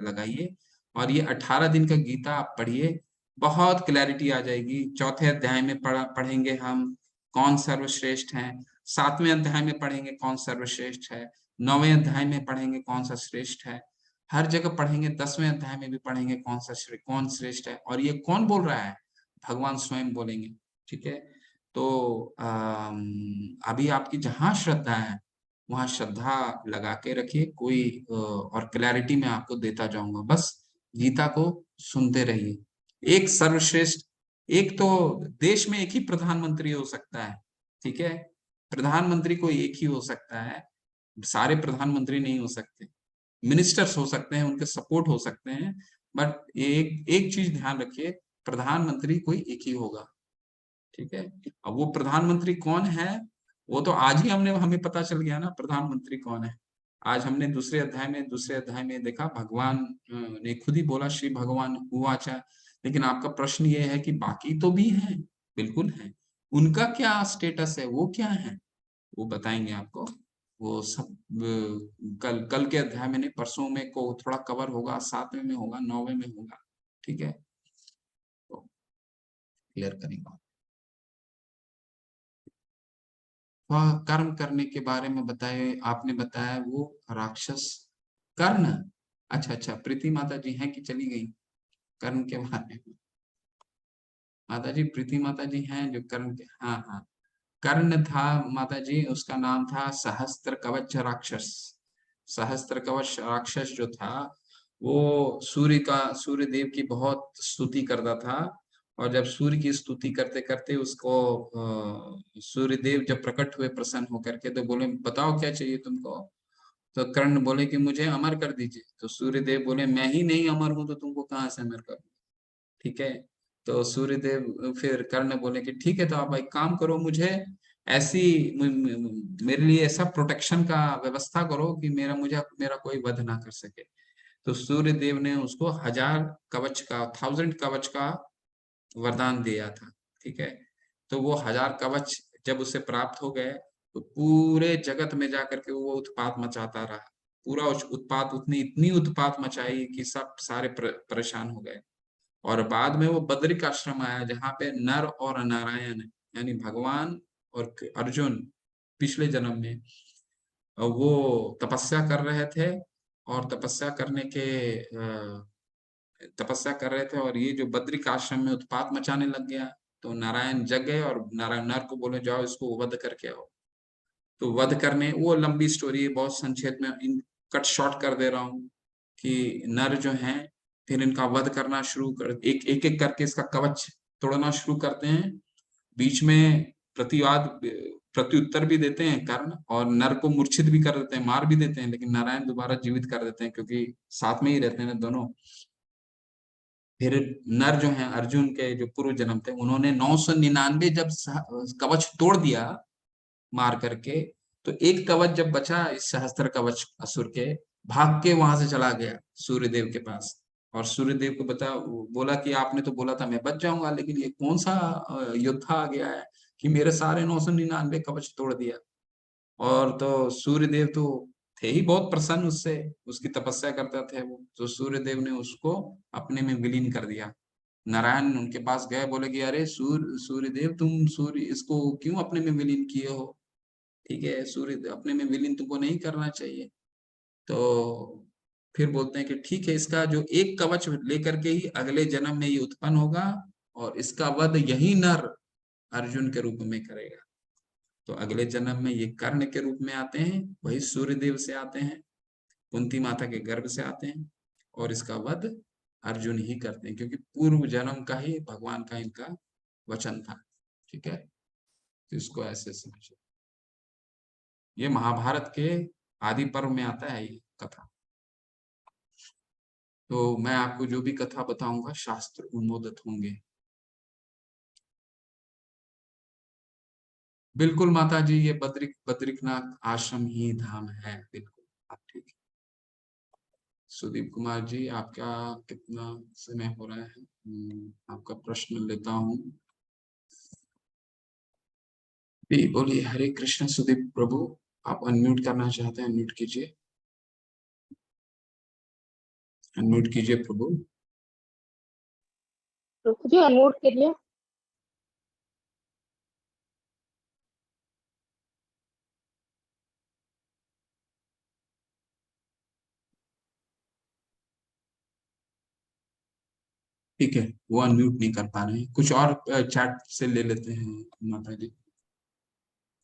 लगाइए। और ये 18 दिन का गीता आप पढ़िए, बहुत क्लैरिटी आ जाएगी। चौथे अध्याय में पढ़ेंगे हम कौन सर्वश्रेष्ठ है। 7वें अध्याय में पढ़ेंगे कौन सर्वश्रेष्ठ है। 9वें अध्याय में पढ़ेंगे कौन सा श्रेष्ठ है। हर जगह पढ़ेंगे। 10वें अध्याय में भी पढ़ेंगे कौन श्रेष्ठ है। और ये कौन बोल रहा है? भगवान स्वयं बोलेंगे। ठीक है। तो अभी आपकी जहां श्रद्धा है वहां श्रद्धा लगा के रखिए। कोई और क्लैरिटी मैं आपको देता जाऊंगा। बस गीता को सुनते रहिए। एक सर्वश्रेष्ठ, एक तो देश में एक ही प्रधानमंत्री हो सकता है। ठीक है। प्रधानमंत्री कोई एक ही हो सकता है। सारे प्रधानमंत्री नहीं हो सकते, मिनिस्टर्स हो सकते हैं, उनके सपोर्ट हो सकते हैं, बट एक एक चीज ध्यान रखिए, प्रधानमंत्री कोई एक ही होगा, ठीक है। अब वो प्रधानमंत्री कौन है, वो तो आज ही हमें पता चल गया ना प्रधानमंत्री कौन है। आज हमने दूसरे अध्याय में देखा, भगवान ने खुद ही बोला, श्री भगवान उवाचा। लेकिन आपका प्रश्न ये है कि बाकी तो भी हैं, बिल्कुल हैं, उनका क्या स्टेटस है, वो क्या है, वो बताएंगे आपको। वो सब कल कल के अध्याय में नहीं, परसों में को थोड़ा कवर होगा, 7वें में होगा, 9वें में होगा, ठीक है, तो क्लियर करेंगे। वह कर्म करने के बारे में बताए, आपने बताया वो राक्षस कर्ण। अच्छा अच्छा, प्रीति माता जी हैं कि चली गई कर्ण के बारे में? माता जी, प्रीति माता जी हैं जो कर्ण के, हाँ हाँ, कर्ण था माता जी, उसका नाम था सहस्त्र कवच राक्षस। सहस्त्र कवच राक्षस जो था वो सूर्य देव की बहुत स्तुति करता था, और जब सूर्य की स्तुति करते करते उसको सूर्य देव जब प्रकट हुए प्रसन्न होकर के, तो बोले बताओ क्या चाहिए तुमको। तो कर्ण बोले कि मुझे अमर कर दीजिए। तो सूर्य देव बोले मैं ही नहीं अमर हूं तो तुमको कहाँ से अमर करूं, ठीक है। तो सूर्यदेव फिर कर्ण बोले कि ठीक है, तो आप एक काम करो, मुझे ऐसी मेरे लिए ऐसा प्रोटेक्शन का व्यवस्था करो कि मेरा कोई वध ना कर सके। तो सूर्य देव ने उसको 1000 कवच का वरदान दिया था, ठीक है। तो वो 1000 कवच जब उसे प्राप्त हो गए, तो पूरे जगत में जाकर के वो उत्पात मचाता रहा, पूरा उत्पात, इतनी उत्पात मचाई कि सब सारे परेशान हो गए। और बाद में वो बद्रिक आश्रम आया, जहाँ पे नर और नारायण यानी भगवान और अर्जुन पिछले जन्म में वो तपस्या कर रहे थे, और तपस्या कर रहे थे, और ये जो बद्रिक आश्रम में उत्पात मचाने लग गया। तो नारायण जग गए और नारायण नर को बोले जाओ इसको वध करके आओ। तो वध करने, वो लंबी स्टोरी है, बहुत संक्षेप में इन कट शॉर्ट कर दे रहा हूँ कि नर जो हैं फिर इनका वध करना शुरू कर, एक एक एक करके इसका कवच तोड़ना शुरू करते हैं। बीच में प्रत्युत्तर भी देते हैं कर्ण, और नर को मूर्छित भी कर देते हैं, मार भी देते हैं, लेकिन नारायण दोबारा जीवित कर देते हैं, क्योंकि साथ में ही रहते हैं दोनों। फिर नर जो हैं अर्जुन के जो पूर्व जन्म थे, उन्होंने 999 जब कवच तोड़ दिया मार करके, तो एक कवच जब बचा इस सहस्त्र कवच असुर के, भाग के वहां से चला गया सूर्यदेव के पास। और सूर्यदेव को बोला कि आपने तो बोला था मैं बच जाऊंगा, लेकिन ये कौन सा योद्धा आ गया है कि मेरे सारे 999 कवच तोड़ दिया। और तो सूर्यदेव तो थे ही बहुत प्रसन्न उससे, उसकी तपस्या करते थे वो, तो सूर्यदेव ने उसको अपने में विलीन कर दिया। नारायण उनके पास गए, बोले कि अरे सूर्यदेव, तुम सूर्य इसको क्यों अपने में विलीन किए हो, ठीक है, सूर्य अपने में विलीन तुमको नहीं करना चाहिए। तो फिर बोलते हैं कि ठीक है, इसका जो एक कवच लेकर के ही अगले जन्म में ये उत्पन्न होगा, और इसका वध यही नर अर्जुन के रूप में करेगा। तो अगले जन्म में ये कर्ण के रूप में आते हैं, वही सूर्यदेव से आते हैं, कुंती माता के गर्भ से आते हैं, और इसका वध अर्जुन ही करते हैं, क्योंकि पूर्व जन्म का ही भगवान का इनका वचन था, ठीक है। तो इसको ऐसे समझिए, ये महाभारत के आदि पर्व में आता है ये कथा। तो मैं आपको जो भी कथा बताऊंगा शास्त्र उन्मोदित होंगे। बिल्कुल माता जी, ये बद्रिकनाथ आश्रम ही धाम है, बिल्कुल आप ठीक है। सुदीप कुमार जी, आपका कितना समय हो रहा है? आपका प्रश्न लेता हूँ। बोलिए, हरे कृष्ण सुदीप प्रभु, आप अनम्यूट करना चाहते हैं, अनम्यूट कीजिए, अनम्यूट कीजिए प्रभु। रुक जी, अनम्यूट करिए। ठीक है, वो अनम्यूट नहीं कर पा रहे हैं, कुछ और चैट से ले लेते हैं माता जी।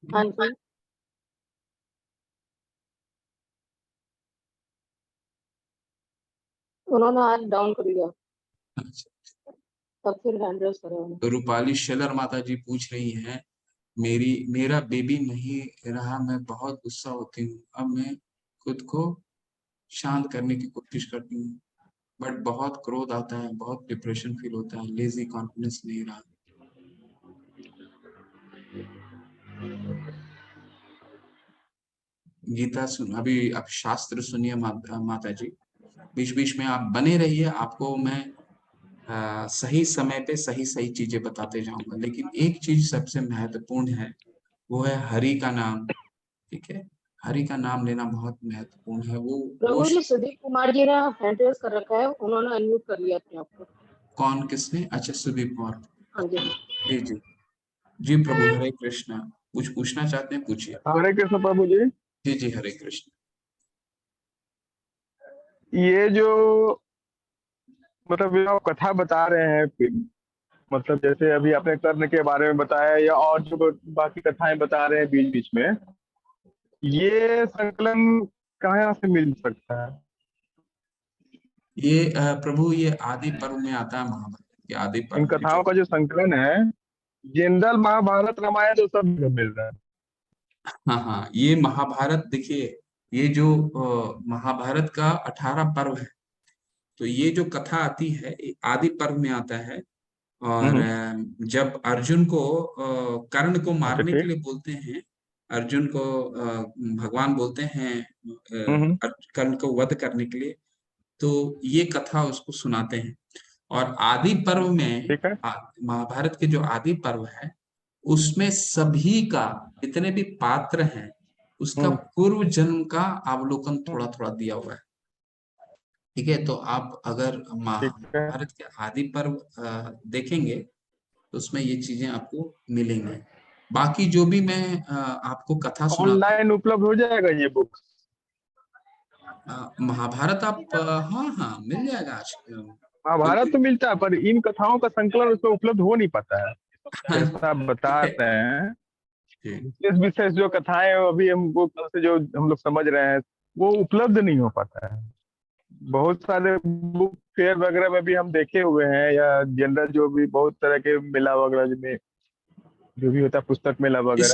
हाँ जी, उन्होंने आज डाउन कर लिया, अच्छा, तब फिर हैंड रेस करा उन्होंने। तो रूपाली शेलर माता जी पूछ रही हैं मेरा बेबी नहीं रहा, मैं बहुत गुस्सा होती हूँ। अब मैं खुद को शांत करने की कोशिश करती हूँ, बट बहुत क्रोध आता है, बहुत डिप्रेशन फील होता है, लेजी, कॉन्फिडेंस नहीं रहा। गीता सुन, अभी आप शास्त्र सुनिए माता जी, बीच बीच में आप बने रहिए, आपको मैं सही समय पे सही सही चीजें बताते जाऊंगा। लेकिन एक चीज सबसे महत्वपूर्ण है, वो है हरि का नाम। ठीक है, हरि का नाम लेना बहुत महत्वपूर्ण है। वो प्रभु जी, सुदीप कुमार जी ने हैंड रेज कर रखा है, उन्होंने अनम्यूट कर लिया अपने आप को। कौन, किसने? अच्छा, सुदीप कौर। हाँ जी। जी जी जी प्रभु, हरे कृष्णा। कुछ पूछना चाहते हैं, पूछिए। हरे कृष्ण प्रभु जी। जी जी, हरे कृष्ण। ये जो मतलब ये आप कथा बता रहे हैं, मतलब जैसे अभी आपने कर्ण के बारे में बताया या और जो बाकी कथाएं बता रहे हैं बीच बीच में, ये संकलन कहाँ से मिल सकता है? ये प्रभु, ये आदि पर्व में आता है, महाभारत के आदि इन पर्व में जो। कथाओं का जो संकलन है, जनरल महाभारत रामायण तो सब जगह मिल रहा है। हाँ हाँ, ये महाभारत देखिए, ये जो महाभारत का 18 पर्व है, तो ये जो कथा आती है ये आदि पर्व में आता है। और जब अर्जुन को कर्ण को अच्छा, मारने के ठीक। लिए बोलते हैं, अर्जुन को भगवान बोलते हैं हम्म। कर्ण को वध करने के लिए, तो ये कथा उसको सुनाते हैं। और आदि पर्व में ठीक है। महाभारत के जो आदि पर्व है, उसमें सभी का, जितने भी पात्र हैं, उसका हम्म। पूर्व जन्म का अवलोकन हम्म, थोड़ा थोड़ा दिया हुआ है। ठीक है, तो आप अगर ठीक है। महाभारत के आदि पर्व देखेंगे तो उसमें ये चीजें आपको मिलेंगी। बाकी जो भी मैं आपको कथा सुनाता हूँ, ऑनलाइन उपलब्ध हो जाएगा ये बुक? महाभारत आप हाँ हाँ, मिल जाएगा आज। महाभारत बिल्कुल। तो मिलता है, पर इन कथाओं का संकलन उसमें उपलब्ध हो नहीं पाता है। जैसा आप बता रहे हैं, जी। विशेष विशेष जो कथाएं अभी हमको कल से जो हम लोग समझ रहे हैं, वो उपलब्ध नहीं हो पाता है। बहुत सारे बुक फेयर वगैरह में भी हम देखे हुए हैं, या जनरल जो भी बहुत तरह के मेला वगैरह में जो भी होता है, पुस्तक मेला वगैरह,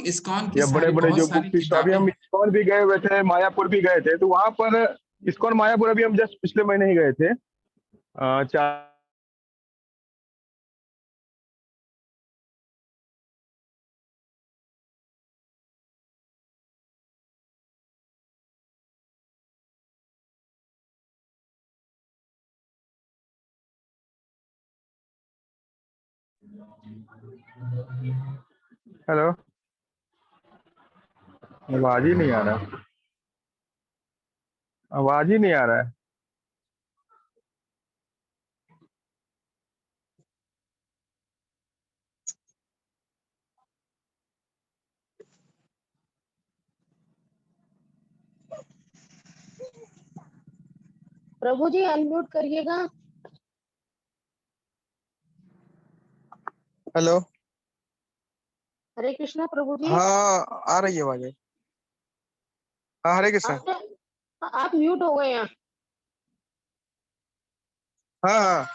इस्कॉन की या बड़े सारी, बड़े बहुत जो बुक सारी की शॉप। अभी किताबें हम हैं। इस्कॉन भी गए हुए थे, मायापुर भी गए थे, तो वहां पर इस्कॉन मायापुर अभी हम जस्ट पिछले महीने ही गए थे। 4 हेलो, आवाज ही नहीं आ रहा, आवाज ही नहीं आ रहा है। प्रभु जी अनम्यूट करिएगा। हेलो। हरे कृष्णा प्रभु जी। हाँ, आ रही है आवाज। हाँ, हरे कृष्णा। आप म्यूट हो गए हैं। हाँ हाँ।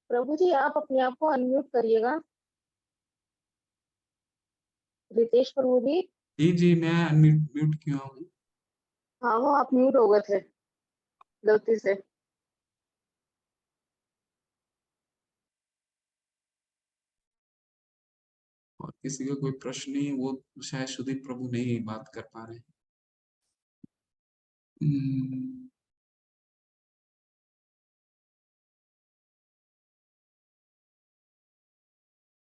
प्रभु जी आप अपने आप को अनम्यूट करिएगा। रितेश प्रभु जी। जी जी, मैं म्यूट किया हूँ। हाँ, वो आप म्यूट हो गए थे गलती से। और किसी का कोई प्रश्न नहीं, वो शायद सुदीप प्रभु नहीं बात कर पा रहे हैं।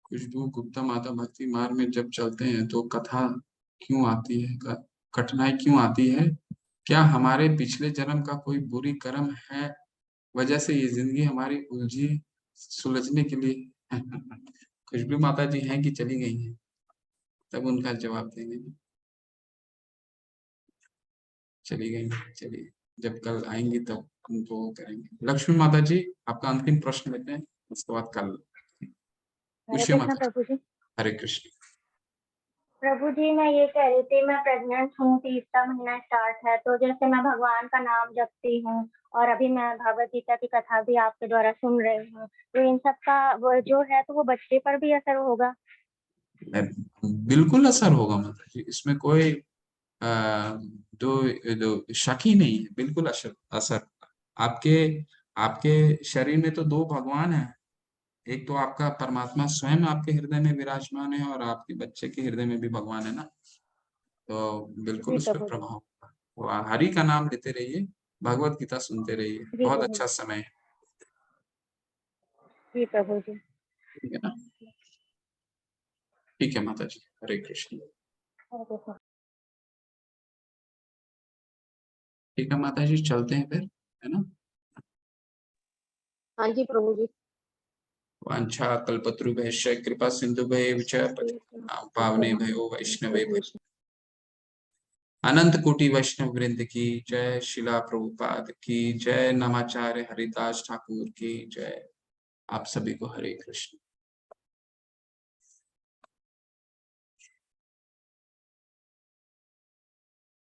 खुशबू गुप्ता, माता भक्ति मार्ग में जब चलते हैं तो कथा क्यों आती है, कठिनाई क्यों आती है? क्या हमारे पिछले जन्म का कोई बुरी कर्म है, वजह से ये जिंदगी हमारी उलझी सुलझने के लिए खुशबू माता जी हैं कि चली गई हैं, तब उनका जवाब देंगे। चली गई, चलिए जब कल आएंगी तब उनको करेंगे। लक्ष्मी माता जी आपका अंतिम प्रश्न लेते हैं, उसके बाद कल हरे पूछिए कृष्ण माता जी। प्रभु जी। हरे कृष्ण। प्रभु जी मैं ये कह रही थी, मैं प्रेग्नेंट हूँ, तीसरा महीना स्टार्ट है, तो जैसे मैं भगवान का नाम जपती हूँ और अभी मैं भगवत गीता की कथा भी आपके द्वारा सुन रही हूँ, तो इन सब का वो जो है तो वो बच्चे पर भी असर होगा? बिल्कुल असर होगा माता जी, इसमें कोई दो शक ही नहीं है, बिल्कुल असर असर। आपके आपके शरीर में तो दो भगवान हैं, एक तो आपका परमात्मा स्वयं आपके हृदय में विराजमान है और आपके बच्चे के हृदय में भी भगवान है ना, तो बिल्कुल जी उस पर प्रभु जी। प्रभाव होगा। वो हरि का नाम लेते रहिए, भगवत गीता सुनते रहिए, जी बहुत प्रभु अच्छा जी। समय है। जी प्रभु जी। ठीक है ना? ठीक है माता जी, हरे कृष्ण। हरे कृष्ण। ठीक है माता जी, चलते हैं फिर, है ना? हाँ जी प्रभु जी। वांछा कल्पतरुभ्यश्च कृपा सिन्धुभ्येव च पतितानां पावनेभ्यो वैष्णवेभ्यो अनंत कोटि वैष्णव वृंद की जय, शिला प्रभुपाद की जय, नमाचार्य हरिदास ठाकुर की जय। आप सभी को हरे कृष्ण।